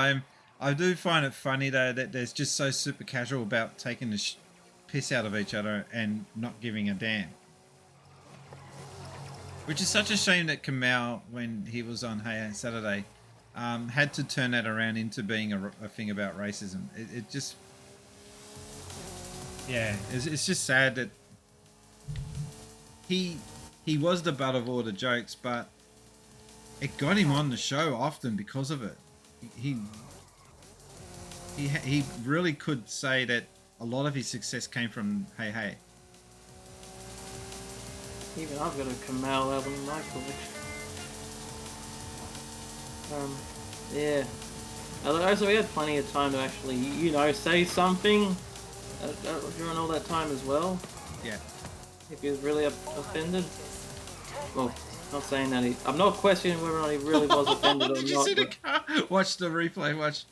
I do find it funny though that they're just so super casual about taking the piss out of each other and not giving a damn. Which is such a shame that Kamau, when he was on Hey Saturday, had to turn that around into being a thing about racism. It just, yeah, it's just sad that he was the butt of all the jokes, but it got him on the show often because of it. He really could say that a lot of his success came from Hey Hey. Even I've got a Kamau album in my collection. Yeah. So we had plenty of time to actually, say something during all that time as well. Yeah. If he was really offended. Well, not saying that I'm not questioning whether or not he really was offended or Did you not. see the car? Watch the replay. Watch.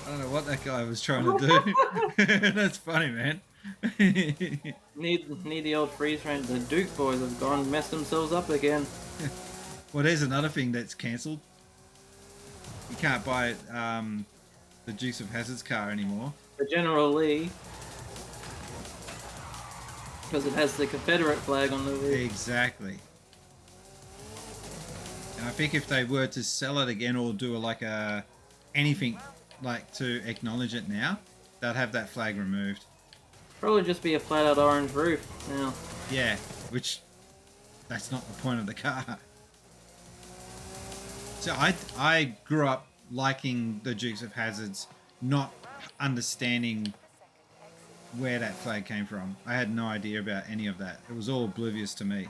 I don't know what that guy was trying to do. That's funny, man. Need the old freeze frame. The Duke boys have gone and messed themselves up again. Well, there's another thing that's cancelled. You can't buy the Dukes of Hazzard's car anymore. The General Lee. Because it has the Confederate flag on the roof. Exactly. And I think if they were to sell it again or do anything like to acknowledge it now, they'd have that flag removed. Probably just be a flat out orange roof now. Yeah, which that's not the point of the car. So I grew up liking the Dukes of Hazzards, not understanding where that flag came from. I had no idea about any of that. It was all oblivious to me.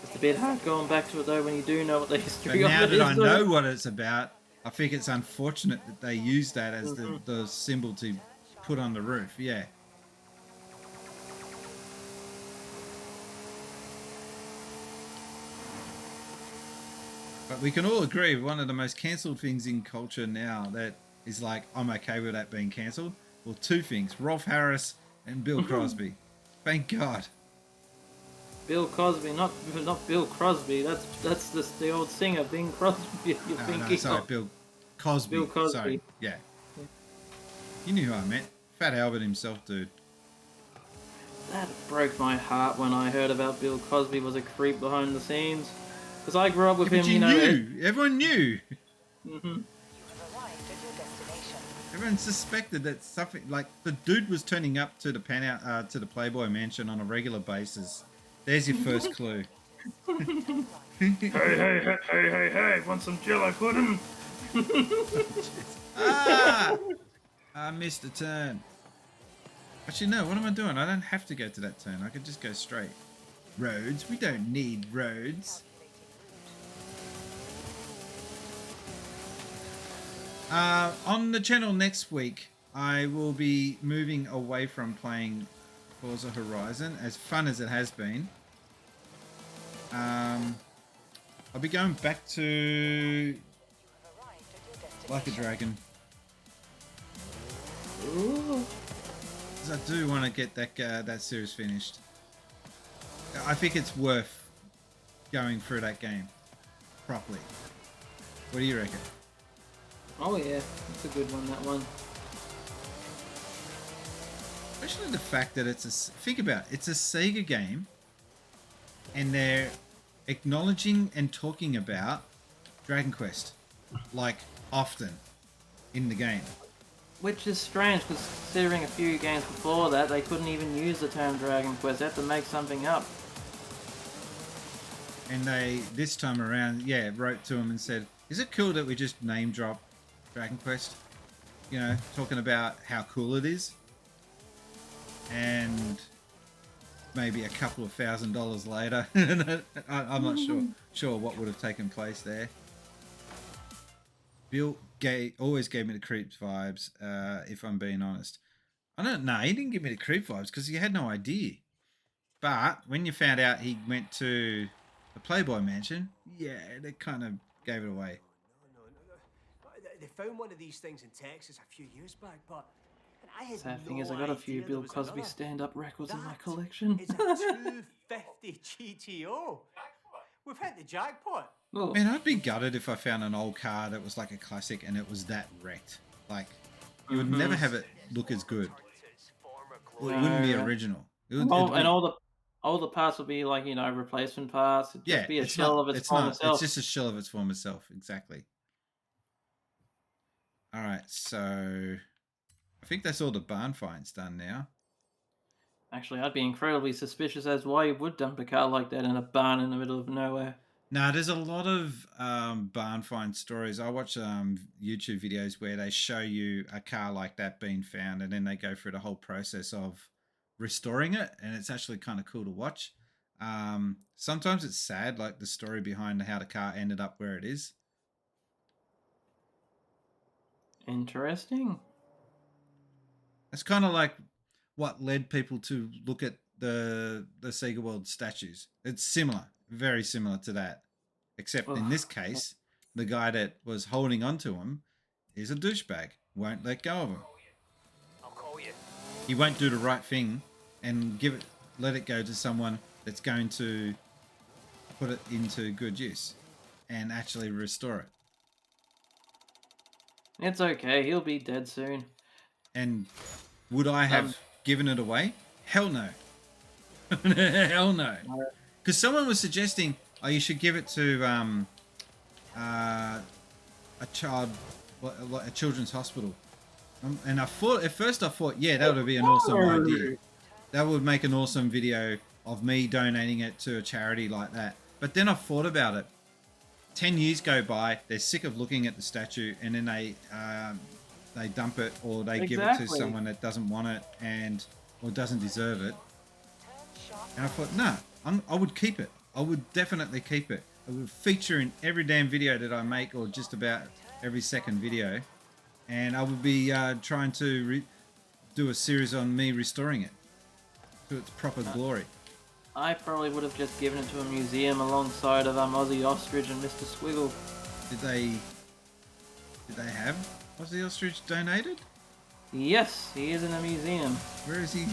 It's a bit hard going back to it though when you do know what the history But of now it that is. I know what it's about, I think it's unfortunate that they used that as the symbol to put on the roof. Yeah. But we can all agree one of the most cancelled things in culture now that is like, I'm okay with that being cancelled. Well, two things, Rolf Harris and Bill Crosby. Thank God. Bill Cosby, not Bill Crosby. That's the old singer, Bing Crosby. You're thinking No, sorry, of. Bill Cosby. Bill Cosby. Sorry. Yeah. You knew who I meant. Fat Albert himself, dude. That broke my heart when I heard about Bill Cosby was a creep behind the scenes. Because I grew up with him, you knew. Everyone knew. Mm-hmm. Everyone suspected that something like the dude was turning up to the penthouse, to the Playboy Mansion on a regular basis. There's your first clue. Hey! Want some Jello pudding? I missed a turn. Actually, no. What am I doing? I don't have to go to that turn. I could just go straight. Roads? We don't need roads. On the channel next week, I will be moving away from playing Forza Horizon, as fun as it has been. I'll be going back to Like a Dragon. Ooh. 'Cause I do want to get that series finished. I think it's worth going through that game properly. What do you reckon? Oh yeah, that's a good one, that one. Especially the fact that think about it, it's a Sega game and they're acknowledging and talking about Dragon Quest, like, often in the game. Which is strange, considering a few games before that, they couldn't even use the term Dragon Quest. They had to make something up. And they, this time around, yeah, wrote to him and said, is it cool that we just name drop Dragon Quest? You know, talking about how cool it is. And maybe a couple of $1,000 later, I'm not sure what would have taken place there. Bill always gave me the creeps vibes, if I'm being honest. I don't know, he didn't give me the creep vibes because he had no idea. But when you found out he went to the Playboy Mansion, yeah, that kind of gave it away. They found one of these things in Texas a few years back, but I had Sad thing no is, I got a few idea Bill there was Cosby another. stand-up records in my collection. It's a 250 GTO. We've hit the jackpot. Oh. Man, I'd be gutted if I found an old car that was like a classic and it was that wrecked. Like, you would never have it look as good. Well, it wouldn't be original. It would, all the parts would be like, you know, replacement parts. It'd just be a it's shell not- of its it's former not. self. It's just a shell of its former self, exactly. All right, so I think that's all the barn finds done now. Actually, I'd be incredibly suspicious as why you would dump a car like that in a barn in the middle of nowhere. No, there's a lot of barn find stories. I watch YouTube videos where they show you a car like that being found, and then they go through the whole process of restoring it, and it's actually kind of cool to watch. Sometimes it's sad, like the story behind how the car ended up where it is. Interesting. It's kind of like what led people to look at the Sega World statues. It's similar, very similar to that, except in this case, the guy that was holding onto him is a douchebag. Won't let go of him. I'll call you. He won't do the right thing and let it go to someone that's going to put it into good use and actually restore it. It's okay. He'll be dead soon. And would I have given it away? Hell no. Hell no. Because someone was suggesting, oh, you should give it to a children's hospital. And at first I thought, yeah, that would be an awesome idea. That would make an awesome video of me donating it to a charity like that. But then I thought about it. 10 years go by, they're sick of looking at the statue, and then they dump it, or they give it to someone that doesn't want it or doesn't deserve it. And I thought, nah, I would keep it. I would definitely keep it. It would feature in every damn video that I make, or just about every second video. And I would be trying to do a series on me restoring it to its proper glory. I probably would have just given it to a museum alongside of Aussie Ostrich and Mr. Squiggle. Did they have Aussie Ostrich donated? Yes, he is in a museum. Where is he?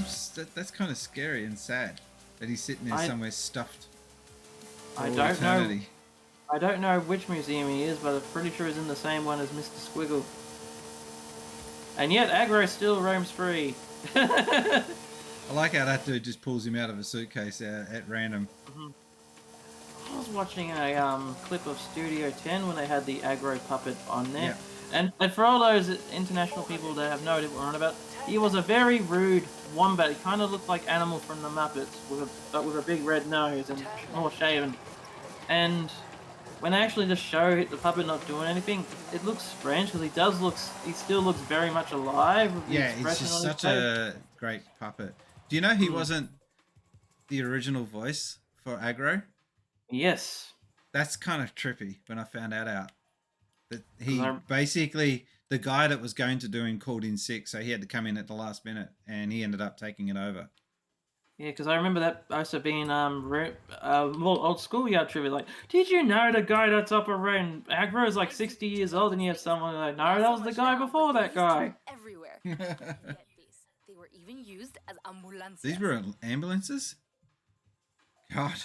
That's kind of scary and sad that he's sitting there somewhere stuffed. I don't know. I don't know which museum he is, but I'm pretty sure he's in the same one as Mr. Squiggle. And yet, Aggro still roams free. I like how that dude just pulls him out of a suitcase at random. I was watching a clip of Studio 10 when they had the Aggro puppet on there. Yeah. And for all those international people that have no idea what we're on about, he was a very rude wombat. He kind of looked like Animal from the Muppets, but with a big red nose and more shaven. And when they actually just show the puppet not doing anything, it looks strange because he still looks very much alive. Yeah, it's just such a great puppet. Do you know he wasn't the original voice for Aggro? Yes. That's kind of trippy when I found that out. That he basically, the guy that was going to do him called in sick, so he had to come in at the last minute, and he ended up taking it over. Yeah, because I remember that also being more old schoolyard trivia. Like, did you know the guy that's operating Aggro is like 60 years old, and you have someone like, no, that was the guy before that guy. Everywhere. They were even used as ambulances. These were ambulances? God.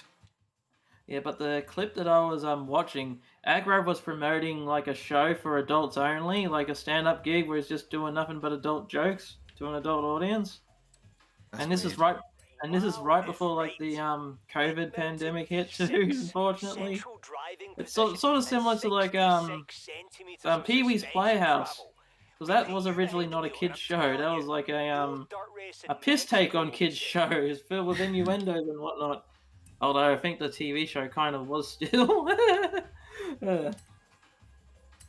Yeah, but the clip that I was watching, Aggro was promoting like a show for adults only, like a stand-up gig where he's just doing nothing but adult jokes to an adult audience. And this is right. And this is right before like the COVID pandemic hit too, unfortunately. It's sort of similar to like Pee-wee's Playhouse, because that was originally not a kids show. That was like a piss take on kids shows filled with innuendos and whatnot. Although I think the TV show kind of was still.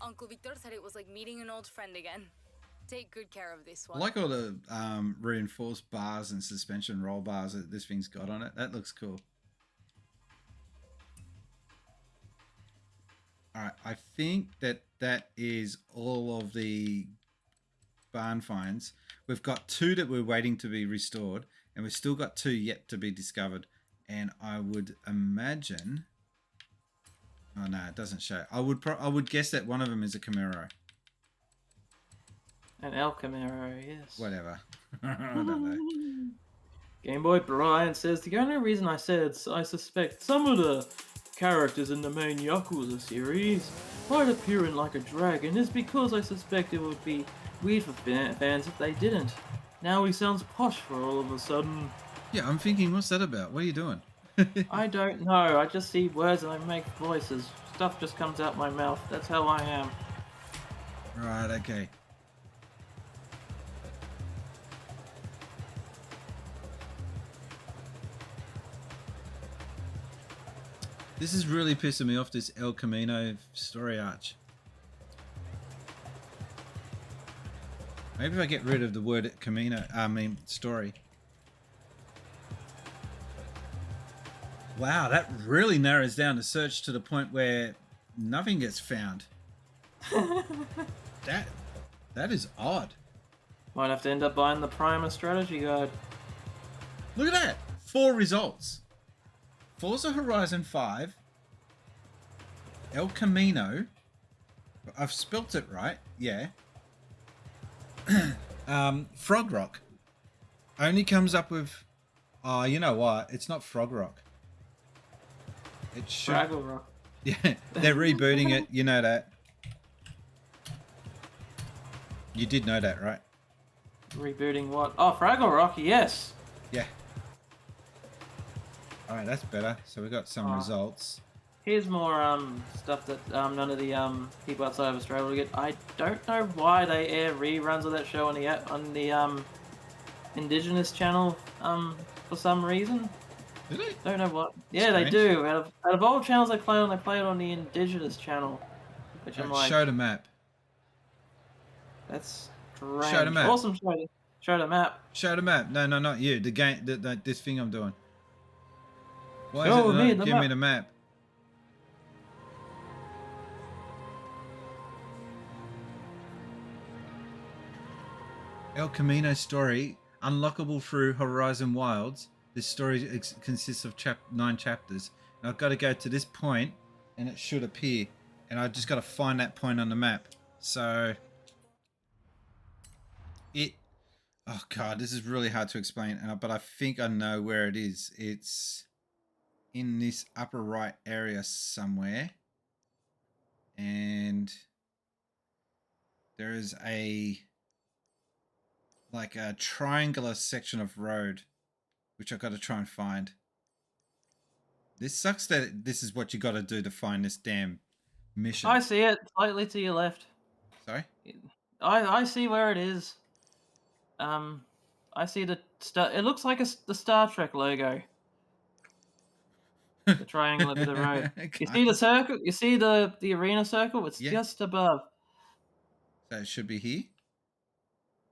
Uncle Victor said it was like meeting an old friend again. Take good care of this I one. like all the reinforced bars and suspension roll bars that this thing's got on it. That looks cool. Alright, I think that is all of the barn finds. We've got 2 that we're waiting to be restored, and we've still got 2 yet to be discovered. And I would imagine... Oh no, it doesn't show. I would guess that one of them is a Camaro. An El Camaro, yes. Whatever. I don't know. Game Boy Brian says, the only reason I said I suspect some of the characters in the main Yakuza series might appear in like a dragon is because I suspect it would be weird for fans if they didn't. Now he sounds posh for all of a sudden. Yeah, I'm thinking, what's that about? What are you doing? I don't know. I just see words and I make voices. Stuff just comes out my mouth. That's how I am. Right, okay. This is really pissing me off, this El Camino story arch. Maybe if I get rid of the word Camino, story. Wow, that really narrows down the search to the point where nothing gets found. That is odd. Might have to end up buying the Primer strategy guide. Look at that! 4 results. Forza Horizon 5, El Camino. I've spelt it right, yeah. Frog Rock. Only comes up with... Oh, you know what? It's not Frog Rock. It should... Fraggle Rock. Yeah, they're rebooting it. You know that. You did know that, right? Rebooting what? Oh, Fraggle Rock, yes. Yeah. Alright, that's better. So we got some results. Here's more stuff that none of the people outside of Australia get. I don't know why they air reruns of that show on the Indigenous channel for some reason. Do they? Don't know what. Yeah, they do. Out of all channels they play it on the Indigenous channel, which I'm like. Show the map. That's strange. Show the map. Awesome. Show the map. Show the map. No, not you. The game. This thing I'm doing. Why is Show it me not the give map. me the map? El Camino Story, unlockable through Horizon Wilds. This story consists of 9 chapters. And I've got to go to this point, and it should appear. And I just got to find that point on the map. So, oh god, this is really hard to explain. But I think I know where it is. It's in this upper right area somewhere. And there is like a triangular section of road, which I've got to try and find. This sucks that this is what you got to do to find this damn mission. I see it slightly to your left. Sorry? I see where it is. I see the star. It looks like the Star Trek logo. The triangle at the road. You see the circle? You see the arena circle? It's just above. So it should be here?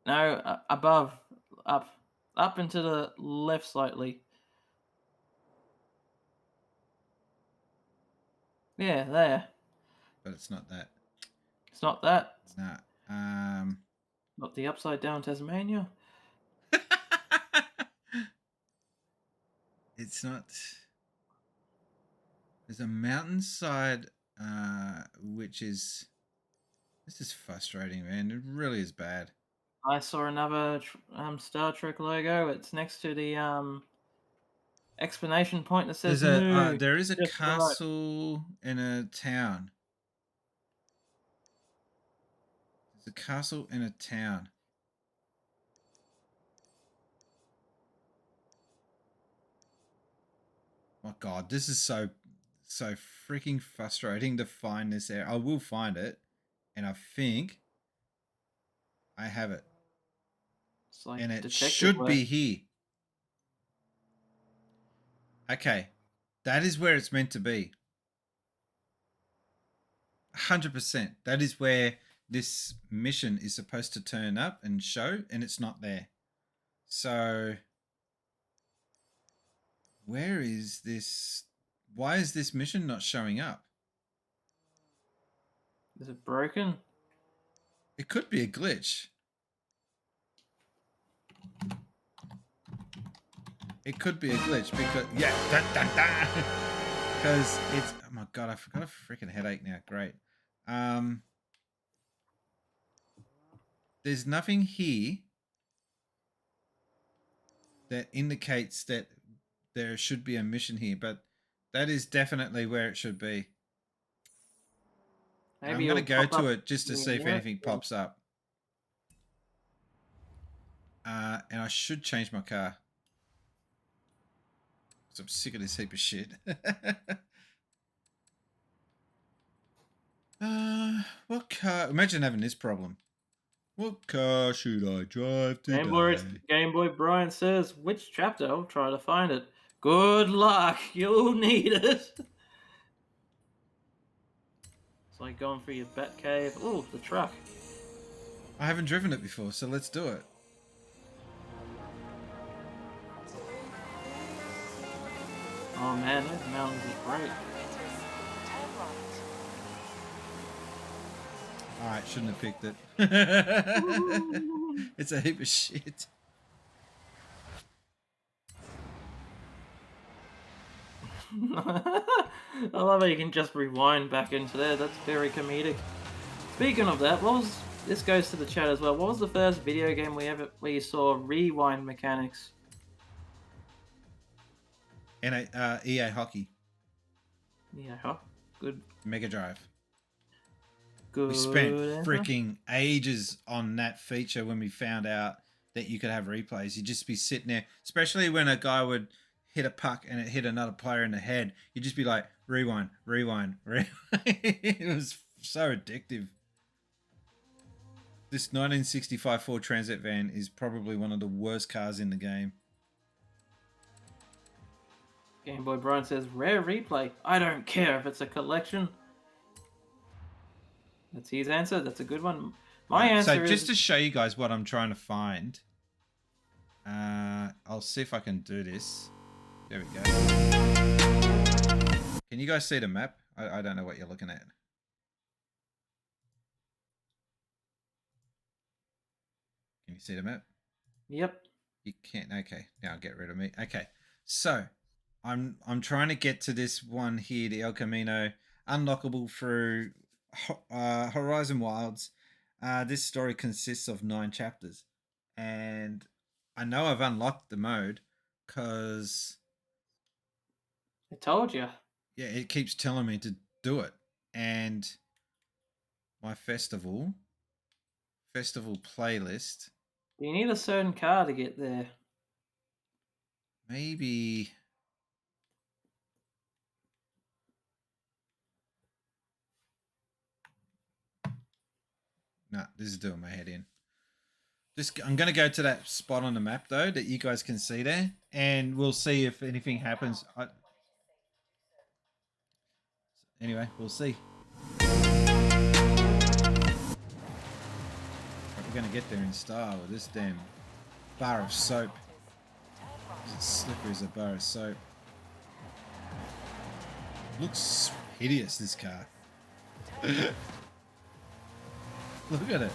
No, above. Up and to the left slightly. Yeah, there. But it's not that. It's not that. It's not. Not the upside down Tasmania. It's not. There's a mountainside, which is. This is frustrating, man. It really is bad. I saw another Star Trek logo. It's next to the explanation point that says there is a castle in a town. There's a castle in a town. Oh god, this is so freaking frustrating to find this area. I will find it, and I think I have it. Like and it should be here. Okay, that is where it's meant to be. 100%. That is where this mission is supposed to turn up and show, and it's not there. So, where is this? Why is this mission not showing up? Is it broken? It could be a glitch. It could be a glitch because because it's oh my god, I've got a freaking headache now. Great. There's nothing here that indicates that there should be a mission here, but that is definitely where it should be. Maybe I'm going to go to it just to see if anything pops up. And I should change my car. Because I'm sick of this heap of shit. What car? Imagine having this problem. What car should I drive today? Game Boy Brian says, which chapter? I'll try to find it. Good luck. You'll need it. It's like going through your bat cave. Ooh, the truck. I haven't driven it before, so let's do it. Oh man, those mountains are great. Alright, shouldn't have picked it. It's a heap of shit. I love how you can just rewind back into there. That's very comedic. Speaking of that, this goes to the chat as well. What was the first video game where you saw rewind mechanics? EA Hockey. Yeah, good. Mega Drive. Good. We spent freaking ages on that feature when we found out that you could have replays. You'd just be sitting there, especially when a guy would hit a puck and it hit another player in the head. You'd just be like, rewind, rewind, rewind. It was so addictive. This 1965 Ford Transit van is probably one of the worst cars in the game. Game Boy Brian says, rare replay. I don't care if it's a collection. That's his answer. That's a good one. My answer is... So just to show you guys what I'm trying to find, I'll see if I can do this. There we go. Can you guys see the map? I don't know what you're looking at. Can you see the map? Yep. You can't. Okay. Now get rid of me. Okay. So I'm trying to get to this one here, the El Camino, unlockable through Horizon Wilds. This story consists of 9 chapters, and I know I've unlocked the mode because I told you. Yeah, it keeps telling me to do it, and my festival playlist. Do you need a certain car to get there? Maybe. No, this is doing my head in. I'm going to go to that spot on the map, though, that you guys can see there, and we'll see if anything happens. Anyway, we'll see. We're going to get there in style with this damn bar of soap. It's as slippery as a bar of soap. Looks hideous, this car. Look at it.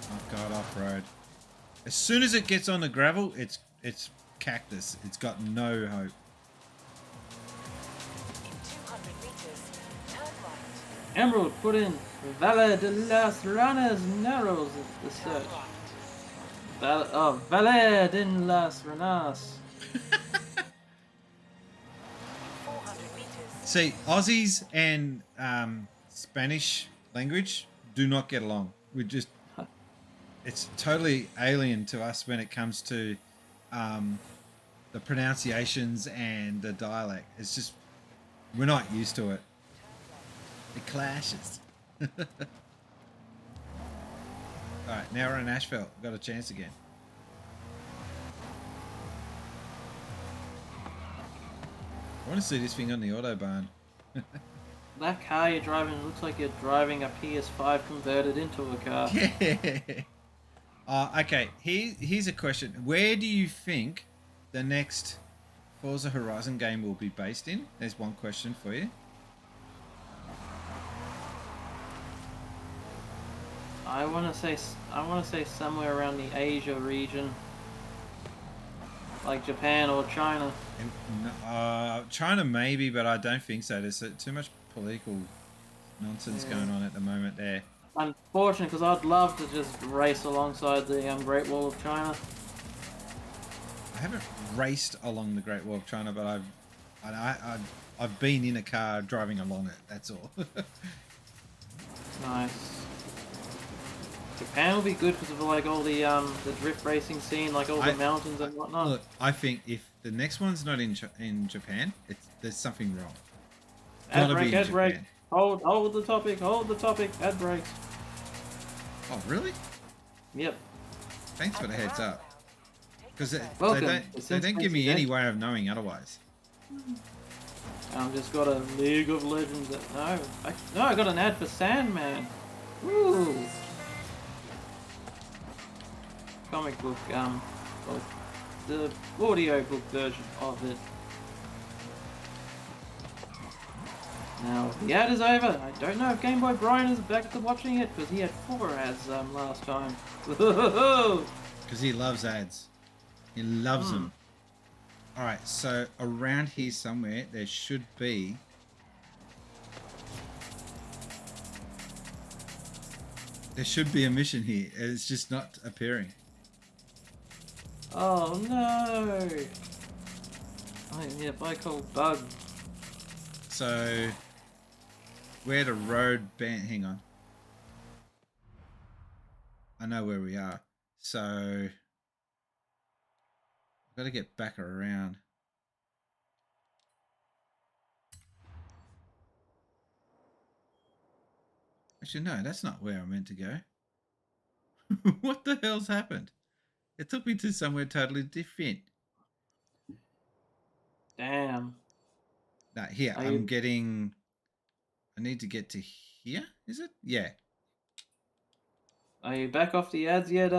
Oh God, off-road. As soon as it gets on the gravel, it's cactus. It's got no hope. Emerald put in Valle de las Ranas Narrows the search. Valle de las Ranas. See, Aussies and Spanish language do not get along. It's totally alien to us when it comes to the pronunciations and the dialect. It's just, we're not used to it. It clashes. Alright, now we're in asphalt. Got a chance again. I want to see this thing on the Autobahn. That car you're driving looks like you're driving a PS5 converted into a car. Yeah. Okay, here's a question. Where do you think the next Forza Horizon game will be based in? There's one question for you. I want to say somewhere around the Asia region, like Japan or China. China maybe, but I don't think so. There's too much political nonsense going on at the moment there. Unfortunate, because I'd love to just race alongside the Great Wall of China. I haven't raced along the Great Wall of China, but I've been in a car driving along it. That's all. Nice. Japan will be good because of like all the drift racing scene, like all the mountains and whatnot. Look, I think if the next one's not in Japan, there's something wrong. Ad break. Hold the topic, ad breaks. Oh, really? Yep. Thanks for the heads up. Because they don't give me any way of knowing otherwise. I've just got a League of Legends. I got an ad for Sandman. Woo! Comic book, the audio book version of it. Now, the ad is over. I don't know if Game Boy Brian is back to watching it, because he had 4 ads last time. Because he loves ads. He loves them. All right, so around here somewhere there should be. There should be a mission here. It's just not appearing. Oh no! Oh yeah, bike called bug. So where the road band? Hang on. I know where we are. So I've got to get back around. Actually, no, that's not where I meant to go. What the hell's happened? It took me to somewhere totally different. Damn. Nah, here, I'm getting... I need to get to here, is it? Yeah. Are you back off the ads yet?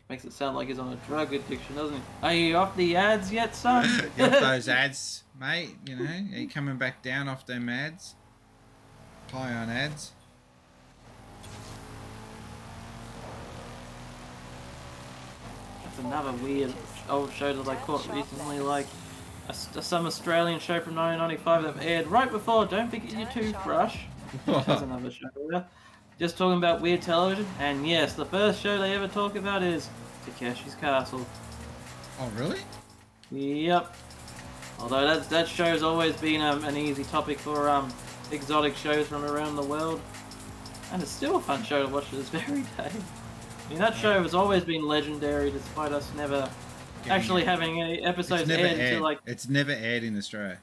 Makes it sound like he's on a drug addiction, doesn't it? Are you off the ads yet, son? You off those ads, mate? You know, are you coming back down off them ads? High on ads? That's another weird old show that I caught recently, like some Australian show from 1995 that aired right before Don't Forget Your Toothbrush. That's another show. Yeah. Just talking about weird television, and yes, the first show they ever talk about is Takeshi's Castle. Oh, really? Yep. Although that show's always been an easy topic for exotic shows from around the world, and it's still a fun show to watch to this very day. I mean, that show has always been legendary, despite us never actually having any episodes aired until like... It's never aired in Australia.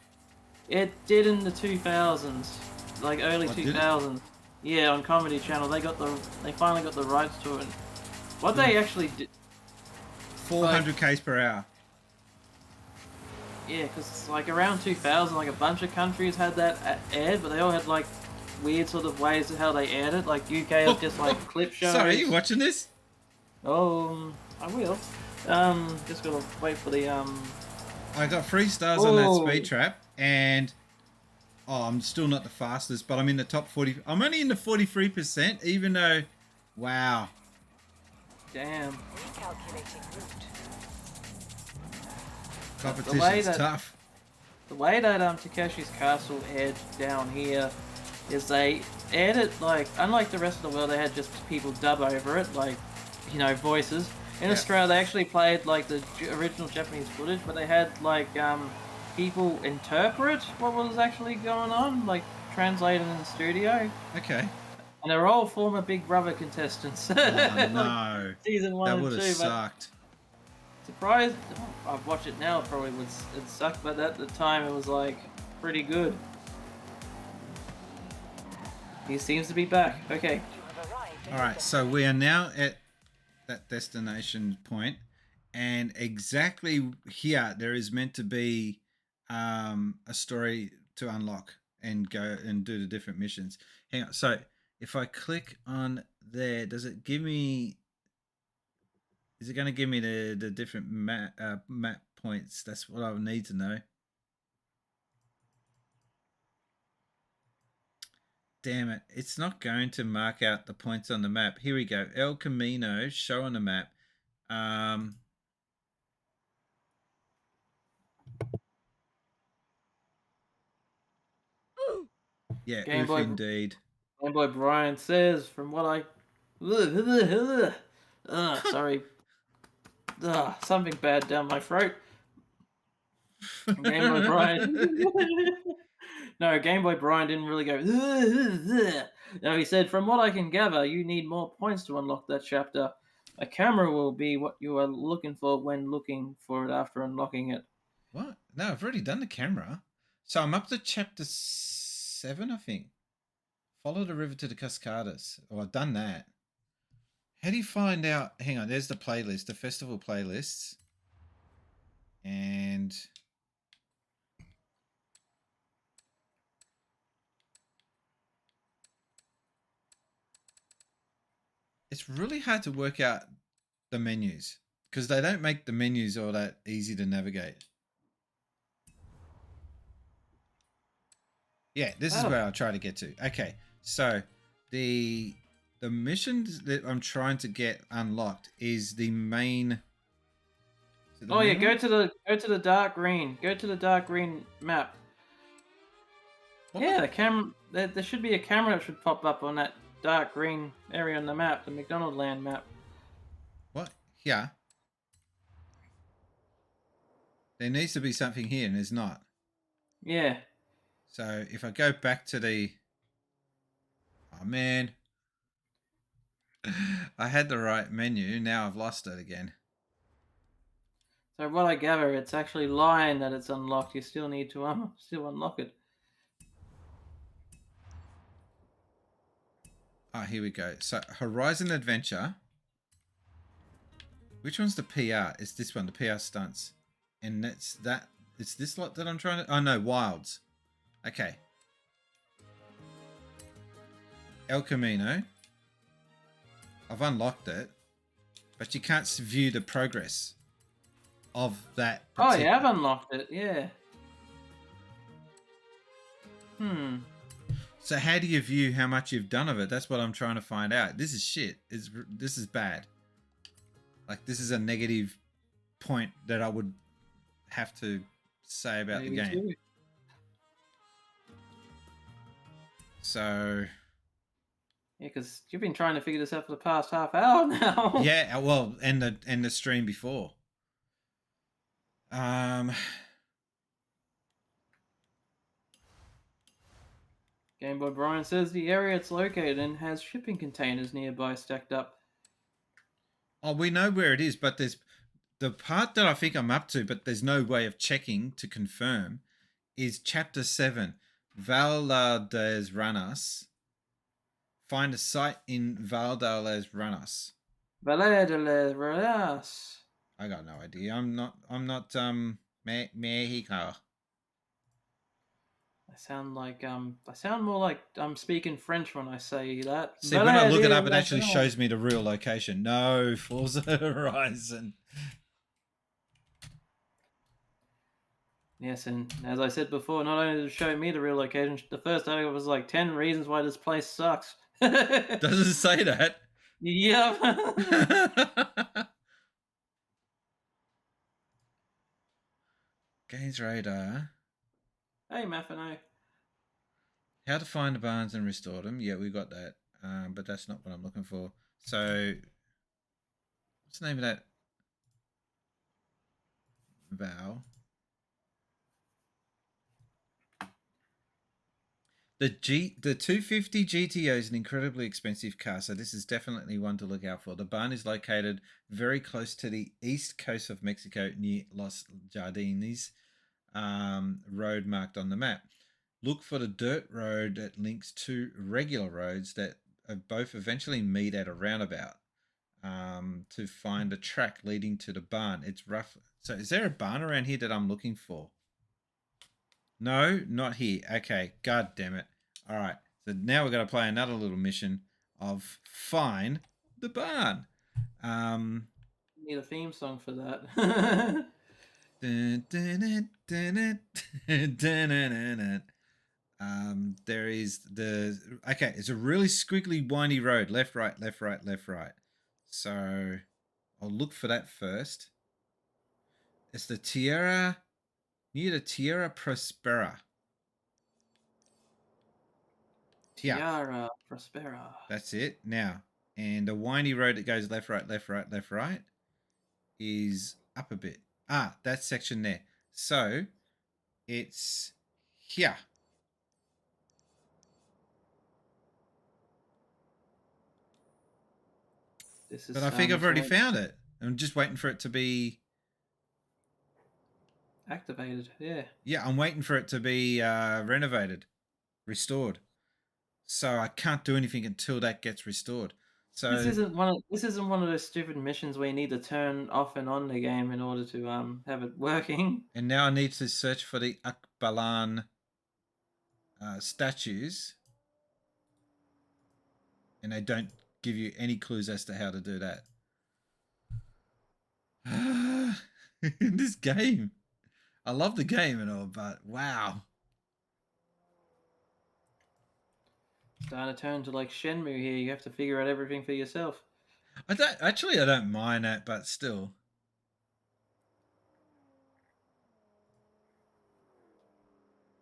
It did in the 2000s, like early 2000s. Yeah, on Comedy Channel, they finally got the rights to it. What they actually did... 400 k's per hour. Yeah, because like around 2000, like a bunch of countries had that aired, but they all had like weird sort of ways of how they aired it. Like UK was just like clip shows. Sorry, are you watching this? Oh, I will. Just gotta wait for the I got 3 stars on that speed trap, and I'm still not the fastest, but I'm in the top 40. I'm only in the 43%, even though, wow. Damn. Competition's tough. The way that Takeshi's Castle aired down here is they aired it like, unlike the rest of the world, they had just people dub over it, like, you know, voices. In Australia, they actually played like the original Japanese footage, but they had like people interpret what was actually going on, like translated in the studio. Okay. And they were all former Big Brother contestants. Oh, no. Season 1 that and 2. That would have sucked. Surprised. I've watched it now. It probably would suck, but at the time it was like pretty good. He seems to be back. Okay. All right. So we are now at that destination point, and exactly here there is meant to be a story to unlock and go and do the different missions. Hang on. So if I click on there, does it give me? Is it going to give me the different map points? That's what I would need to know. Damn it, it's not going to mark out the points on the map. Here we go. El Camino, show on the map. Yeah, Game oof indeed. Game Boy Brian says, from what I... sorry. Something bad down my throat. Game Boy Brian... No, Game Boy Brian didn't really go. No, he said, from what I can gather, you need more points to unlock that chapter. A camera will be what you are looking for when looking for it after unlocking it. What? No, I've already done the camera. So I'm up to chapter 7, I think. Follow the river to the Cascadas. Oh, I've done that. How do you find out? Hang on, there's the playlist, the festival playlists. And... it's really hard to work out the menus because they don't make the menus all that easy to navigate. Yeah, this is where I'll try to get to. Okay, so the missions that I'm trying to get unlocked is the main Oh yeah, go to the dark green. Go to the dark green map. Yeah, the camera. There should be a camera that should pop up on that dark green area on the map, the McDonald Land map. What? Yeah. There needs to be something here, and there's not. Yeah. So if I go back to the... Oh, man. I had the right menu. Now I've lost it again. So what I gather, it's actually lying that it's unlocked. You still need to still unlock it. Oh, here we go. So Horizon Adventure. Which one's the PR? It's this one, the PR stunts. And that's that. It's this lot that I'm trying to... Oh, no, Wilds. Okay. El Camino. I've unlocked it. But you can't view the progress of that. Oh, you have unlocked it, yeah. So how do you view how much you've done of it? That's what I'm trying to find out. This is shit. This is bad. Like, this is a negative point that I would have to say about the game. Too. So... Yeah, because you've been trying to figure this out for the past half hour now. Yeah, well, and the stream before. Game Boy Brian says the area it's located in has shipping containers nearby stacked up. Oh, we know where it is, but there's the part that I think I'm up to, but there's no way of checking to confirm, is Chapter 7, Valdes Ranas. Find a site in Valdes Ranas. Valdes Ranas. I got no idea. I'm not Mexico. I sound more like I'm speaking French when I say that. See, when I look it up, it actually shows me the real location. No, Forza Horizon. Yes, and as I said before, not only did it show me the real location, the first article was like 10 reasons why this place sucks. Does it say that? Yep. Games Radar. Hey, Maffino. How to find the barns and restore them. Yeah, we got that. But that's not what I'm looking for. So, what's the name of that? Val. The 250 GTO is an incredibly expensive car, so this is definitely one to look out for. The barn is located very close to the east coast of Mexico near Los Jardines road marked on the map. Look for the dirt road that links to regular roads that both eventually meet at a roundabout to find a track leading to the barn. It's rough. So is there a barn around here that I'm looking for? No, not here. Okay, god damn it. All right, so now we're going to play another little mission of find the barn. Need a theme song for that. There is okay, it's a really squiggly, windy road. Left, right, left, right, left, right. So I'll look for that first. It's the Tierra... Near the Tierra Prospera. Tierra Prospera. That's it. Now, and the windy road that goes left, right, left, right, left, right is up a bit. Ah, that section there. So, it's here. But I think I've already found it. I'm just waiting for it to be... activated, yeah. Yeah, I'm waiting for it to be renovated, restored. So I can't do anything until that gets restored. So this isn't one of those stupid missions where you need to turn off and on the game in order to have it working. And now I need to search for the Akbalan statues, and they don't give you any clues as to how to do that. This game. I love the game and all, but wow. Starting to turn to like Shenmue here. You have to figure out everything for yourself. I don't mind that, but still.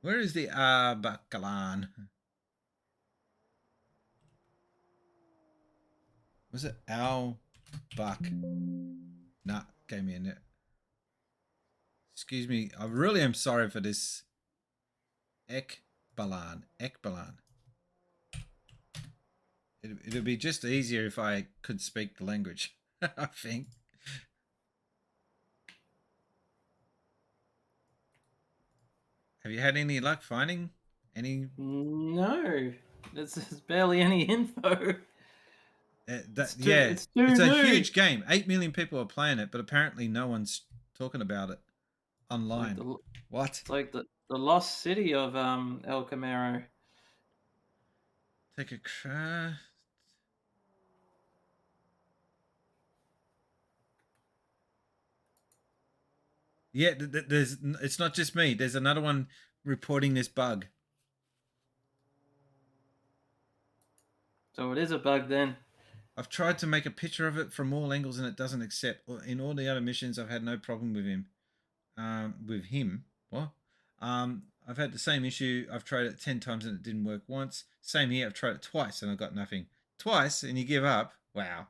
Where is the Akbalan? Was it Al Buck? Nah, gave me a net. Excuse me. I really am sorry for this. Akbalan. It'd be just easier if I could speak the language, I think. Have you had any luck finding any? No, there's barely any info. It's too a new. huge game. 8 million people are playing it, but apparently no one's talking about it online. What? It's like the lost city of El Camaro. Take a crash. Yeah, it's not just me. There's another one reporting this bug. So it is a bug then. I've tried to make a picture of it from all angles and it doesn't accept. In all the other missions, I've had no problem with him. What? I've had the same issue. I've tried it 10 times and it didn't work once. Same here. I've tried it twice and I got nothing. Twice and you give up? Wow.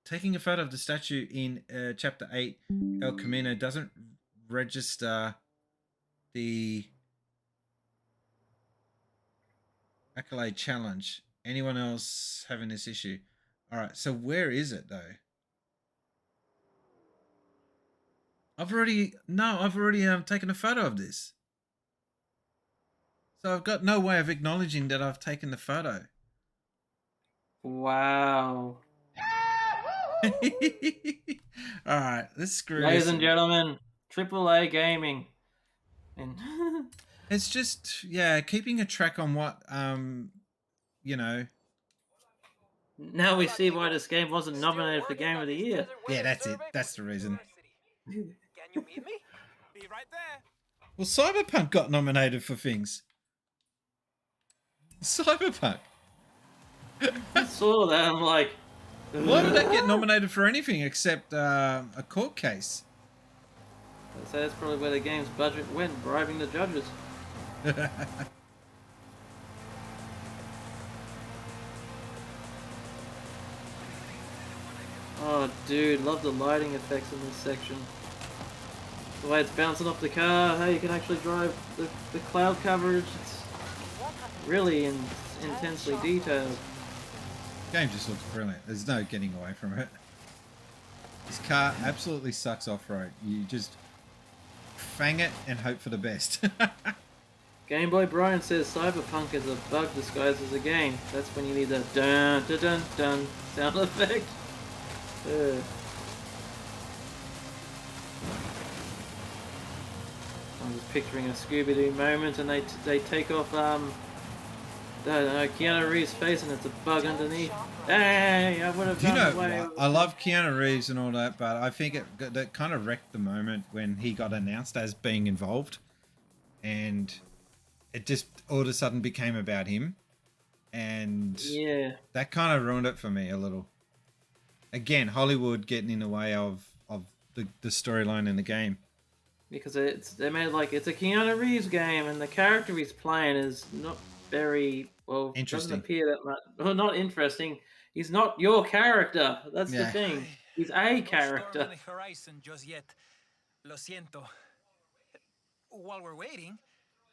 Taking a photo of the statue in Chapter 8, El Camino, doesn't register the Accolade Challenge. Anyone else having this issue? All right, so where is it though? I've already taken a photo of this. So I've got no way of acknowledging that I've taken the photo. Wow. All right, let's screw this. Ladies and gentlemen, AAA gaming. And it's just, yeah, keeping a track on what, you know. Now we see why this game wasn't nominated for Game of the Year. Yeah, that's it. That's the reason. Can you meet me? Be right there. Well, Cyberpunk got nominated for things. Cyberpunk. I saw that. I'm like, why would that get nominated for anything except a court case? I'd say that's probably where the game's budget went, bribing the judges. Oh, dude, love the lighting effects in this section. The way it's bouncing off the car, how you can actually drive the cloud coverage. It's really intensely detailed. The game just looks brilliant. There's no getting away from it. This car absolutely sucks off-road. You just fang it and hope for the best. Game Boy Brian says Cyberpunk is a bug disguised as a game. That's when you need that dun dun dun dun sound effect. I'm just picturing a Scooby-Doo moment, and they take off Keanu Reeves' face, and it's a bug underneath. Hey, I would have done away. I love Keanu Reeves and all that, but I think that kind of wrecked the moment when he got announced as being involved, and it just all of a sudden became about him, and yeah, that kind of ruined it for me a little. Again, Hollywood getting in the way of the storyline in the game. Because they made it like it's a Keanu Reeves game, and the character he's playing is not very well. Interesting. Doesn't appear that much. Well, not interesting. He's not your character. That's the thing. He's a character. On the horizon just yet. Lo siento. While we're waiting,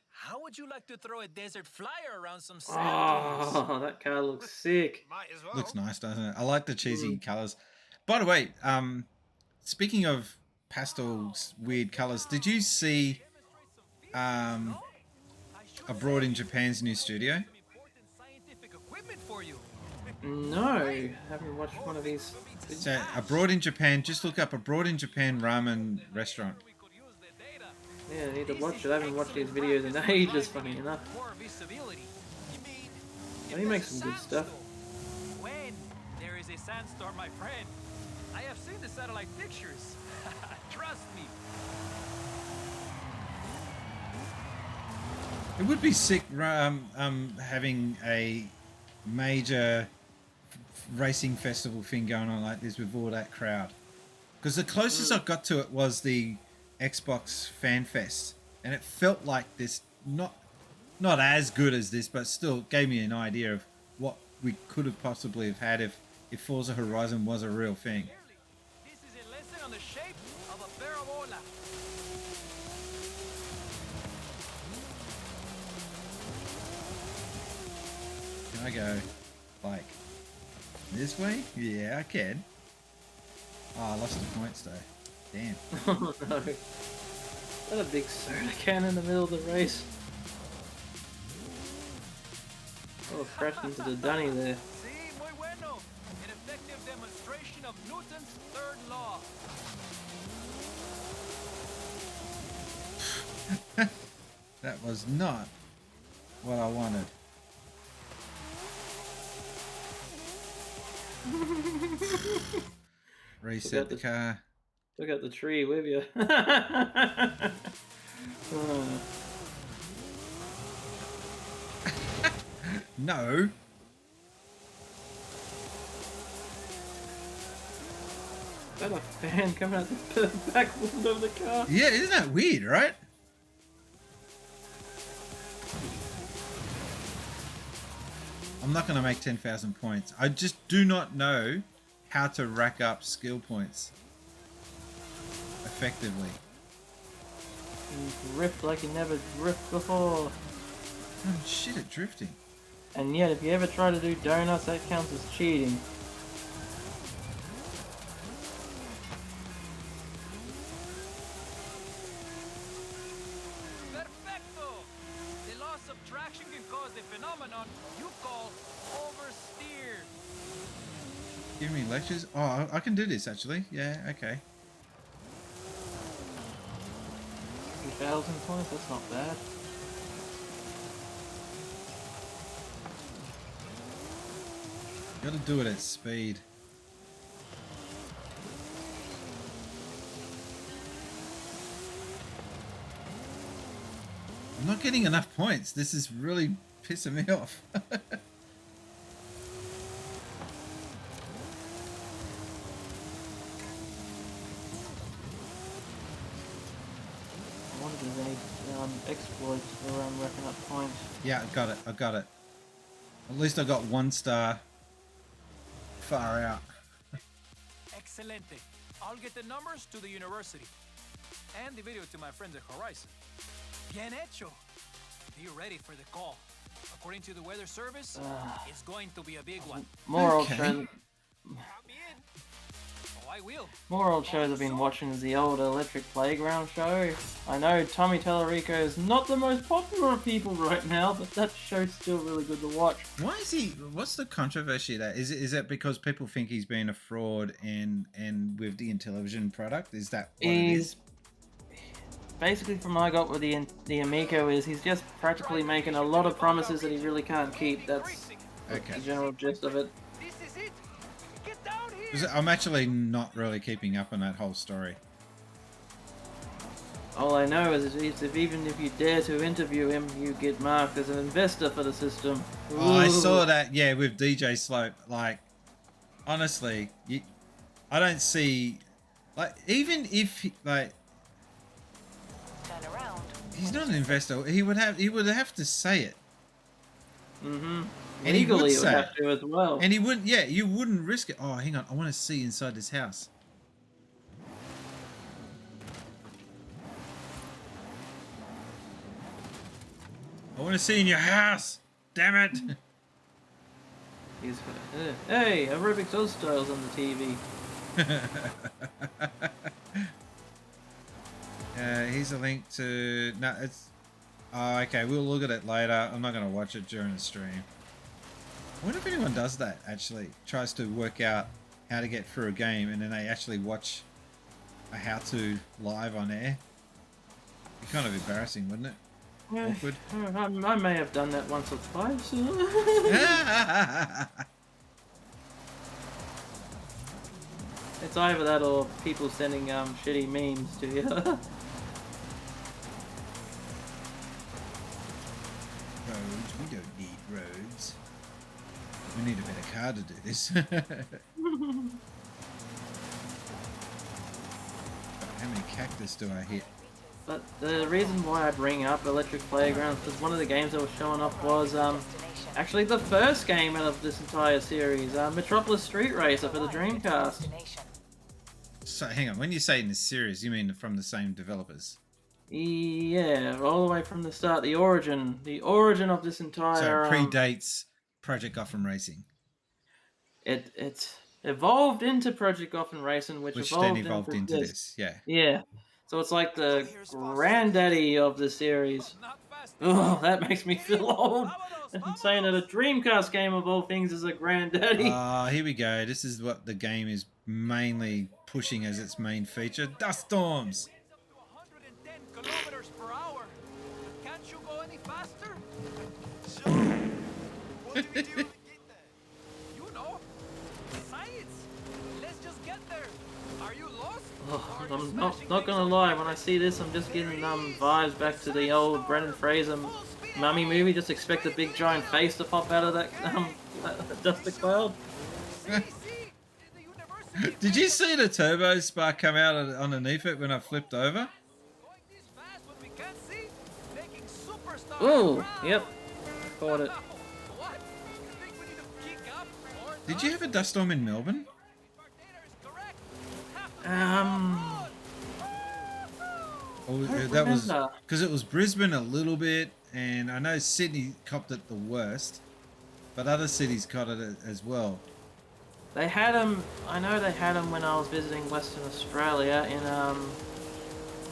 how would you like to throw a desert flyer around some sand dunes? Oh, that car looks sick. Might as well. Looks nice, doesn't it? I like the cheesy colors. By the way, speaking of pastels, weird colors, did you see Abroad in Japan's new studio? No, haven't watched one of these. So Abroad in Japan, just look up Abroad in Japan ramen restaurant. Yeah, I need to watch it. I haven't watched these videos in ages, funny enough. Well, he makes some good stuff. When there is a sandstorm, my friend, I have seen the satellite pictures. Trust me. It would be sick having a major racing festival thing going on like this with all that crowd. Because the closest I got to it was the Xbox Fan Fest, and it felt like this, not not as good as this, but still gave me an idea of what we could have possibly have had if Forza Horizon was a real thing. This is a lesson on the shape of a parabola. Can I go like this way? Yeah, I can. Oh, I lost the points though. Damn. Oh no. Is that a big soda can in the middle of the race? Oh, crashed into the dunny there. Sí, muy bueno. An effective demonstration of Newton's third law. That was not what I wanted. Reset the car. Took out the tree with you. No. Is that a fan coming out the back window of the car? Yeah, isn't that weird, right? I'm not going to make 10,000 points. I just do not know how to rack up skill points effectively. You drift like you never drift before. I'm shit at drifting. And yet, if you ever try to do donuts, that counts as cheating. Perfecto! The loss of traction can cause the phenomenon you call oversteer. Give me lectures. Oh, I can do this actually. Yeah, okay. 2,000 points, that's not bad. Gotta do it at speed. I'm not getting enough points. This is really pissing me off. I wonder if there's any exploits for racking up points. Yeah, I got it. I got it. At least I got 1 star. Far out. Excelente. I'll get the numbers to the university. And the video to my friends at Horizon. Bien hecho. Be ready for the call. According to the weather service, it's going to be a big one. More old shows. Oh, I will. More old shows I've been watching is the old Electric Playground show. I know Tommy Tallarico is not the most popular of people right now, but that show's still really good to watch. Why is he? What's the controversy there? Is it because people think he's been a fraud and with the Intellivision product? Is that what it is? Basically, from what I got with the Amico is he's just practically making a lot of promises that he really can't keep. That's the general gist of it. I'm actually not really keeping up on that whole story. All I know is if even if you dare to interview him, you get marked as an investor for the system. Oh, I saw that, yeah, with DJ Slope. Like, honestly, I don't see, like, even if, like, he's not an investor. He would have to say it. Mm-hmm. And Legally, he would have to as well. And he wouldn't. Yeah, you wouldn't risk it. Oh, hang on. I want to see inside this house. I want to see in your house. Damn it. He's hey, aerobic dog styles on the TV. Here's a link to. No, it's. Oh, okay. We'll look at it later. I'm not going to watch it during the stream. I wonder if anyone does that, actually. Tries to work out how to get through a game and then they actually watch a how-to live on air. Be kind of embarrassing, wouldn't it? Yeah, Awkward. I may have done that once or twice. It's either that or people sending shitty memes to you. Roads. We don't need roads. We need a better car to do this. How many cactus do I hit? But the reason why I bring up Electric Playground is because one of the games that was showing off was actually the first game out of this entire series, Metropolis Street Racer for the Dreamcast. So hang on, when you say in this series, you mean from the same developers? Yeah, all the way from the start, the origin of this entire. So it predates Project Gotham Racing. It evolved into Project Gotham Racing, which then evolved into this. Yeah. Yeah. So it's like the granddaddy of the series. Oh, that makes me feel old. I'm saying that a Dreamcast game of all things is a granddaddy. Here we go. This is what the game is mainly pushing as its main feature: dust storms. 110 kilometers per hour. Can't you go any faster? What do we do when we get there? You know, science. Let's just get there. Are you lost? Oh, I'm not gonna lie, when I see this, I'm just getting vibes back to the old Brendan Fraser Mummy movie. Just expect a big giant face to pop out of that dust cloud. Did you see the turbo spark come out underneath it when I flipped over? Ooh, yep, caught it. Did you have a dust storm in Melbourne? That was because it was Brisbane a little bit, and I know Sydney copped it the worst, but other cities caught it as well. They had them. I know they had them when I was visiting Western Australia in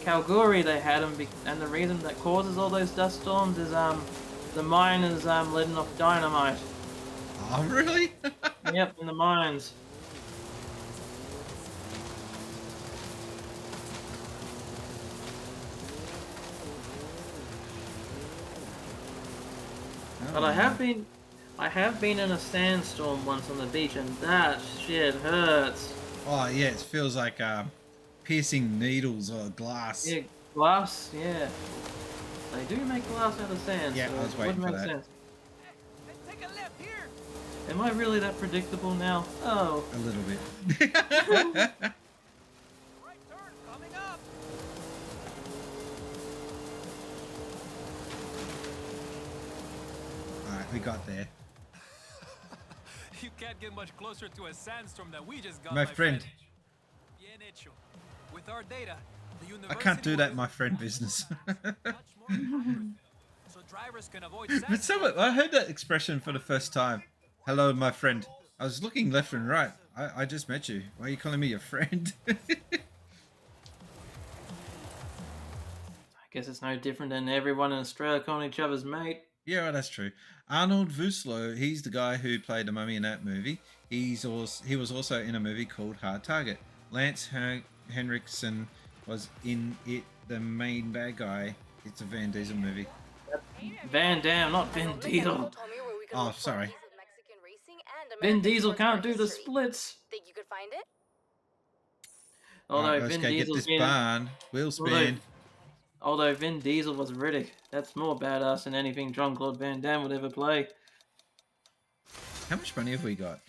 Kalgoorlie. They had them, and the reason that causes all those dust storms is the miners letting off dynamite. Oh, really? Yep, in the mines. But I have been in a sandstorm once on the beach, and that shit hurts. Oh yeah, it feels like piercing needles or glass. Yeah, glass. Yeah, they do make glass out of sand. Yeah, so I was waiting for that. Sense. Am I really that predictable now? Oh, a little bit. We got there. You can't get much closer to a sandstorm than we just got, my friend. With our data, I can't do that, my friend business. So drivers can avoid But I heard that expression for the first time. Hello, my friend. I was looking left and right. I just met you. Why are you calling me your friend? I guess it's no different than everyone in Australia calling each other's mate. Yeah, well, that's true. Arnold Vosloo, he's the guy who played the mummy in that movie. He was also in a movie called Hard Target. Lance Henriksen was in it, the main bad guy. It's a Van Diesel movie. Van Damme, not Vin Diesel. Oh, sorry. Vin Diesel can't do the splits. Think you could find it? Although let's Vin go Diesel get this barn. Wheel spin. Although Vin Diesel was Riddick, that's more badass than anything Jean-Claude Van Damme would ever play. How much money have we got?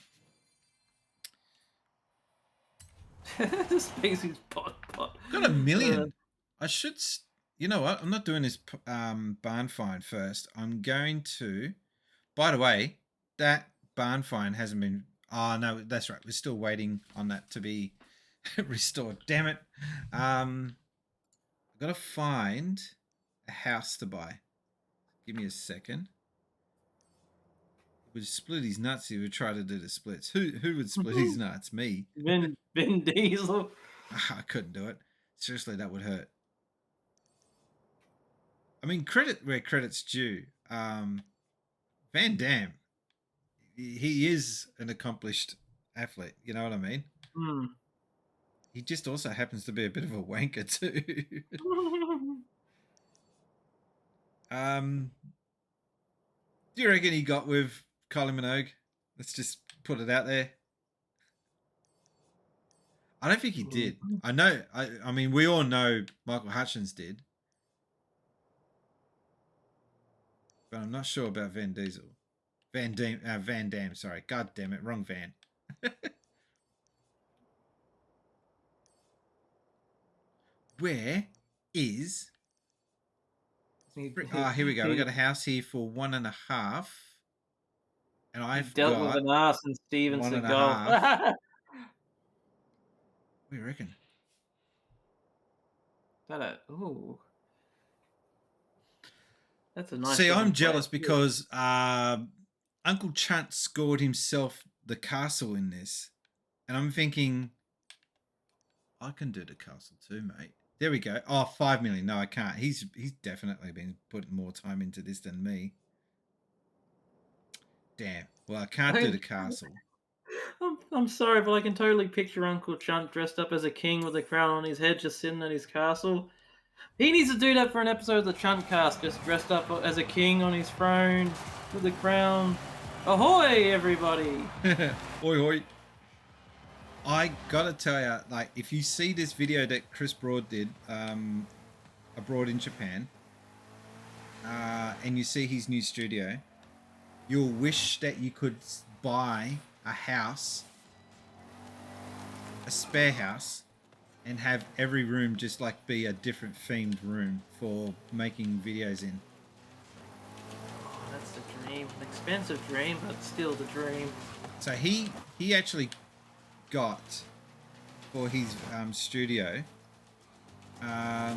Spacies pot. Got $1 million. I should. You know what? I'm not doing this barn find first. I'm going to. By the way, that barn find hasn't been. Oh no, that's right. We're still waiting on that to be restored. Damn it. I've got to find a house to buy. Give me a second. Would split his nuts. He would try to do the splits. Who would split his nuts? Me. Vin Diesel. I couldn't do it. Seriously, that would hurt. I mean, credit where credit's due. Van Damme, he is an accomplished athlete. You know what I mean? Hmm. He just also happens to be a bit of a wanker too. Do you reckon he got with Kylie Minogue? Let's just put it out there. I don't think he did. I know. I mean, we all know Michael Hutchins did, but I'm not sure about Van Diesel. Van Damme. Sorry. God damn it. Wrong Van. Where is Here we go. We got a house here for 1.5, and I've dealt got with an ass and Steven 1.5. Seagal. What do you reckon? Ooh. That's a nice. See, I'm looking jealous place. because Uncle Chunt scored himself the castle in this, and I'm thinking I can do the castle too, mate. There we go. Oh, 5 million. No, I can't. He's definitely been putting more time into this than me. Damn. Well, I can't do the castle. I'm sorry, but I can totally picture Uncle Chunt dressed up as a king with a crown on his head, just sitting at his castle. He needs to do that for an episode of the Chunt Cast, just dressed up as a king on his throne with a crown. Ahoy, everybody! Hoi hoi. I gotta tell you, like, if you see this video that Chris Broad did abroad in Japan, and you see his new studio, you'll wish that you could buy a house, a spare house, and have every room just like be a different themed room for making videos in. Oh, that's the dream. An expensive dream, but still the dream. So he actually got for his studio a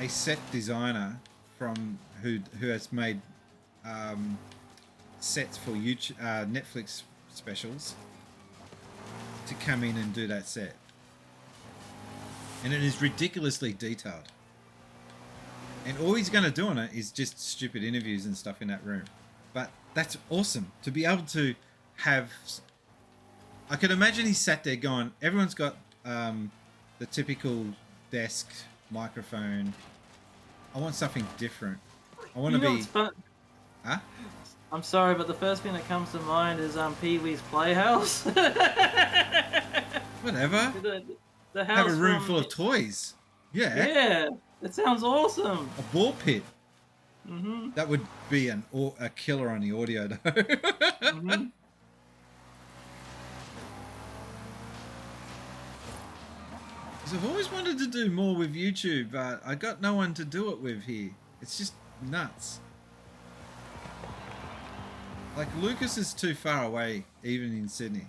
set designer from who has made sets for YouTube, Netflix specials to come in and do that set, and it is ridiculously detailed. And all he's going to do on it is just stupid interviews and stuff in that room. But that's awesome to be able to have. I can imagine he sat there going, everyone's got the typical desk, microphone. I want something different. I want to be... Huh? I'm sorry, but the first thing that comes to mind is Pee-wee's Playhouse. Whatever. The house have a room full of toys. Yeah. Yeah, that sounds awesome. A ball pit. Mm-hmm. That would be a killer on the audio, though. Mm-hmm. I've always wanted to do more with YouTube, but I got no one to do it with here. It's just nuts. Like, Lucas is too far away, even in Sydney.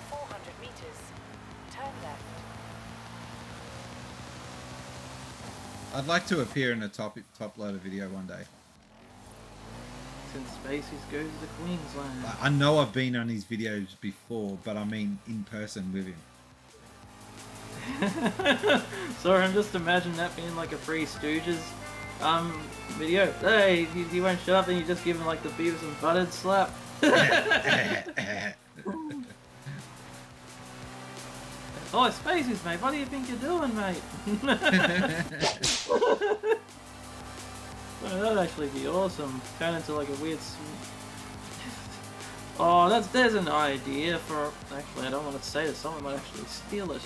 400 meters. Turn left. I'd like to appear in a top loader video one day. Since Spacies goes to Queensland. I know I've been on his videos before, but I mean in person with him. Sorry, I'm just imagining that being like a Three Stooges video. Hey, you won't shut up and you just give him like the Beavis and Butthead slap. Oh, Spacies, mate. What do you think you're doing, mate? Oh, that'd actually be awesome. Turn into like a weird. Oh, there's an idea for. Actually, I don't want to say this. Someone might actually steal it.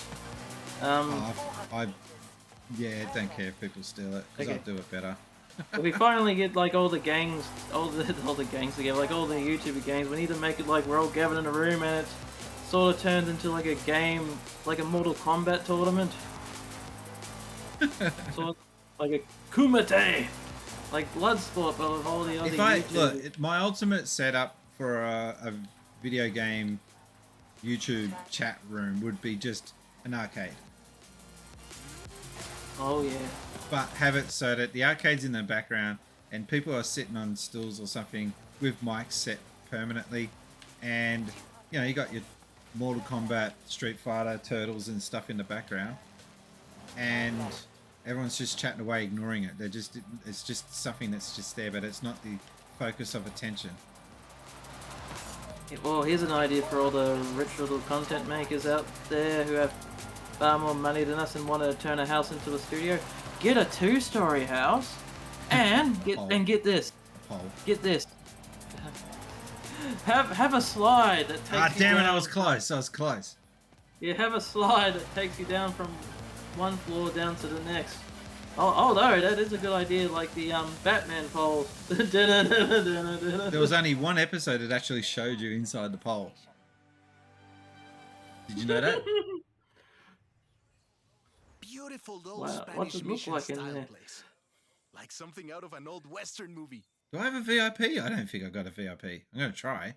Yeah, don't care if people steal it because I'll do it better. If we finally get like all the gangs together, like all the YouTuber gangs, we need to make it like we're all gathered in a room and it sort of turns into like a game, like a Mortal Kombat tournament. Sort of like a Kumite. Like Bloodsport, but with all the other YouTubers. Look, my ultimate setup for a video game YouTube chat room would be just an arcade. Oh yeah. But have it so that the arcade's in the background and people are sitting on stools or something with mics set permanently, and you know you got your Mortal Kombat, Street Fighter, Turtles and stuff in the background, and everyone's just chatting away, ignoring it. It's just something that's just there, but it's not the focus of attention. Yeah, well, here's an idea for all the rich little content makers out there who have far more money than us and want to turn a house into a studio. Get a 2-story house, and get this. Get this. Have a slide that takes you damn down. it! I was close. Yeah, have a slide that takes you down from one floor down to the next. Oh no, that is a good idea, like the Batman pole. There was only one episode that actually showed you inside the pole. Did you know that? beautiful old Wow, Spanish what's it look mission like in style there? place. Like something out of an old Western movie. Do I have a VIP? I don't think I got a VIP. I'm going to try.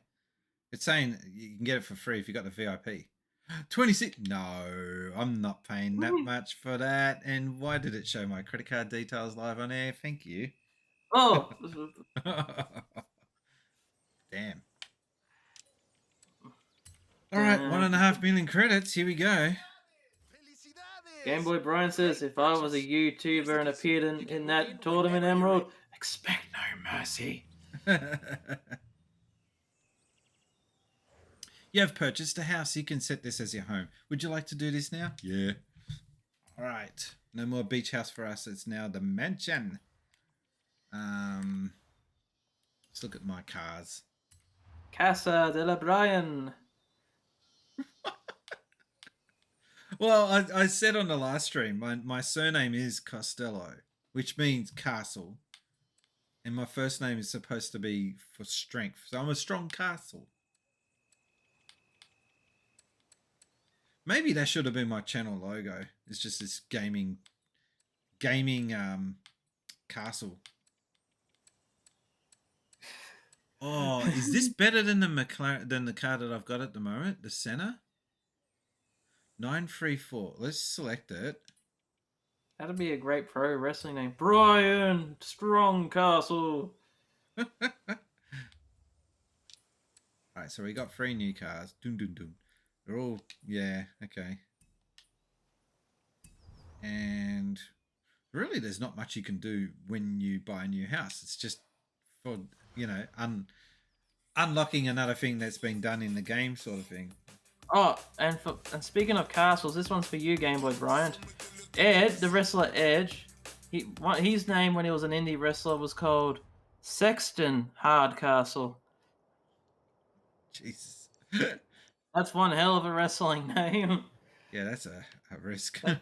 It's saying you can get it for free if you got the VIP. 26. No, I'm not paying that much for that. And why did it show my credit card details live on air? Thank you. Oh. Damn. All right, 1.5 million credits. Here we go. Game Boy Brian says, if I was a YouTuber and appeared in that tournament, Emerald, expect no mercy. You have purchased a house. You can set this as your home. Would you like to do this now? Yeah. All right. No more beach house for us. It's now the mansion. Let's look at my cars. Casa de la Brian. Well, I said on the last stream, my surname is Costelloe, which means castle. And my first name is supposed to be for strength. So I'm a strong castle. Maybe that should have been my channel logo. It's just this gaming castle. Oh, is this better than the McLaren, than the car that I've got at the moment? The Senna? 934. Let's select it. That'd be a great pro wrestling name. Brian Strong Castle. Alright, so we got 3 new cars. Dun dun dun. They're all, yeah, okay. And really there's not much you can do when you buy a new house. It's just for, you know, unlocking another thing that's been done in the game sort of thing. Oh, and speaking of castles, this one's for you, Game Boy Bryant. Ed, the wrestler Edge, his name when he was an indie wrestler was called Sexton Hardcastle. Jesus. That's one hell of a wrestling name. Yeah, that's a risk. Oh.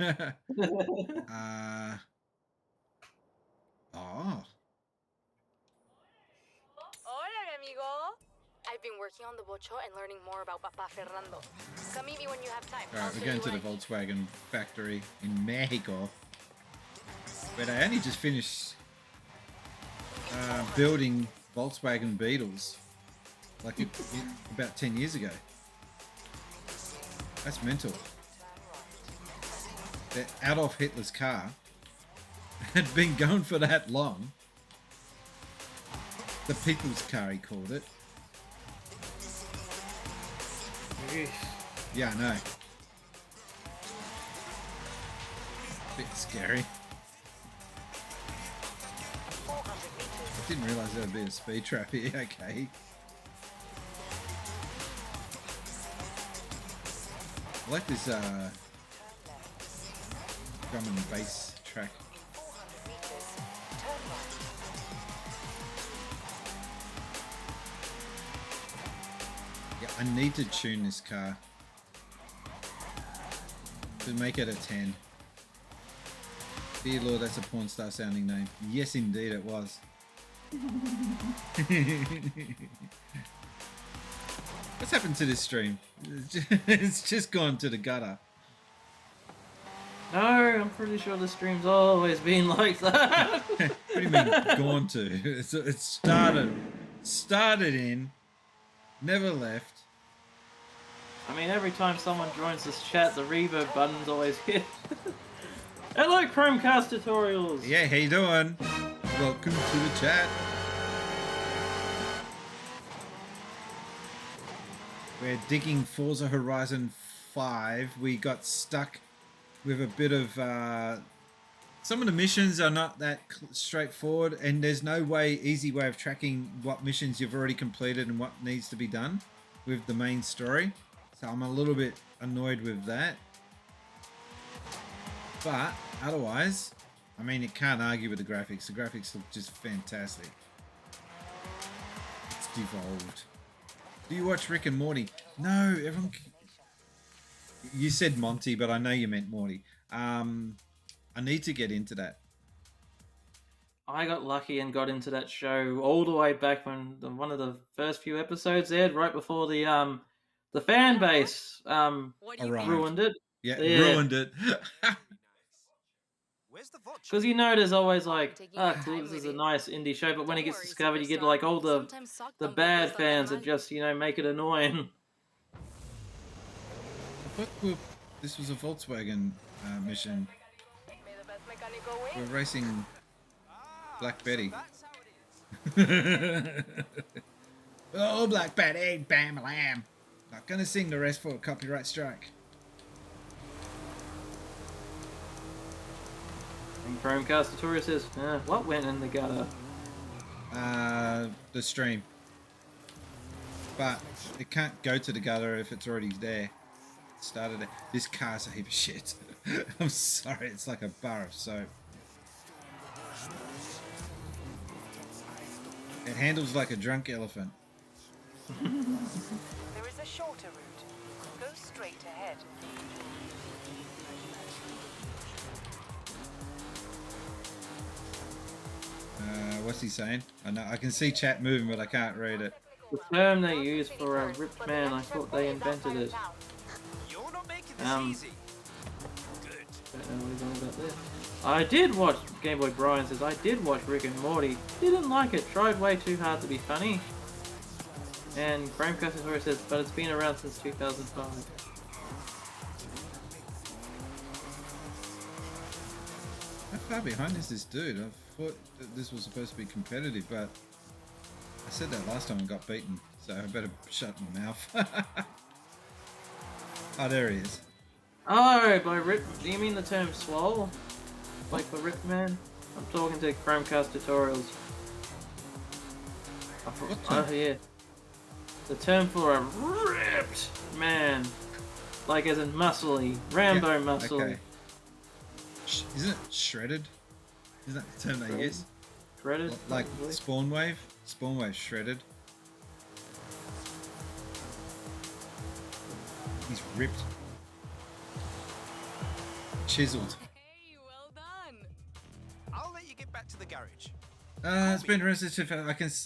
Hola, amigo. I've been working on the bocho and learning more about Papa Fernando. Come meet me when you have time. Alright, we're going to the Volkswagen factory in Mexico. But I only just finished building Volkswagen Beetles like about 10 years ago. That's mental. That Adolf Hitler's car had been going for that long. The people's car, he called it. Yeah, I know. Bit scary. I didn't realise there would be a speed trap here. Okay. I like this drum and bass track. Yeah, I need to tune this car to make it a 10. Dear Lord, that's a porn star sounding name. Yes, indeed it was. What's happened to this stream? It's just gone to the gutter. No, I'm pretty sure the stream's always been like that. What do you mean gone to? It started in, never left. I mean, every time someone joins this chat, the reverb button's always hit. Hello, Chromecast tutorials. Yeah, how you doing? Welcome to the chat. We're digging Forza Horizon 5. We got stuck with a bit of... some of the missions are not that straightforward, and there's no easy way of tracking what missions you've already completed and what needs to be done with the main story. So I'm a little bit annoyed with that. But otherwise, I mean, you can't argue with the graphics. The graphics look just fantastic. It's devolved. Do you watch Rick and Morty? No, everyone... You said Monty, but I know you meant Morty. I need to get into that. I got lucky and got into that show all the way back when one of the first few episodes aired, right before the fan base ruined it. Yeah, ruined it. Because you know there's always like, this is a nice indie show, but when it gets discovered, you get like all the bad fans that just, you know, make it annoying. I thought this was a Volkswagen mission. We're racing Black Betty. Oh, Black Betty, bam, lamb. Not gonna sing the rest for a copyright strike. And Chromecast Tutorial says, what went in the gutter? The stream. But it can't go to the gutter if it's already there. It started it. This car's a heap of shit. I'm sorry, it's like a bar of soap. It handles like a drunk elephant. There is a shorter route. Go straight ahead. What's he saying? I know I can see chat moving, but I can't read it. The term they use for a ripped man, I thought they invented it. Don't know what he's on about there. I did watch, Game Boy Brian says, I did watch Rick and Morty. Didn't like it. Tried way too hard to be funny. And Chromecast Tutorial says, but it's been around since 2005. How far behind is this dude? I thought that this was supposed to be competitive, but I said that last time and got beaten, so I better shut my mouth. Oh, there he is. Oh, by rip, do you mean the term swole? Like for rip man? I'm talking to Chromecast Tutorials. Oh yeah. The term for a ripped man. Like as in muscly. Rambo yeah, muscly. Okay. Isn't it shredded? Isn't that the term they use? Shredded? Like Spawn Wave? Spawn Wave shredded. He's ripped. Chiseled. Hey, well done. I'll let you get back to the garage. It's been registered.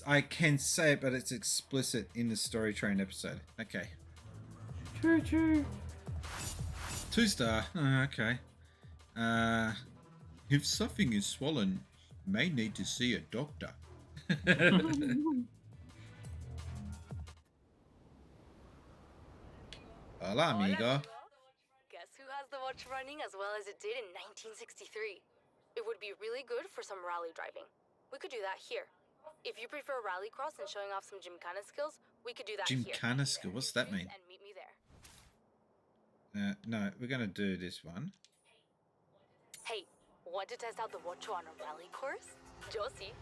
I can say it, but it's explicit in the Story Train episode. Okay. Choo choo. 2-star. Okay. If something is swollen, may need to see a doctor. Hola, amigo. Guess who has the watch running as well as it did in 1963? It would be really good for some rally driving. We could do that here. If you prefer rallycross and showing off some gymkhana skills, we could do that here. Gymkhana skill? What's that mean? And meet me there. No, we're gonna do this one. Hey, want to test out the watch on a rally course? Josie.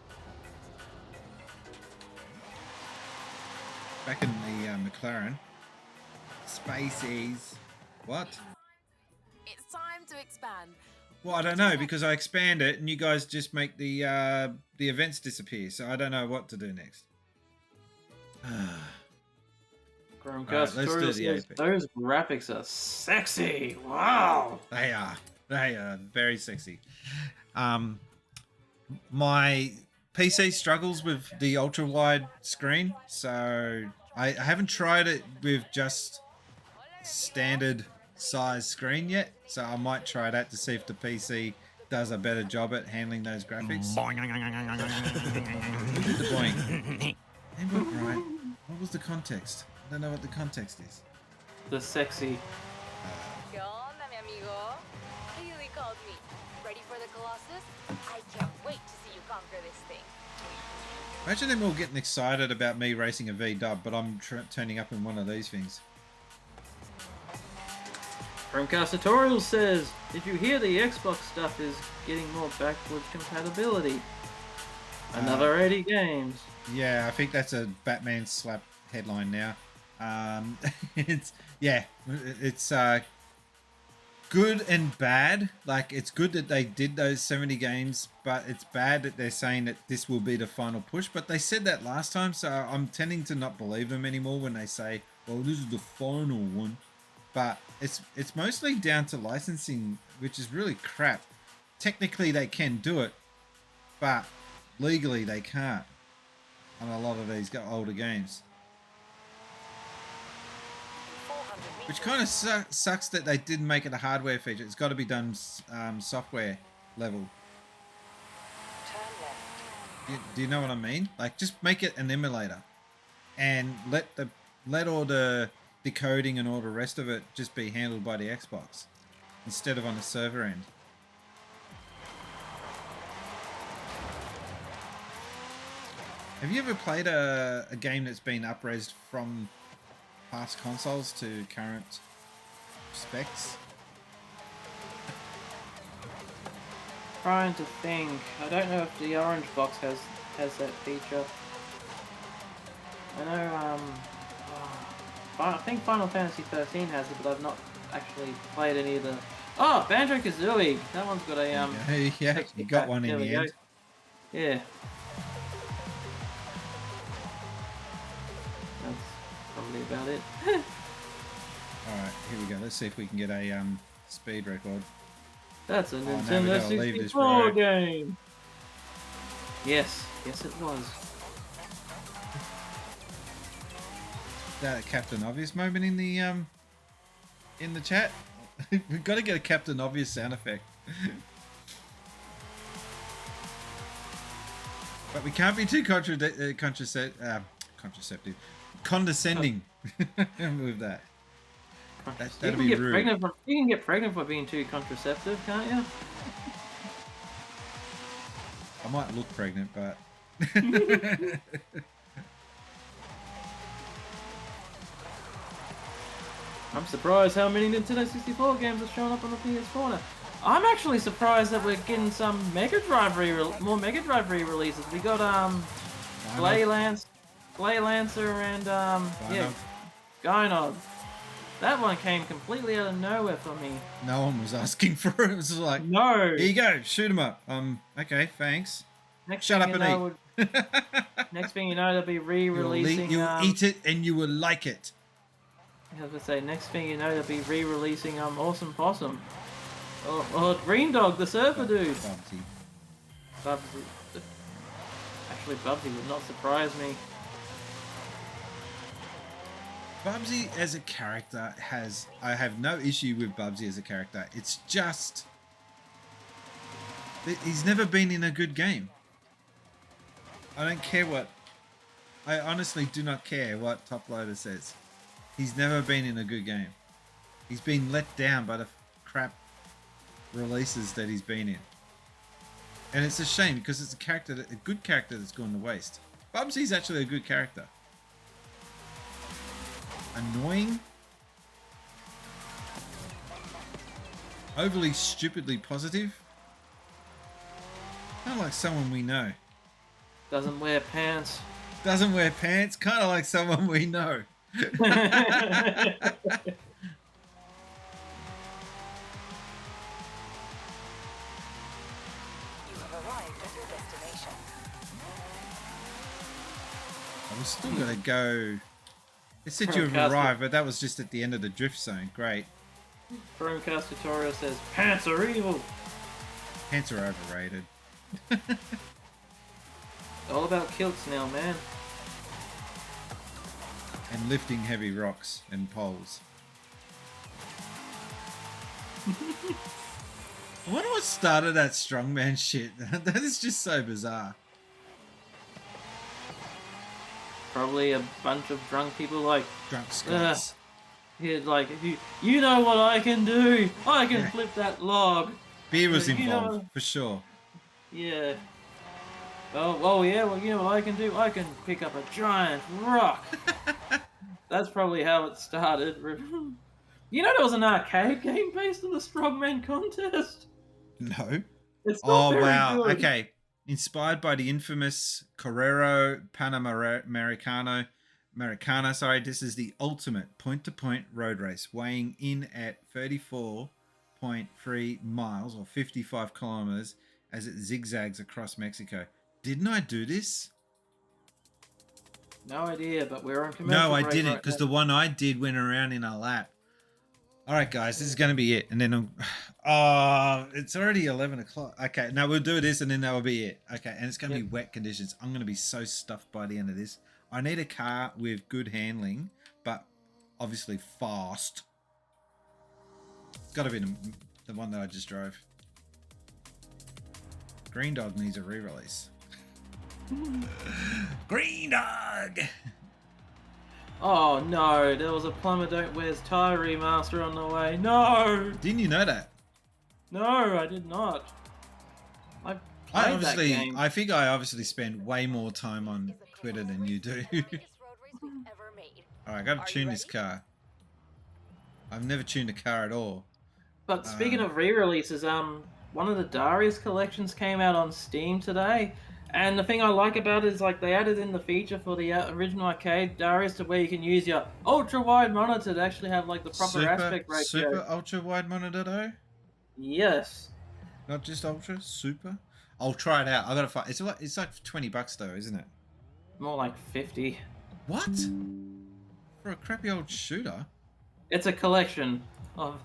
Back in the McLaren. Spacies. What? It's time to expand. Well, I don't know, because I expand it and you guys just make the events disappear, so I don't know what to do next. Chromecast Tutorial says, those graphics are sexy. Wow. They are. They are very sexy. My PC struggles with the ultra wide screen, so I haven't tried it with just standard size screen yet, so I might try that to see if the PC does a better job at handling those graphics. Who did the boing? And right, what was the context? I don't know what the context is. The sexy. ¿Qué onda, mi amigo? Haley called me. Ready for the Colossus? I can't wait to see you conquer this thing. Imagine them all getting excited about me racing a V-dub, but I'm turning up in one of these things. Chromecast Tutorial says, did you hear the Xbox stuff is getting more backwards compatibility? Another 80 games. Yeah, I think that's a Batman slap headline now. It's good and bad. Like, it's good that they did those 70 games, but it's bad that they're saying that this will be the final push. But they said that last time, so I'm tending to not believe them anymore when they say, well, this is the final one. But it's mostly down to licensing, which is really crap. Technically, they can do it, but legally they can't on a lot of these older games. Which kind of sucks that they didn't make it a hardware feature. It's got to be done software level. Turn left. Do you know what I mean? Like, just make it an emulator, and let all the decoding and all the rest of it just be handled by the Xbox instead of on the server end. Have you ever played a game that's been up-resed from past consoles to current specs? Trying to think. I don't know if the orange box has that feature. I know I think Final Fantasy 13 has it, but I've not actually played any of the. Oh, Banjo-Kazooie. That one's got a yeah, you got one in the end. Yeah. That's probably about it. Alright, here we go. Let's see if we can get a speed record. That's a no, Nintendo 64 game. Yes, yes it was. That a Captain Obvious moment in the chat. We've got to get a Captain Obvious sound effect. But we can't be too condescending with that. That'd be rude. You can get pregnant for being too contraceptive, can't you? I might look pregnant, but I'm surprised how many Nintendo 64 games are showing up on the PS4 now. I'm actually surprised that we're getting some more Mega Drive re-releases. We got Glaylancer and Gynog. That one came completely out of nowhere for me. No one was asking for it. It was just like, no. Here you go, shoot 'em up. Okay, thanks. Shut up and eat. Next thing you know, they'll be re-releasing. You'll eat it and you will like it. I was gonna say, next thing you know, they'll be re-releasing Awesome Possum, or Green Dog, the surfer dude. Bubsy. Actually, Bubsy would not surprise me. Bubsy as a character I have no issue with Bubsy as a character. It's just he's never been in a good game. I don't care I honestly do not care what Top Loader says. He's never been in a good game. He's been let down by the crap releases that he's been in. And it's a shame because it's a good character that's gone to waste. Bubsy's actually a good character. Annoying. Overly stupidly positive. Kind of like someone we know. Doesn't wear pants. Doesn't wear pants. Kind of like someone we know. You have arrived at your destination. I was still gonna go. It said you have arrived, but that was just at the end of the drift zone. Great. Chromecast tutorial says pants are evil. Pants are overrated. All about kilts now, man. And lifting heavy rocks and poles. I wonder what started that strongman shit. That is just so bizarre. Probably a bunch of drunk people like drunk Scots. Yeah, like you know what I can do. I can flip that log. Beer was involved for sure. Yeah. Oh yeah. Well, you know what I can do? I can pick up a giant rock. That's probably how it started. You know there was an arcade game based on the Strongman contest? No. It's not very good. Okay. Inspired by the infamous Carrero Panamericana, this is the ultimate point-to-point road race, weighing in at 34.3 miles or 55 kilometers as it zigzags across Mexico. Didn't I do this? No idea, but we're on commercial. No, I didn't, because the one I did went around in a lap. All right, guys, this is going to be it. And then, it's already 11 o'clock. Okay, now we'll do this and then that will be it. Okay, and it's going to be wet conditions. I'm going to be so stuffed by the end of this. I need a car with good handling, but obviously fast. It's got to be the one that I just drove. Green Dog needs a re-release. Green Dog! Oh no, there was a Plumber Don't Wear's Tire remaster on the way. No! Didn't you know that? No, I did not. I played that game. I think I obviously spend way more time on Twitter than you do. Alright, I gotta tune this car. I've never tuned a car at all. But speaking of re-releases, one of the Darius collections came out on Steam today. And the thing I like about it is like they added in the feature for the original arcade Darius to where you can use your ultra-wide monitor to actually have like the proper aspect ratio. Super ultra-wide monitor though? Yes. Not just ultra, super? I'll try it out. I gotta find. It's like $20 though, isn't it? More like 50. What? For a crappy old shooter? It's a collection of.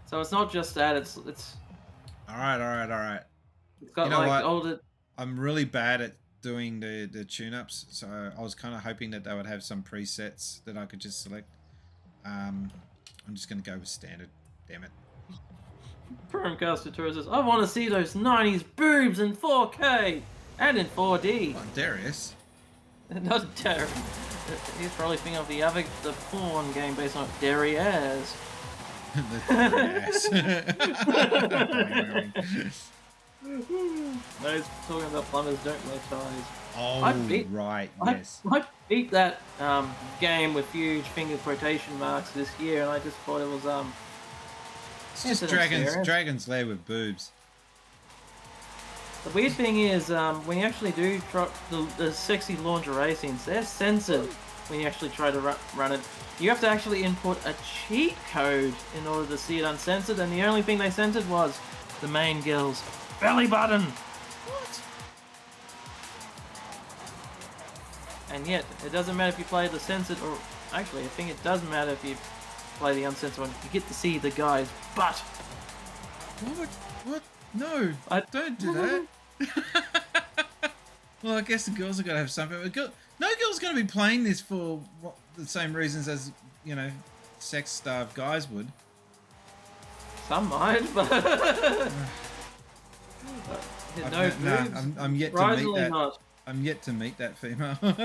So it's not just that. It's. All right. It's got you know like what? older. I'm really bad at doing the tune-ups, so I was kind of hoping that they would have some presets that I could just select. I'm just gonna go with standard. Damn it. Permcaster Tour says, I want to see those 90s boobs in 4K and in 4D. What, Darius? Not Darius. He's probably thinking of the porn game based on Darius. No, he's talking about plumbers don't wear ties. Oh, right, yes. I beat that game with huge finger quotation marks this year, and I just thought it was It's just Dragon's Lair with boobs. The weird thing is, when you actually do try the sexy lingerie scenes, they're censored when you actually try to run it. You have to actually input a cheat code in order to see it uncensored, and the only thing they censored was the main girl's belly button. What? And yet, it doesn't matter if you play the censored, or actually, I think it does matter if you play the uncensored one. You get to see the guy's butt. What? No, don't do that. Well, I guess the girls are going to have something. No girl's going to be playing this for the same reasons as, you know, sex-starved guys would. Some might, but... I'm yet to meet that. Not. I'm yet to meet that female. God,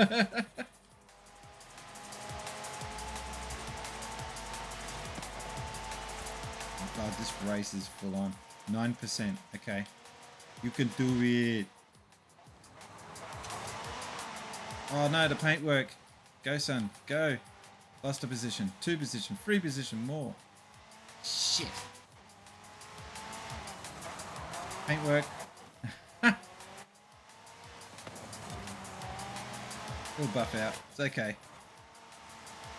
this race is full on. 9%. Okay. You can do it. Oh no, the paintwork. Go, son. Go. Lost a position. 2 position. 3 position. More. Shit. Paintwork. We'll buff out. It's okay.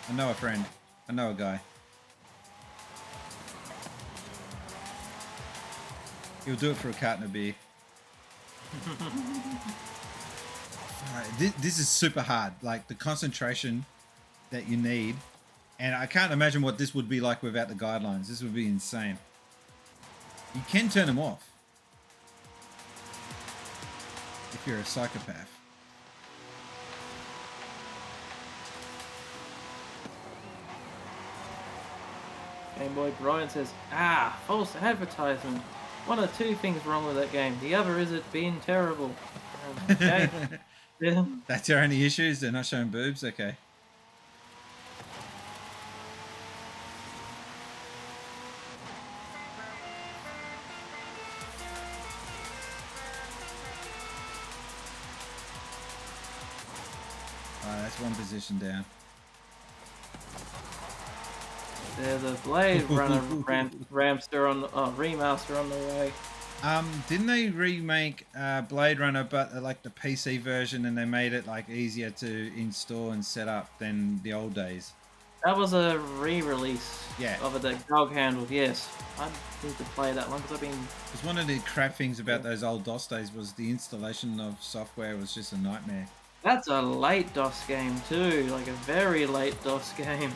I know a friend. I know a guy. He'll do it for a carton of beer. Alright, this is super hard. Like, the concentration that you need. And I can't imagine what this would be like without the guidelines. This would be insane. You can turn them off. If you're a psychopath. Game Boy Brian says, false advertisement. One or two things wrong with that game. The other is it being terrible. Okay. Yeah. That's your only issues? They're not showing boobs? Okay. Alright, that's 1 position down. There's a Blade Runner remaster on the way. Didn't they remake Blade Runner, but like the PC version, and they made it like easier to install and set up than the old days? That was a re-release. Yeah. Of the dog handled. Yes, I need to play that one because I've been. Because one of the crap things about those old DOS days was the installation of software was just a nightmare. That's a late DOS game too, like a very late DOS game.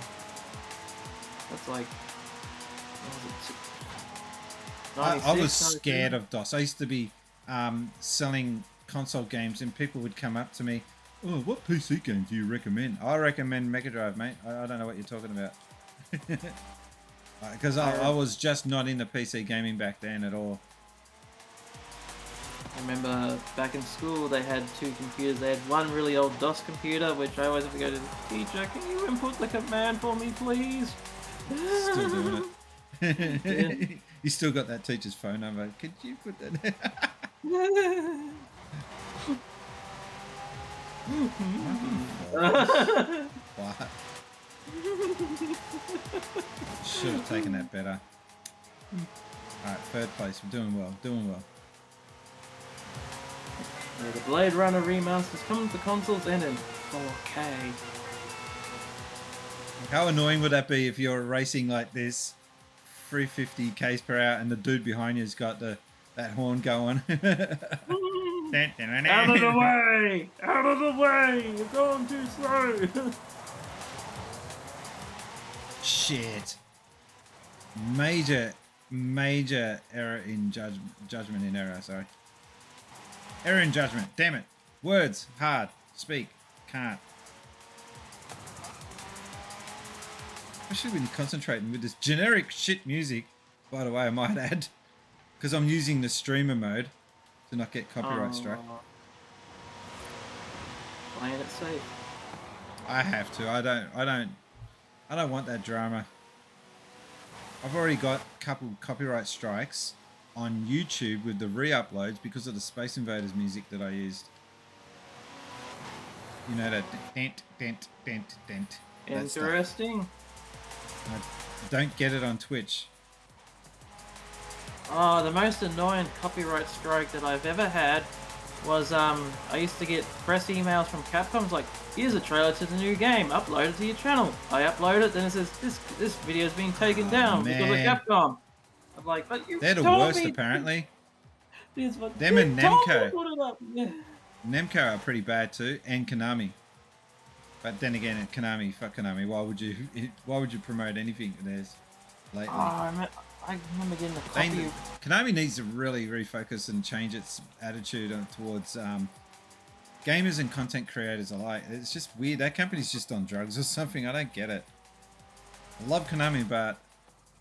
That's like. I was scared of DOS. I used to be selling console games, and people would come up to me, "Oh, what PC game do you recommend?" I recommend Mega Drive, mate. I don't know what you're talking about. Because I was just not into PC gaming back then at all. remember back in school they had 2 computers. They had one really old DOS computer, which I always have to go to the teacher. Can you input the command for me, please? Still doing it. Yeah. You still got that teacher's phone number. Could you put that? What? Should have taken that better. Alright, 3rd place. We're doing well. Doing well. Yeah, the Blade Runner remasters coming to consoles and in 4K. How annoying would that be if you're racing like this, 350 k's per hour, and the dude behind you's got that horn going? Out of the way! Out of the way! You're going too slow! Shit. Major error in judgment in error, sorry. Error in judgment, damn it. Words, hard, speak, can't. Especially when you're concentrating with this generic shit music, by the way, I might add. Because I'm using the streamer mode to not get copyright struck. Playing it safe. I have to. I don't want that drama. I've already got a couple copyright strikes on YouTube with the re-uploads because of the Space Invaders music that I used. You know that dent. Interesting. I don't get it on Twitch. Oh, the most annoying copyright strike that I've ever had was I used to get press emails from Capcom. It's like, here's a trailer to the new game, upload it to your channel. I upload it, then it says this video is being taken down because of Capcom. I'm like, but you they're the told worst me apparently. Them and Namco. Yeah. Namco are pretty bad too, and Konami. But then again, at Konami, fuck Konami. Why would you promote anything of theirs lately? Oh, I remember getting the copy. Konami needs to really refocus and change its attitude towards gamers and content creators alike. It's just weird. That company's just on drugs or something. I don't get it. I love Konami, but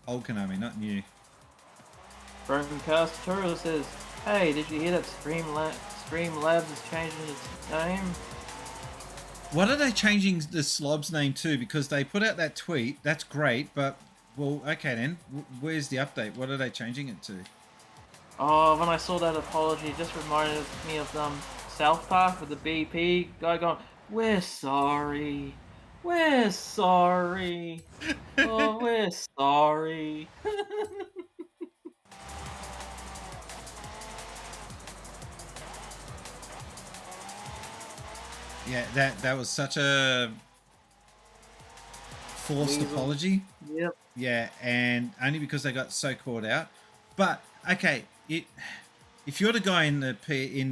old Konami, not new. Broadcast Toro says, hey, did you hear that Streamlabs is changing its name? What are they changing the Slob's name to? Because they put out that tweet. That's great, but... Well, okay then. Where's the update? What are they changing it to? Oh, when I saw that apology, it just reminded me of South Park with the BP guy going, we're sorry. We're sorry. Oh, we're sorry. Yeah, that was such a forced apology. Yep. Yeah, and only because they got so caught out. But okay, if you're the guy in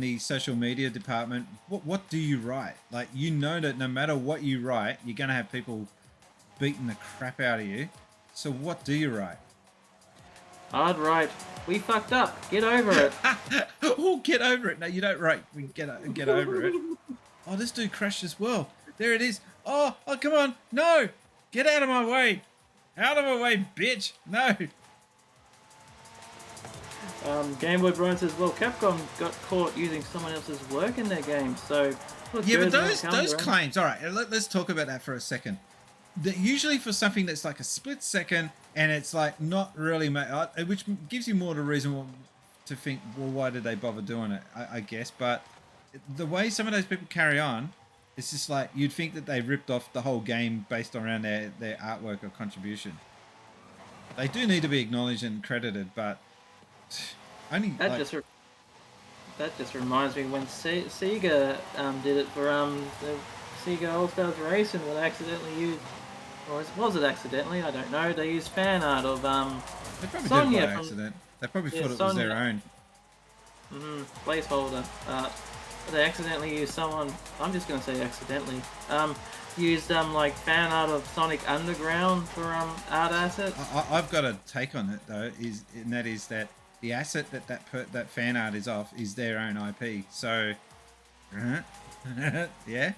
the social media department, what do you write? Like, you know that no matter what you write, you're gonna have people beating the crap out of you. So what do you write? I'd write, we fucked up. Get over it. Oh, get over it. No, you don't write. We get over it. Oh, this dude crashed as well. There it is. Oh, come on. No. Get out of my way. Out of my way, bitch. No. Game Boy Brian says, well, Capcom got caught using someone else's work in their game, so... Yeah, but those claims... All right, let's talk about that for a second. Usually for something that's like a split second and it's like not really... which gives you more of a reason to think, well, why did they bother doing it, I guess. But the way some of those people carry on, it's just like you'd think that they ripped off the whole game based around their artwork or contribution. They do need to be acknowledged and credited, but only that just reminds me when Sega did it for the Sega All Stars Racing, when they accidentally used, or was it accidentally? I don't know. They used fan art of they probably Sonya did it by accident. They probably thought it was their own. Placeholder. They accidentally used someone. I'm just gonna say accidentally. Used like fan art of Sonic Underground for art assets. I've got a take on it though, and that is that the asset that fan art is off is their own IP. So, yeah.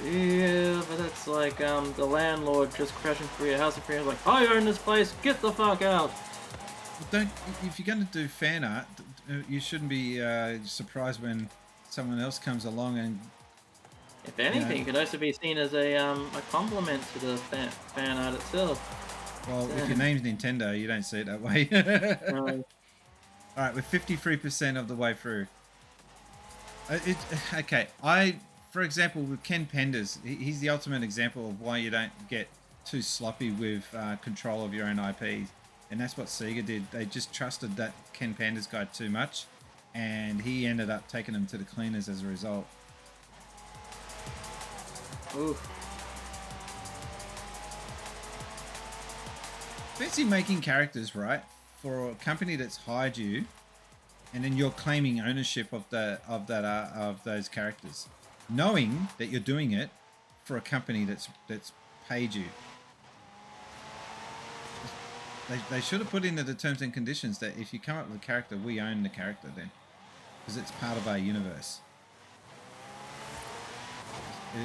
Yeah, but that's like the landlord just crashing through your house and like, I own this place, get the fuck out. If you're gonna do fan art, you shouldn't be surprised when someone else comes along and. If anything, it could also be seen as a compliment to the fan art itself. Well, if your name's Nintendo, you don't see it that way. No. All right, we're 53% of the way through. Okay, for example, with Ken Penders, he's the ultimate example of why you don't get too sloppy with control of your own IPs. And that's what Sega did. They just trusted that Ken Penders guy too much, and he ended up taking them to the cleaners as a result. Ooh. Fancy making characters, right? For a company that's hired you, and then you're claiming ownership of those characters, knowing that you're doing it for a company that's paid you. They should have put into the terms and conditions that if you come up with a character, we own the character then, because it's part of our universe.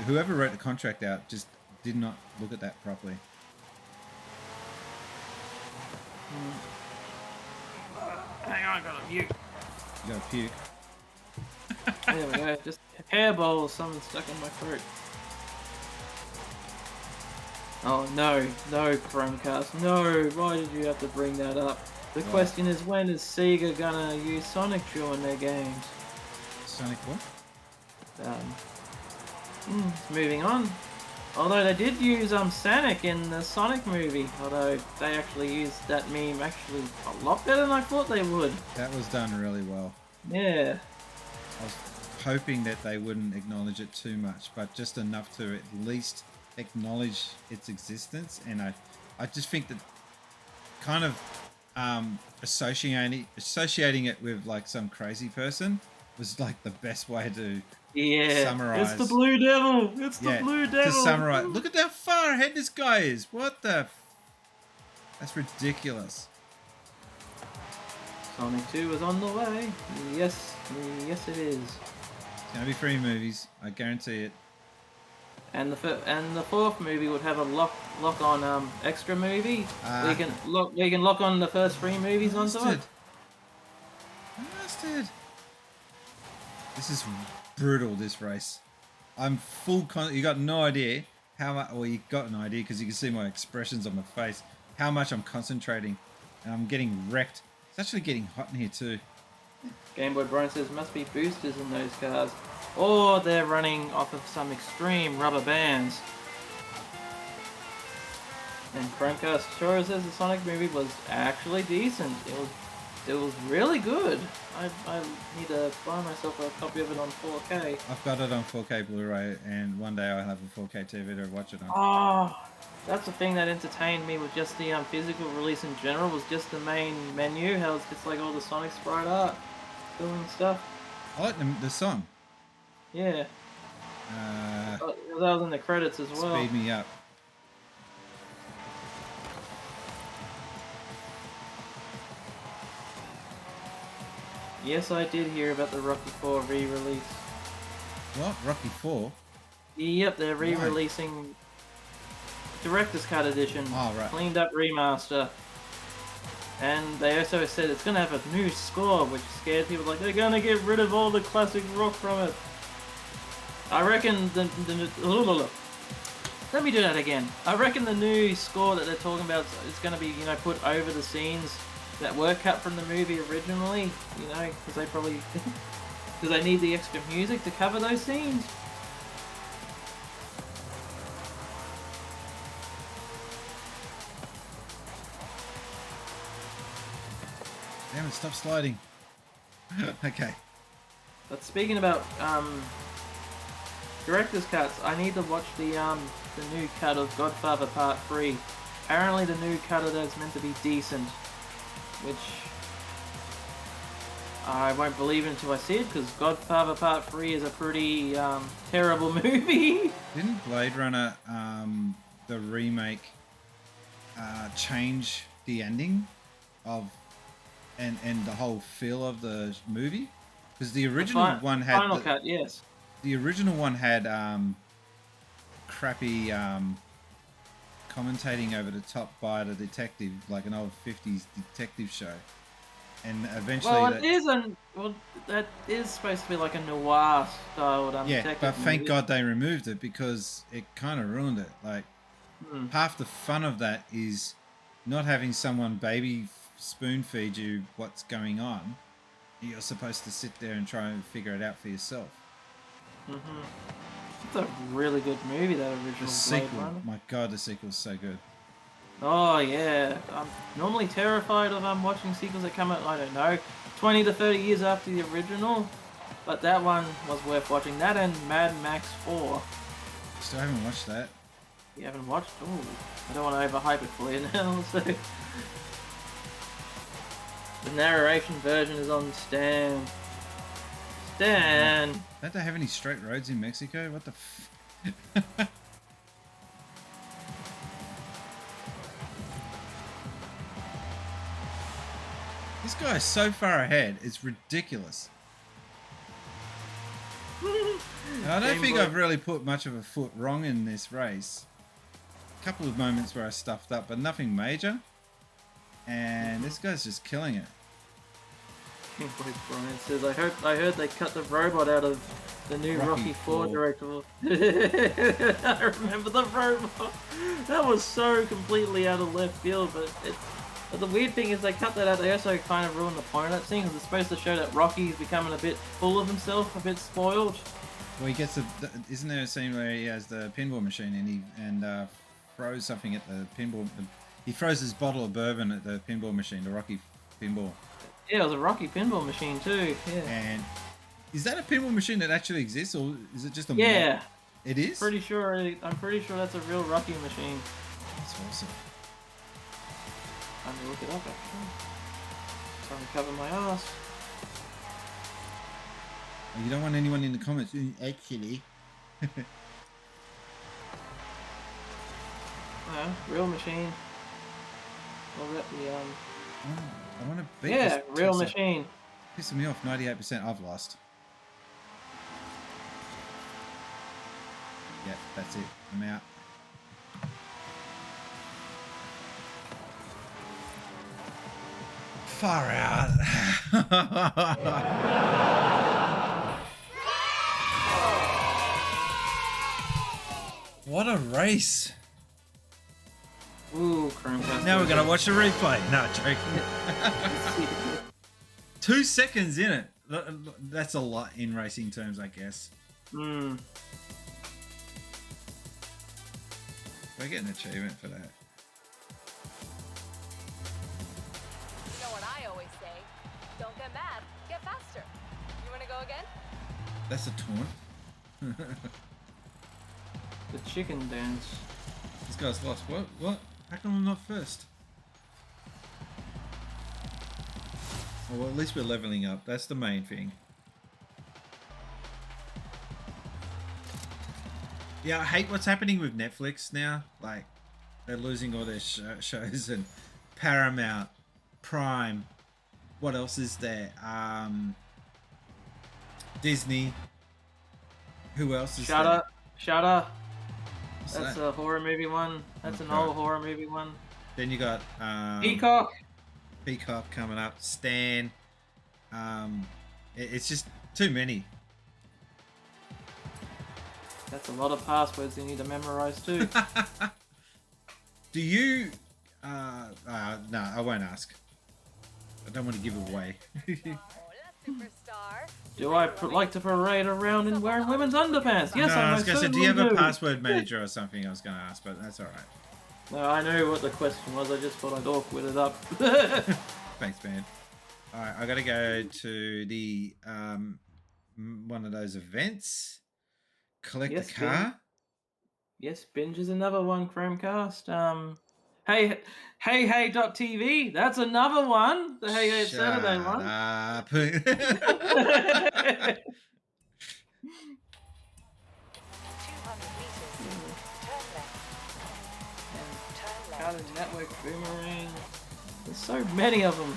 Whoever wrote the contract out just did not look at that properly. Hang on, I got a puke. You got a puke. There we go. Just a hairball or something stuck in my throat. Oh no, no Chromecast, no! Why did you have to bring that up? The question is, when is Sega gonna use Sonic during their games? Sonic what? Moving on. Although they did use Sonic in the Sonic movie, although they actually used that meme actually a lot better than I thought they would. That was done really well. Yeah. I was hoping that they wouldn't acknowledge it too much, but just enough to at least acknowledge its existence. And I just think that kind of associating it with like some crazy person was like the best way to summarize. It's the Blue Devil. It's the Blue Devil. To summarize, look at how far ahead this guy is. What the? That's ridiculous. Sonic 2 is on the way. Yes, yes it is. It's gonna be 3 movies. I guarantee it. And the fourth movie would have a lock on extra movie. We can lock on the first 3 movies onto it. Bastard. This is brutal, this race. I'm full you got no idea how much, well, you got an idea because you can see my expressions on my face, how much I'm concentrating, and I'm getting wrecked. It's actually getting hot in here too. Game Boy Brian says must be boosters in those cars, or they're running off of some extreme rubber bands. And Chromecast sure says the Sonic movie was actually decent. It was really good. I need to buy myself a copy of it on 4K. I've got it on 4K Blu-ray, and one day I'll have a 4K TV to watch it on. Oh, that's the thing that entertained me with just the physical release in general, was just the main menu, how it's just like all the Sonic sprite art, doing stuff. I like the song. Yeah. That was in the credits as well. Speed me up. Yes, I did hear about the Rocky 4 re-release. What? Rocky 4? Yep, they're re-releasing Director's Cut Edition. Oh, right. Cleaned up remaster. And they also said it's going to have a new score, which scared people. Like, they're going to get rid of all the classic rock from it. I reckon let me do that again. I reckon the new score that they're talking about is going to be, put over the scenes that were cut from the movie originally, because they probably because they need the extra music to cover those scenes. Damn it, stop sliding. Okay. But speaking about director's cuts, I need to watch the new cut of Godfather Part 3. Apparently the new cut of that's meant to be decent, which I won't believe until I see it, because Godfather Part 3 is a pretty terrible movie. Didn't Blade Runner, the remake, change the ending of and the whole feel of the movie? Because the original one had Final Cut, yes. The original one had crappy commentating over the top by the detective, like an old 50s detective show. and eventually. Well, it isn't. Well, that is supposed to be like a noir styled Yeah, detective but thank movie. God they removed it because it kind of ruined it. Like half the fun of that is not having someone baby spoon feed you what's going on. You're supposed to sit there and try and figure it out for yourself. It's a really good movie, that original The Blade sequel, Runner. my God, the sequel's so good. Oh yeah, I'm normally terrified of watching sequels that come out, I don't know, 20 to 30 years after the original, but that one was worth watching. That and Mad Max 4. Still haven't watched that. You haven't watched? Ooh, I don't want to overhype it for you now. So the narration version is on Stan. Stan. Don't they have any straight roads in Mexico? What the? This guy is so far ahead, it's ridiculous. I don't think I've really put much of a foot wrong in this race. A couple of moments where I stuffed up, but nothing major. And this guy's just killing it. Brian says, I heard they cut the robot out of the new Rocky 4 director. I remember the robot. That was so completely out of left field, but the weird thing is they cut that out. They also kind of ruined the point of that scene because it's supposed to show that Rocky's becoming a bit full of himself, a bit spoiled. Well, he gets isn't there a scene where he has the pinball machine and he throws something at the pinball? He throws his bottle of bourbon at the pinball machine, the Rocky pinball. Yeah, it was a Rocky pinball machine too. Yeah. And is that a pinball machine that actually exists, or is it just a? Yeah. Mod? It is. I'm pretty sure that's a real Rocky machine. That's awesome. I'm gonna look it up actually. Trying to cover my ass. You don't want anyone in the comments actually. Real machine. Well, I want to beat yeah, this real machine. Pissing me off. 98%. I've lost. Yeah, that's it. I'm out. Far out. What a race. Ooh, Chromecast. Now we're going to watch the replay. No, joking. 2 seconds in it. That's a lot in racing terms, I guess. Hmm. I get an achievement for that. You know what I always say? Don't get mad, get faster. You wanna go again? That's a taunt. The chicken dance. This guy's lost. What? How come I'm not first? Oh, well, at least we're leveling up. That's the main thing. Yeah, I hate what's happening with Netflix now. Like, they're losing all their shows, and Paramount, Prime. What else is there? Disney. Who else is there? Shut up. What's That's that? a horror movie one. That's an old horror movie one. Then you got Peacock coming up. Stan. It's just too many. That's a lot of passwords you need to memorize too. Do you? No, I won't ask. I don't want to give it away. Do I like to parade around in wearing women's underpants? Yes, no, I was going to say, do you have a password manager or something? I was going to ask, but that's all right. No, I knew what the question was. I just thought I'd awkward it up. Thanks, man. All right, I got to go to the one of those events. Collect a car. Yes, Binge is another one. Chromecast. Hey.tv. That's another one. The Hey Saturday one. Cartoon Network, Boomerang. There's so many of them.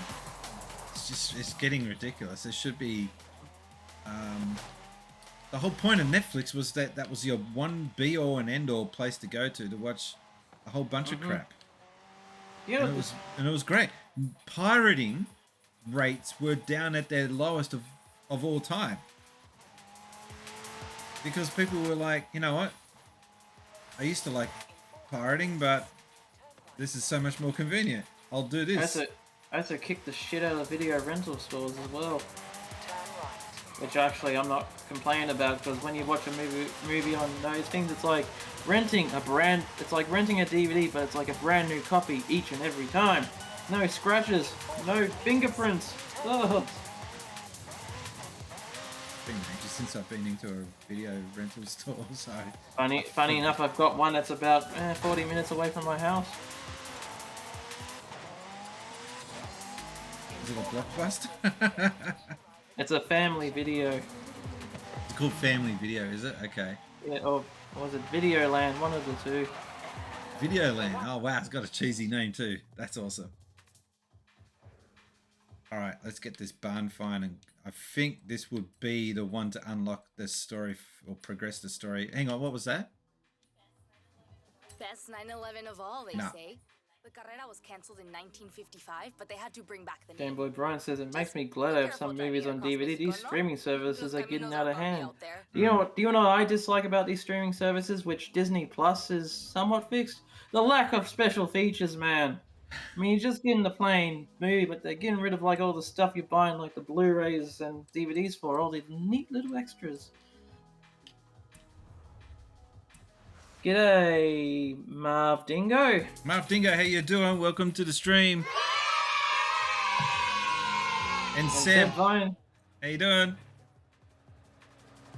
It's getting ridiculous. There should be. The whole point of Netflix was that was your one be all and end all place to go to watch a whole bunch of crap. Yeah, and it was great. Pirating rates were down at their lowest of all time. Because people were like, you know what? I used to like pirating, but this is so much more convenient. I'll do this. I had to kick the shit out of video rental stores as well. Which actually I'm not complaining about, because when you watch a movie on those things, it's like renting a DVD, but it's like a brand new copy each and every time. No scratches, no fingerprints. Ugh. It's been ages since I've been into a video rental store, so... Funny enough, I've got one that's about 40 minutes away from my house. Is it a Blockbuster? It's a family video. It's called Family Video, is it? Okay. Yeah, or was it Videoland? One of the two. Videoland. Oh wow, it's got a cheesy name too. That's awesome. All right, let's get this barn find, and I think this would be the one to unlock the story or progress the story. Hang on, what was that? Best 911 of all, they say. The carrera was cancelled in 1955, but they had to bring back the name. Game Boy Brian says it makes me glad I have some movies on DVD. These streaming services are getting out of hand. Do you know what I dislike about these streaming services, which Disney Plus is somewhat fixed? The lack of special features, man. I mean, you're just getting the plain movie, but they're getting rid of like all the stuff you're buying, like the Blu-rays and DVDs for, all these neat little extras. G'day, Marv Dingo. Marv Dingo, how you doing? Welcome to the stream. And Seb, how you doing?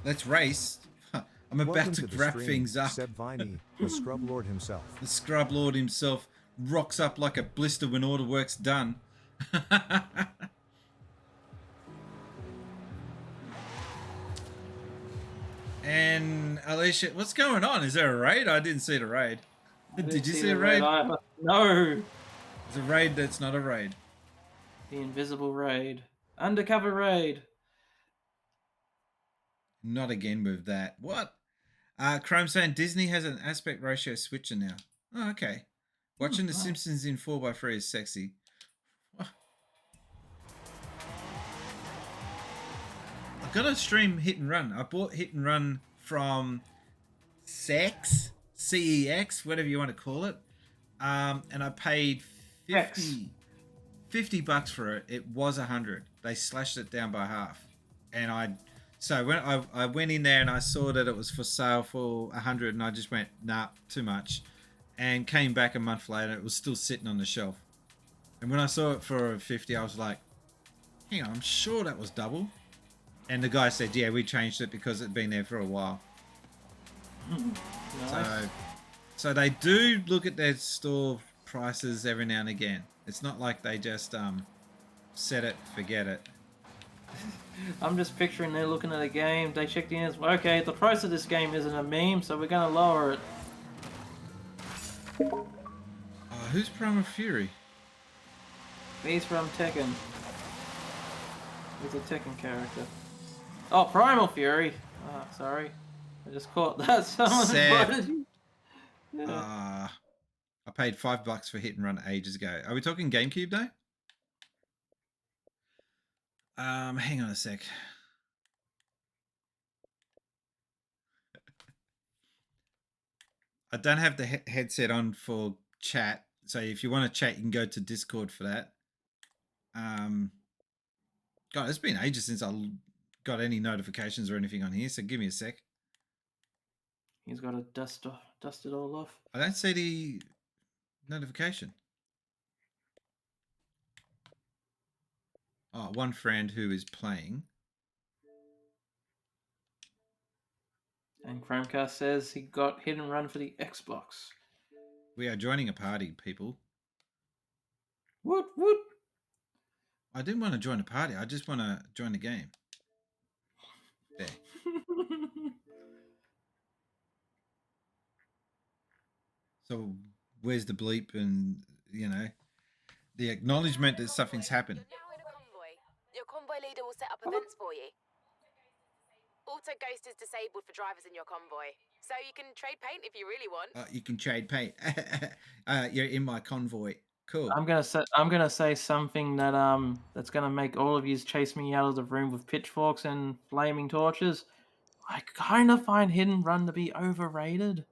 Let's race. I'm about to wrap things up. Seb Viney, the Scrub Lord himself. The Scrub Lord himself rocks up like a blister when all the work's done. And Alicia, what's going on? Is there a raid? I didn't see the raid. Did you see a raid? No. It's a raid that's not a raid. The invisible raid. Undercover raid. Not again with that. What? Chrome saying Disney has an aspect ratio switcher now. Oh, okay. Watching The Simpsons in 4x3 is sexy. I got to stream Hit and Run. I bought Hit and Run from CEX, CEX, whatever you want to call it. And I paid $50 for it. It was 100. They slashed it down by half. And so when I went in there and I saw that it was for sale for 100, and I just went, nah, too much. And came back a month later, it was still sitting on the shelf. And when I saw it for 50, I was like, hang on, I'm sure that was double. And the guy said, yeah, we changed it because it'd been there for a while. Nice. So they do look at their store prices every now and again. It's not like they just set it, forget it. I'm just picturing they're looking at a game. They checked in as, okay, the price of this game isn't a meme, so we're going to lower it. Who's Primal Fury? He's from Tekken. He's a Tekken character. Oh, Primal Fury. Oh, sorry. I just caught that. Someone invited you. Yeah. I paid $5 for Hit and Run ages ago. Are we talking GameCube though? Hang on a sec. I don't have the headset on for chat, so if you want to chat, you can go to Discord for that. God, it's been ages since I got any notifications or anything on here, so give me a sec. He's got to dust it all off. I don't see the notification. Oh, one friend who is playing. And Chromecast says he got Hit and Run for the Xbox. We are joining a party, people. What? I didn't want to join a party. I just want to join the game. There. So where's the bleep and, you know, the acknowledgement that something's happened? You're now in a convoy. Your convoy leader will set up events for you. Auto Ghost is disabled for drivers in your convoy, so you can trade paint if you really want. You can trade paint. You're in my convoy. Cool. I'm gonna say something that that's gonna make all of you chase me out of the room with pitchforks and flaming torches. I kind of find Hit and Run to be overrated.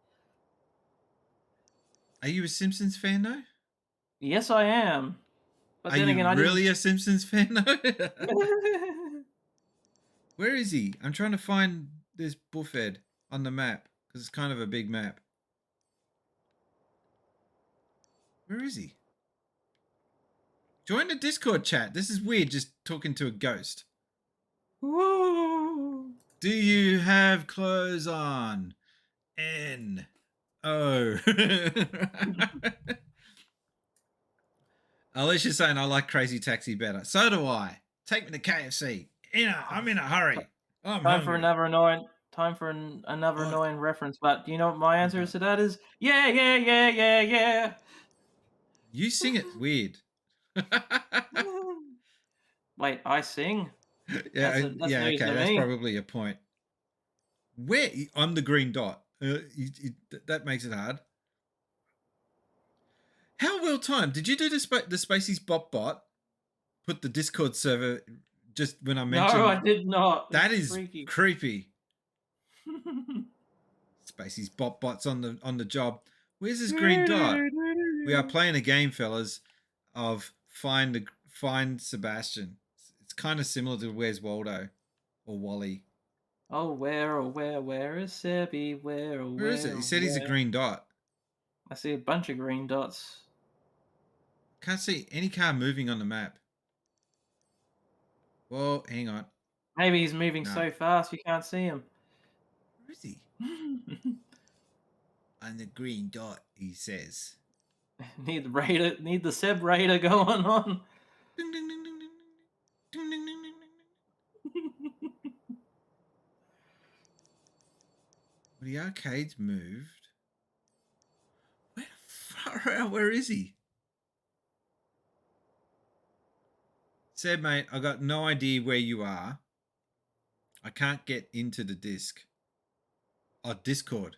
Are you a Simpsons fan though? Yes, I am. But Are then you again, I really a Simpsons fan though? Where is he? I'm trying to find this buffhead on the map because it's kind of a big map. Where is he? Join the Discord chat. This is weird just talking to a ghost. Whoa. Do you have clothes on? N. O. Alicia's saying I like Crazy Taxi better. So do I. Take me to KFC. I'm in a hurry. I'm Time hungry. for another annoying reference. But do you know what my answer is to that is? Yeah, yeah, yeah, yeah, yeah. You sing it weird. Wait, I sing? Yeah, That's okay, that's probably a point. Where I'm the green dot. That makes it hard. How well timed? Did you do the Spacies bot? Put the Discord server just when I mentioned. No, I did not. That It's is freaky. creepy. Spacies bot's on the job. Where's this green dot? We are playing a game, fellas, of find Sebastian. It's kind of similar to Where's Waldo or Wally. Oh, where is Sebby? Where is it? He said he's a green dot. I see a bunch of green dots. Can't see any car moving on the map. Well, hang on. Maybe he's moving so fast you can't see him. Where is he? On the green dot, he says. Need the Seb Raider going on. Ding, ding, ding, ding, ding, ding, ding, ding, ding. The arcade's moved. Where the far out? Where is he? Seb, mate, I got no idea where you are. I can't get into the disc. Oh, Discord.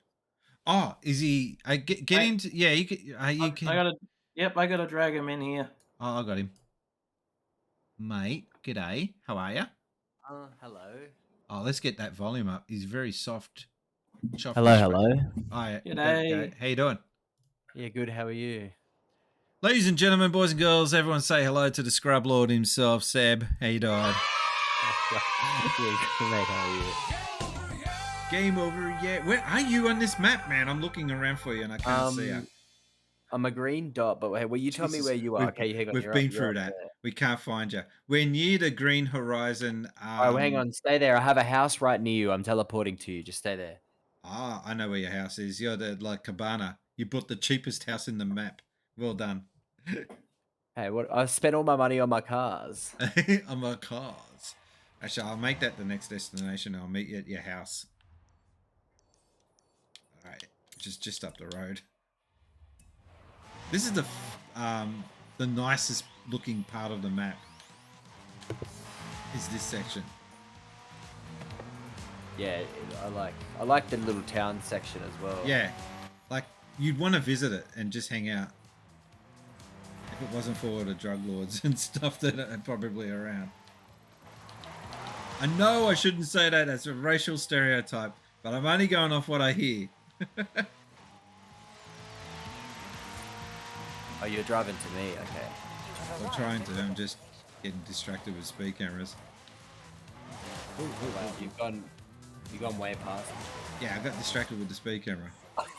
Oh, is he? Get into. Yeah, you can. You can. I gotta drag him in here. Oh, I got him. Mate, g'day. How are you? Hello. Oh, let's get that volume up. He's very soft. Hello. Hi. G'day. How you doing? Yeah, good. How are you? Ladies and gentlemen, boys and girls, everyone say hello to the Scrub Lord himself, Seb. How you doing? Yeah, good, mate. How are you? Game over, yeah. Where are you on this map, man? I'm looking around for you and I can't see you. I'm a green dot, but well, you tell me where you are. Okay, hang on. We've been through that. We can't find you. We're near the green horizon. Oh, hang on. Stay there. I have a house right near you. I'm teleporting to you. Just stay there. Ah, I know where your house is. You're the cabana. You bought the cheapest house in the map. Well done. Hey, what? I spent all my money on my cars. On my cars. Actually, I'll make that the next destination. I'll meet you at your house. All right, just up the road. This is the nicest looking part of the map. Is this section? Yeah, I like the little town section as well. Yeah, like you'd want to visit it and just hang out. If it wasn't for all the drug lords and stuff that are probably around. I know I shouldn't say that as a racial stereotype, but I'm only going off what I hear. Oh, you're driving to me, okay. I'm trying to, I'm just getting distracted with speed cameras. Wow, you've gone way past. Yeah, I got distracted with the speed camera.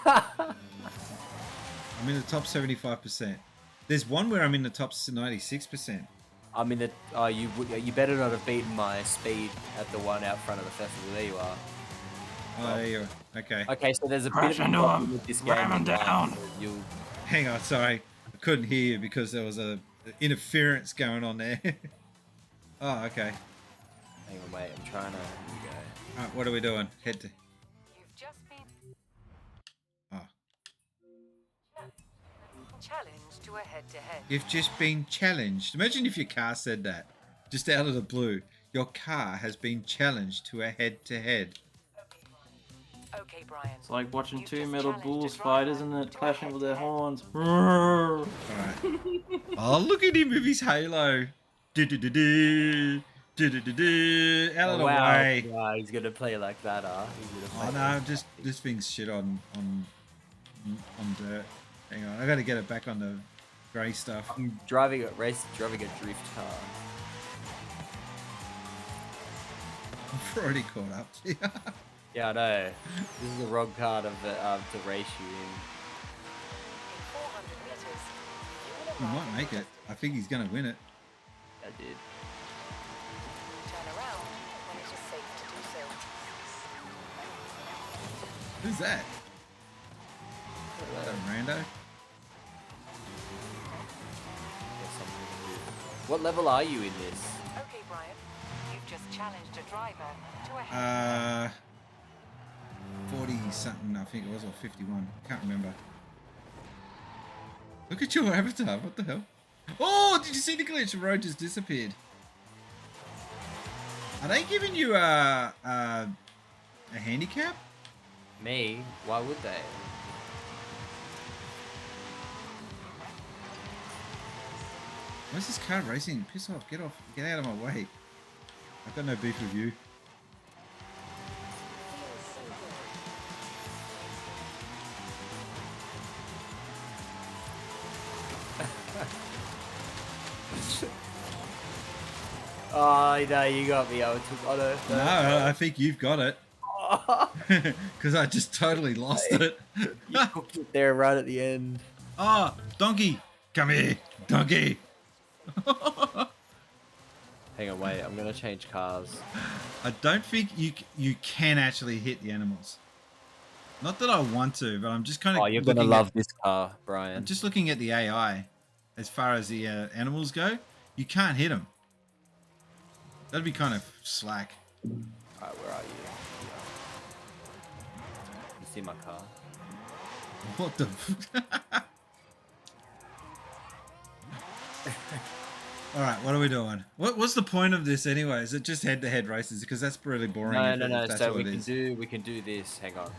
I'm in the top 75%. There's one where I'm in the top 96%. I'm in the. Oh, you better not have beaten my speed at the one out front of the festival. There you are. Oh, there you are. Okay. Okay, so there's a bit of a problem with this game. Ram him down. You'll... Hang on, sorry. I couldn't hear you because there was a interference going on there. Oh, okay. Hang on, wait. I'm trying to. Here we go. Alright, what are we doing? Head to. You've just been challenged to a head-to-head. You've just been challenged. Imagine if your car said that. Just out of the blue. Your car has been challenged to a head-to-head. Okay, Brian. It's like watching two metal bulls fight, isn't it? Clashing with their horns. Alright. Oh, look at him with his halo. Do-do-do-do. Do-do-do-do. Out of the way. Wow, he's gonna play like that, Oh no, just this thing's shit on dirt. Hang on, I gotta get it back on the grey stuff. I'm driving a drift car. I've already caught up to you. Yeah, I know. This is the wrong car to race you in. He might make it. I think he's gonna win it. I did. Turn around when it is safe to do so. Who's that? Some rando? What level are you in this? Okay, Brian. You've just challenged a driver to a 40 something, I think it was, or 51. Can't remember. Look at your avatar. What the hell? Oh, did you see the glitch? The road just disappeared. Are they giving you a handicap? Me? Why would they? Where's this car racing? Piss off. Get off. Get out of my way. I've got no beef with you. Oh, no, you got me. No, I think you've got it. Because I just totally lost it. You cooked it there right at the end. Oh, donkey. Come here, donkey. Hang on, wait. I'm going to change cars. I don't think you can actually hit the animals. Not that I want to, but I'm just kind of. Oh, you're going to love this car, Brian. I'm just looking at the AI as far as the animals go. You can't hit them. That'd be kind of slack. Alright, where are you? You see my car? What the? All right, what are we doing? What's the point of this anyway? Is it just head-to-head races? Because that's really boring. No. So we can do this. Hang on.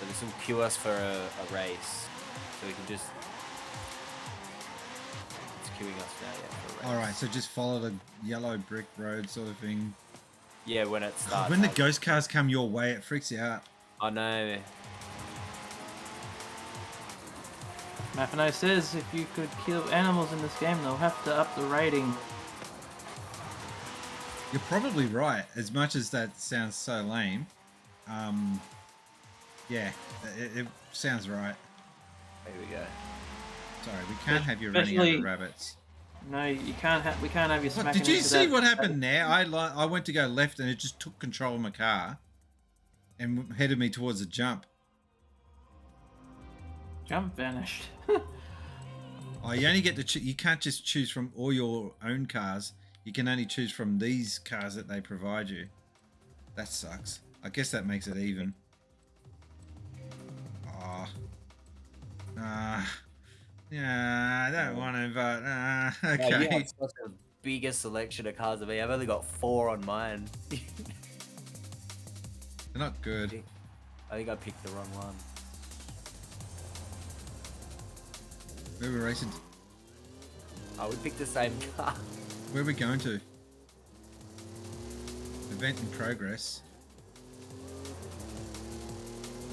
So this will queue us for a race. So we can just. It's queuing us now, yeah, for a race. All right, so just follow the yellow brick road sort of thing. Yeah, when it starts. When the ghost cars come your way, it freaks you out. I know. Maffino says if you could kill animals in this game, they'll have to up the rating. You're probably right. As much as that sounds so lame, yeah, it sounds right. There we go. Sorry, we can't have you running over rabbits. No, you can't have. We can't have you smacking. Did you see what happened there? I went to go left and it just took control of my car and headed me towards a jump. Jump vanished. Oh, you only get to you can't just choose from all your own cars. You can only choose from these cars that they provide you. That sucks. I guess that makes it even. Oh. Yeah, I don't want to, but okay. Yeah, you have such a bigger selection of cars than me. I've only got 4 on mine. They're not good. I think I picked the wrong one. Where are we racing? I would pick the same car. Where are we going to? Event in progress.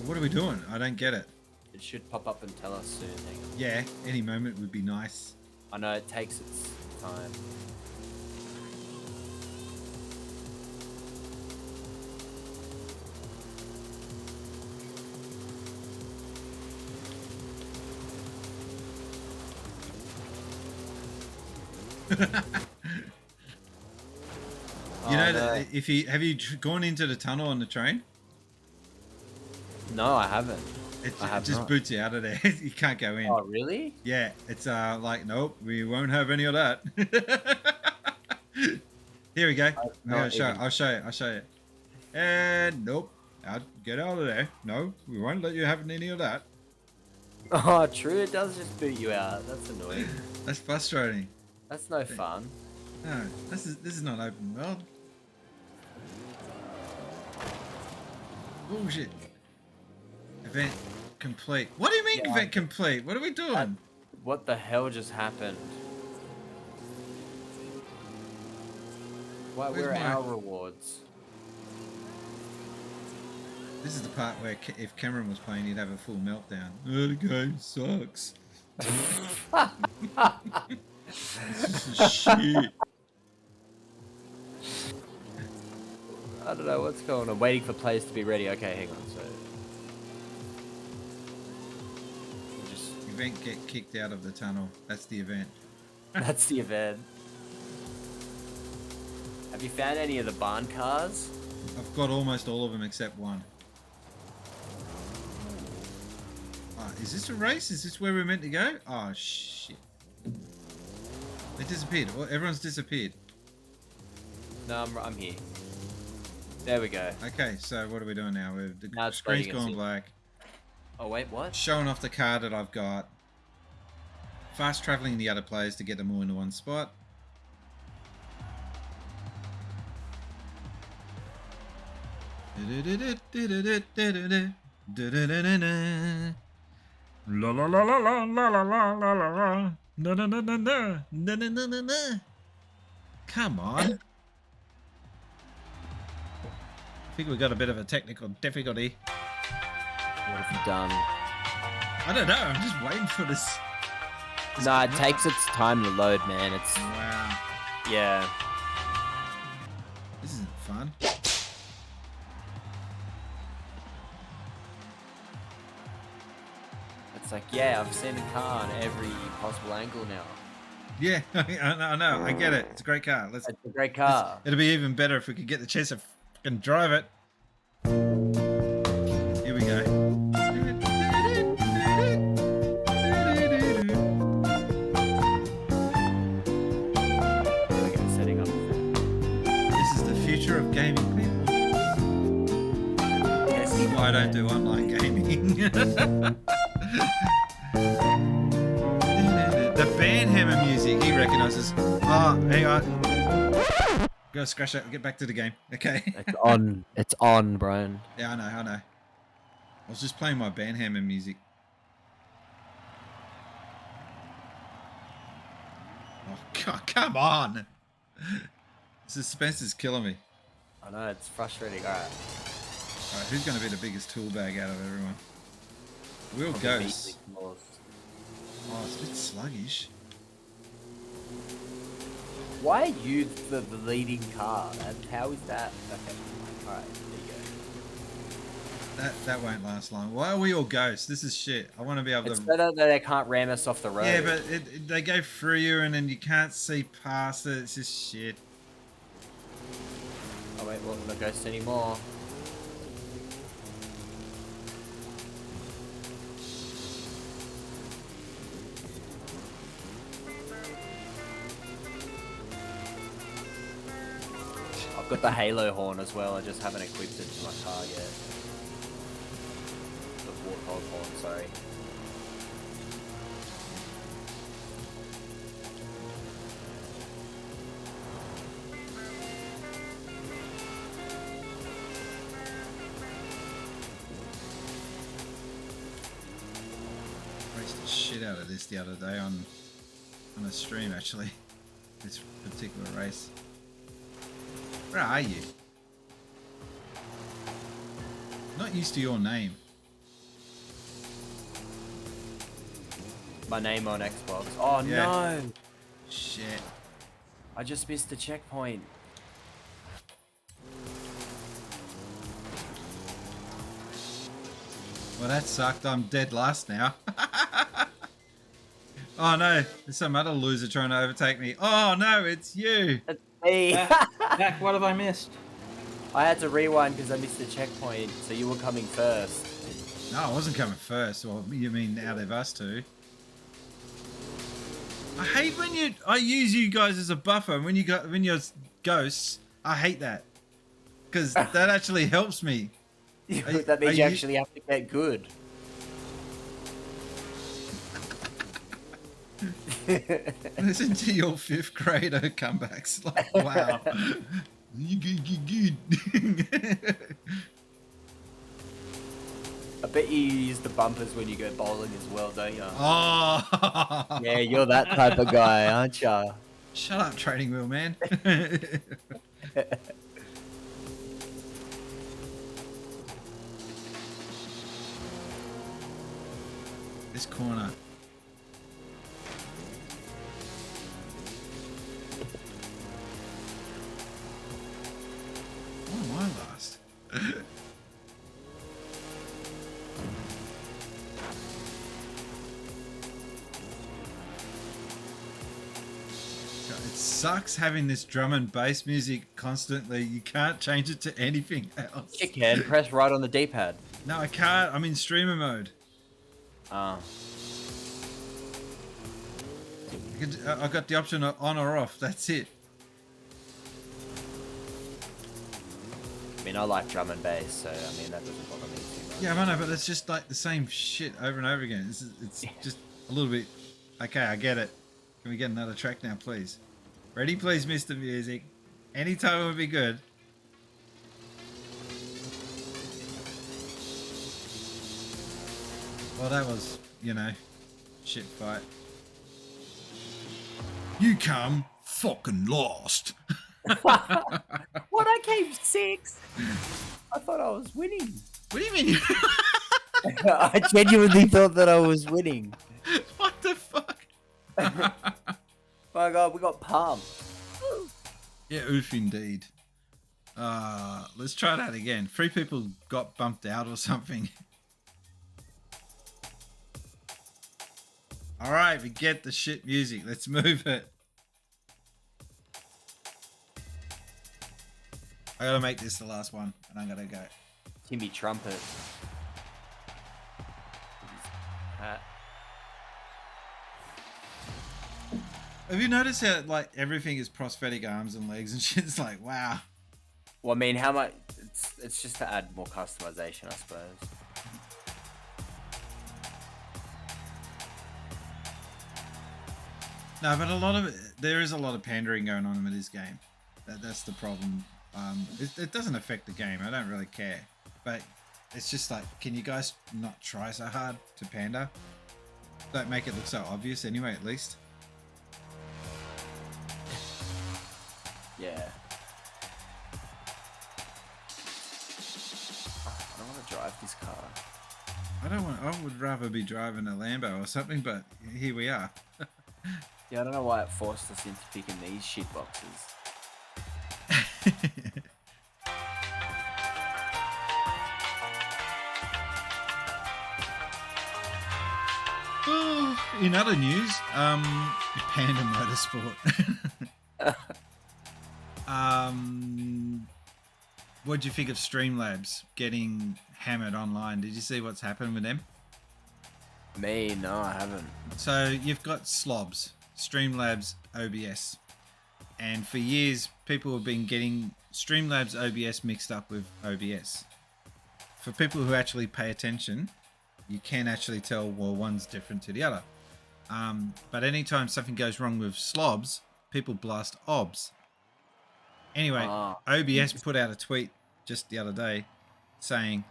What are we doing? I don't get it. It should pop up and tell us soon. Hang on. Yeah, any moment would be nice. I know it takes its time. You know, that if you have you gone into the tunnel on the train? No, I haven't. It just boots you out of there. You can't go in. Oh, really? Yeah, it's like, nope, we won't have any of that. Here we go. I'll show you. And nope, get out of there. No, we won't let you have any of that. Oh, true. It does just boot you out. That's annoying. That's frustrating. That's no fun. No, this is not open world. Bullshit. Event complete. What do you mean event complete? What are we doing? What the hell just happened? Where are our rewards? This is the part where if Cameron was playing, he'd have a full meltdown. Oh, the game sucks. This is shit. I don't know what's going on. Waiting for players to be ready. Okay, hang on. So, Event get kicked out of the tunnel. That's the event. that's the event. Have you found any of the barn cars? I've got almost all of them except one. Is this a race? Is this where we're meant to go? Oh, shit. They disappeared. Everyone's disappeared. No, I'm here. There we go. Okay, so what are we doing now? Now The screen's gone black. Oh, wait, what? Showing off the car that I've got. Fast traveling the other players to get them all into one spot. La la la la la la la la la la. Na na na na na na na na na. Come on. I think we got a bit of a technical difficulty. What have you done? I don't know. I'm just waiting for this. Nah, it takes its time to load, man. It's wow. Yeah. This isn't fun. It's like, yeah, I've seen a car on every possible angle now. Yeah, I know. I get it. It's a great car. It's a great car. It'll be even better if we could get the chance to fucking drive it. Here we go. Setting up. This is the future of gaming, people. This is why I don't do online gaming. The bandhammer music he recognizes. Oh, hang on. Go scratch that. Get back to the game. Okay. It's on. It's on, Brian. Yeah, I know. I was just playing my bandhammer music. Oh God! Come on. Suspense is killing me. I know, it's frustrating. Alright. Alright, who's going to be the biggest tool bag out of everyone? Will Ghost. Oh, it's a bit sluggish. Why are you the leading car? How is that? Okay. Alright, there you go. That won't last long. Why are we all ghosts? This is shit. I want to be able It's to... better that they can't ram us off the road. Yeah, but they go through you and then you can't see past it. It's just shit. Oh wait, wasn't the ghost anymore. I've got the halo horn as well, I just haven't equipped it to my car yet. The warthog horn, sorry. Raced the shit out of this the other day on a stream actually. This particular race. Where are you? Not used to your name. My name on Xbox. Oh Yeah. no! Shit. I just missed the checkpoint. Well, that sucked. I'm dead last now. Oh no, there's some other loser trying to overtake me. Oh no, it's you. It's me. Jack, what have I missed? I had to rewind because I missed the checkpoint, so you were coming first. No, I wasn't coming first. Well, you mean out of us two? I hate when I use you guys as a buffer. When you're ghosts, I hate that because that actually helps me. That means you actually have to get good. Listen to your 5th grader comebacks. Like, wow. You good. I bet you use the bumpers when you go bowling as well, don't you? Oh. Yeah, you're that type of guy, aren't you? Shut up, training wheel man. This corner. Oh, my last. It sucks having this drum and bass music constantly. You can't change it to anything else. You can press right on the D-pad. No, I can't. I'm in streamer mode. Oh. I got the option of on or off. That's it. I mean, I like drum and bass, so I mean that doesn't bother me too much. Yeah, I know, but it's just like the same shit over and over again. It's just a little bit. Okay, I get it. Can we get another track now, please? Ready, please, Mr. Music. Anytime would be good. Well, that was, you know, shit fight. You come fucking lost. What? I came 6th. I thought I was winning. What do you mean? I genuinely thought that I was winning. What the fuck? My God, we got pumped. Yeah, oof indeed. Let's try that again. 3 people got bumped out or something. Alright, we get the shit music. Let's move it. I gotta make this the last one, and I'm gonna go. Timmy Trumpet. Hat. Have you noticed how like everything is prosthetic arms and legs and shit? It's like, wow. Well, I mean, how much? It's just to add more customization, I suppose. No, but there is a lot of pandering going on with this game. That's the problem. It doesn't affect the game. I don't really care. But it's just like, can you guys not try so hard to pander? Don't make it look so obvious anyway, at least. Yeah. I don't want to drive this car. I would rather be driving a Lambo or something, but here we are. Yeah, I don't know why it forced us into picking these shit boxes. In other news, Panda Motorsport. What do you think of Streamlabs getting hammered online? Did you see what's happened with them? Me? No, I haven't. So you've got slobs, Streamlabs OBS. And for years, people have been getting Streamlabs OBS mixed up with OBS. For people who actually pay attention, you can actually tell, well, one's different to the other. But anytime something goes wrong with slobs, people blast OBS. Anyway, OBS put out a tweet just the other day saying,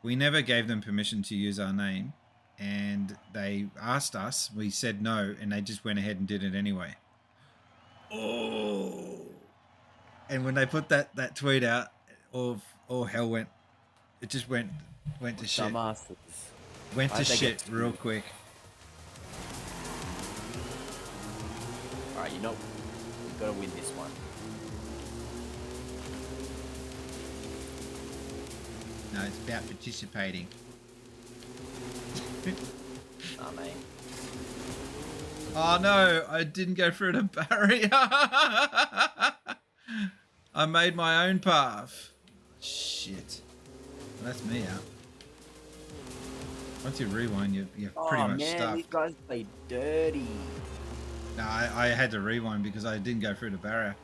we never gave them permission to use our name, and they asked us, we said no, and they just went ahead and did it anyway. Oh! And when they put that tweet out, all hell went, it just went to shit. Dumbasses. Went to shit real quick. Alright, you know, we've got to win this one. No, it's about participating. Oh, mate. Oh no, I didn't go through the barrier. I made my own path. Shit. Well, that's me out. Once you rewind, you're pretty much stuck. These guys play dirty. No, I had to rewind because I didn't go through the barrier.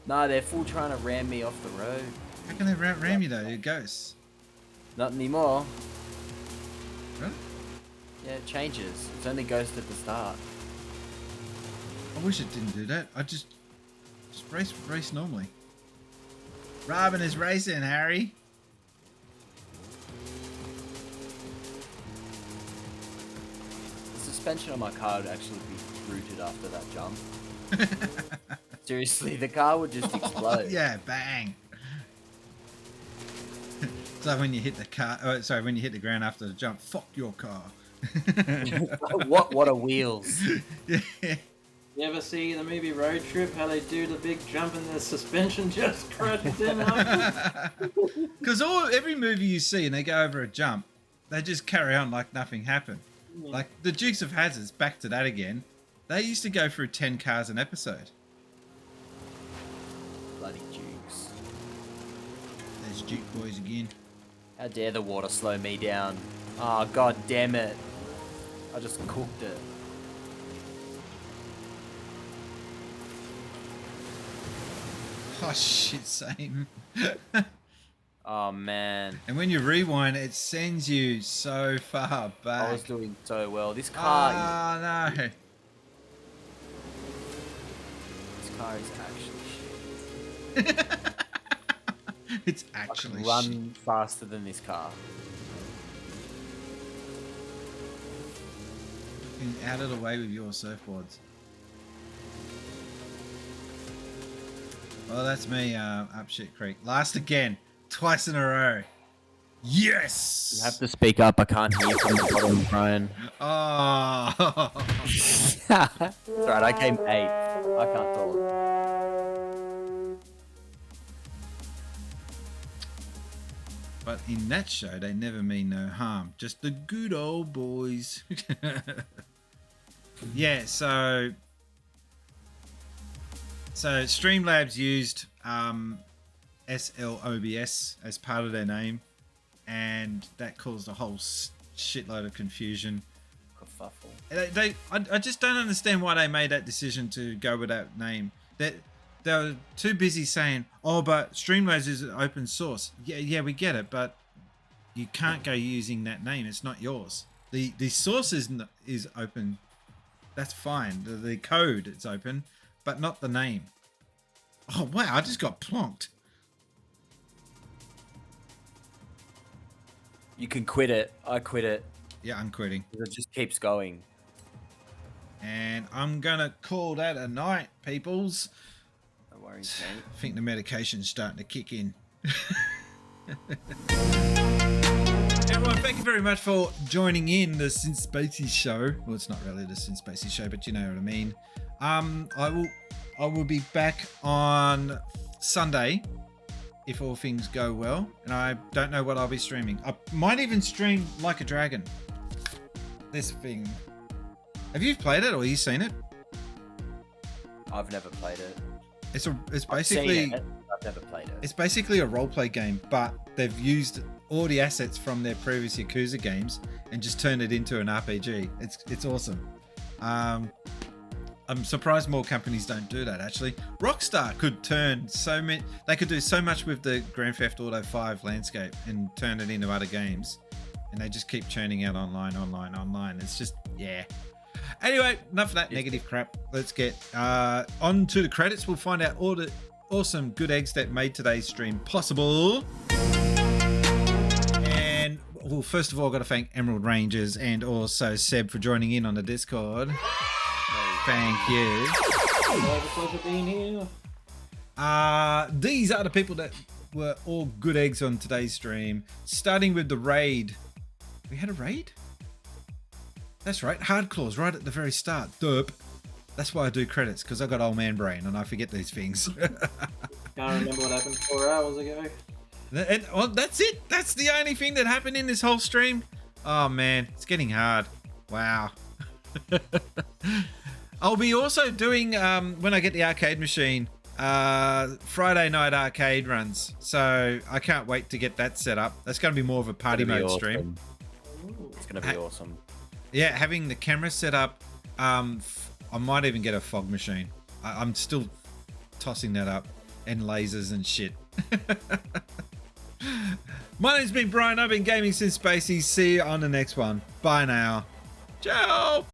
No, they're full trying to ram me off the road. How can they ram you though? You're ghosts. Not anymore. Really? Yeah, it changes. It's only ghost at the start. wish it didn't do that. I just race normally. Robin is racing, Harry. The suspension on my car would actually be rooted after that jump. Seriously, the car would just explode. Yeah, bang. It's like when you hit the car. Oh, sorry, when you hit the ground after the jump. Fuck your car. What are wheels? Yeah. You ever see the movie Road Trip? How they do the big jump and the suspension just crashes in after? Because every movie you see and they go over a jump, they just carry on like nothing happened. Yeah. Like the Dukes of Hazzards, back to that again. They used to go through 10 cars an episode. Bloody Dukes. There's Duke boys again. How dare the water slow me down? Oh, god damn it. I just cooked it. Oh shit, same. Oh man. And when you rewind, it sends you so far back. I was doing so well. This car. Oh no. This car is actually shit. It's actually I can run faster than this car. Out of the way with your surfboards. Oh, that's me up shit creek. Last again. Twice in a row. Yes! You have to speak up. I can't hear from the bottom, Brian. Oh. That's right, I came 8th. I can't talk. But in that show, they never mean no harm. Just the good old boys. Yeah, so Streamlabs used SLOBS as part of their name, and that caused a whole shitload of confusion. Kerfuffle. I just don't understand why they made that decision to go with that name. They were too busy saying, "Oh, but Streamlabs is open source." Yeah, we get it, but you can't go using that name. It's not yours. The source is open. That's fine. The code is open, but not the name. Oh wow! I just got plonked. You can quit it. I quit it. Yeah, I'm quitting. It just keeps going. And I'm gonna call that a night, peoples. No worries, mate. I think the medication's starting to kick in. Everyone, thank you very much for joining in the Spacies show. Well, it's not really the Spacies show, but you know what I mean. I will be back on Sunday if all things go well, and I don't know what I'll be streaming. I might even stream Like a Dragon. This thing. Have you played it or you seen it? I've never played it. It's basically. I've seen it. I've never played it. It's basically a roleplay game, but they've used all the assets from their previous Yakuza games and just turned it into an RPG. It's awesome. I'm surprised more companies don't do that. Actually, Rockstar could turn so many. They could do so much with the Grand Theft Auto 5 landscape and turn it into other games, and they just keep churning out online. It's just yeah. Anyway, enough of that negative crap. Let's get on to the credits. We'll find out all the awesome good eggs that made today's stream possible. And well, first of all, I've got to thank Emerald Rangers and also Seb for joining in on the Discord. Thank you. Pleasure being here. These are the people that were all good eggs on today's stream. Starting with the raid. We had a raid? That's right. Hardclaws right at the very start. Derp. That's why I do credits, because I got old man brain and I forget these things. Can't remember what happened 4 hours ago. And well, that's it. That's the only thing that happened in this whole stream. Oh man, it's getting hard. Wow. I'll be also doing, when I get the arcade machine, Friday night arcade runs. So I can't wait to get that set up. That's going to be more of a party mode stream. It's going to be awesome. Yeah, having the camera set up, I might even get a fog machine. I'm still tossing that up, and lasers and shit. My name's been Brian. I've been gaming since Spacies. See you on the next one. Bye now. Ciao.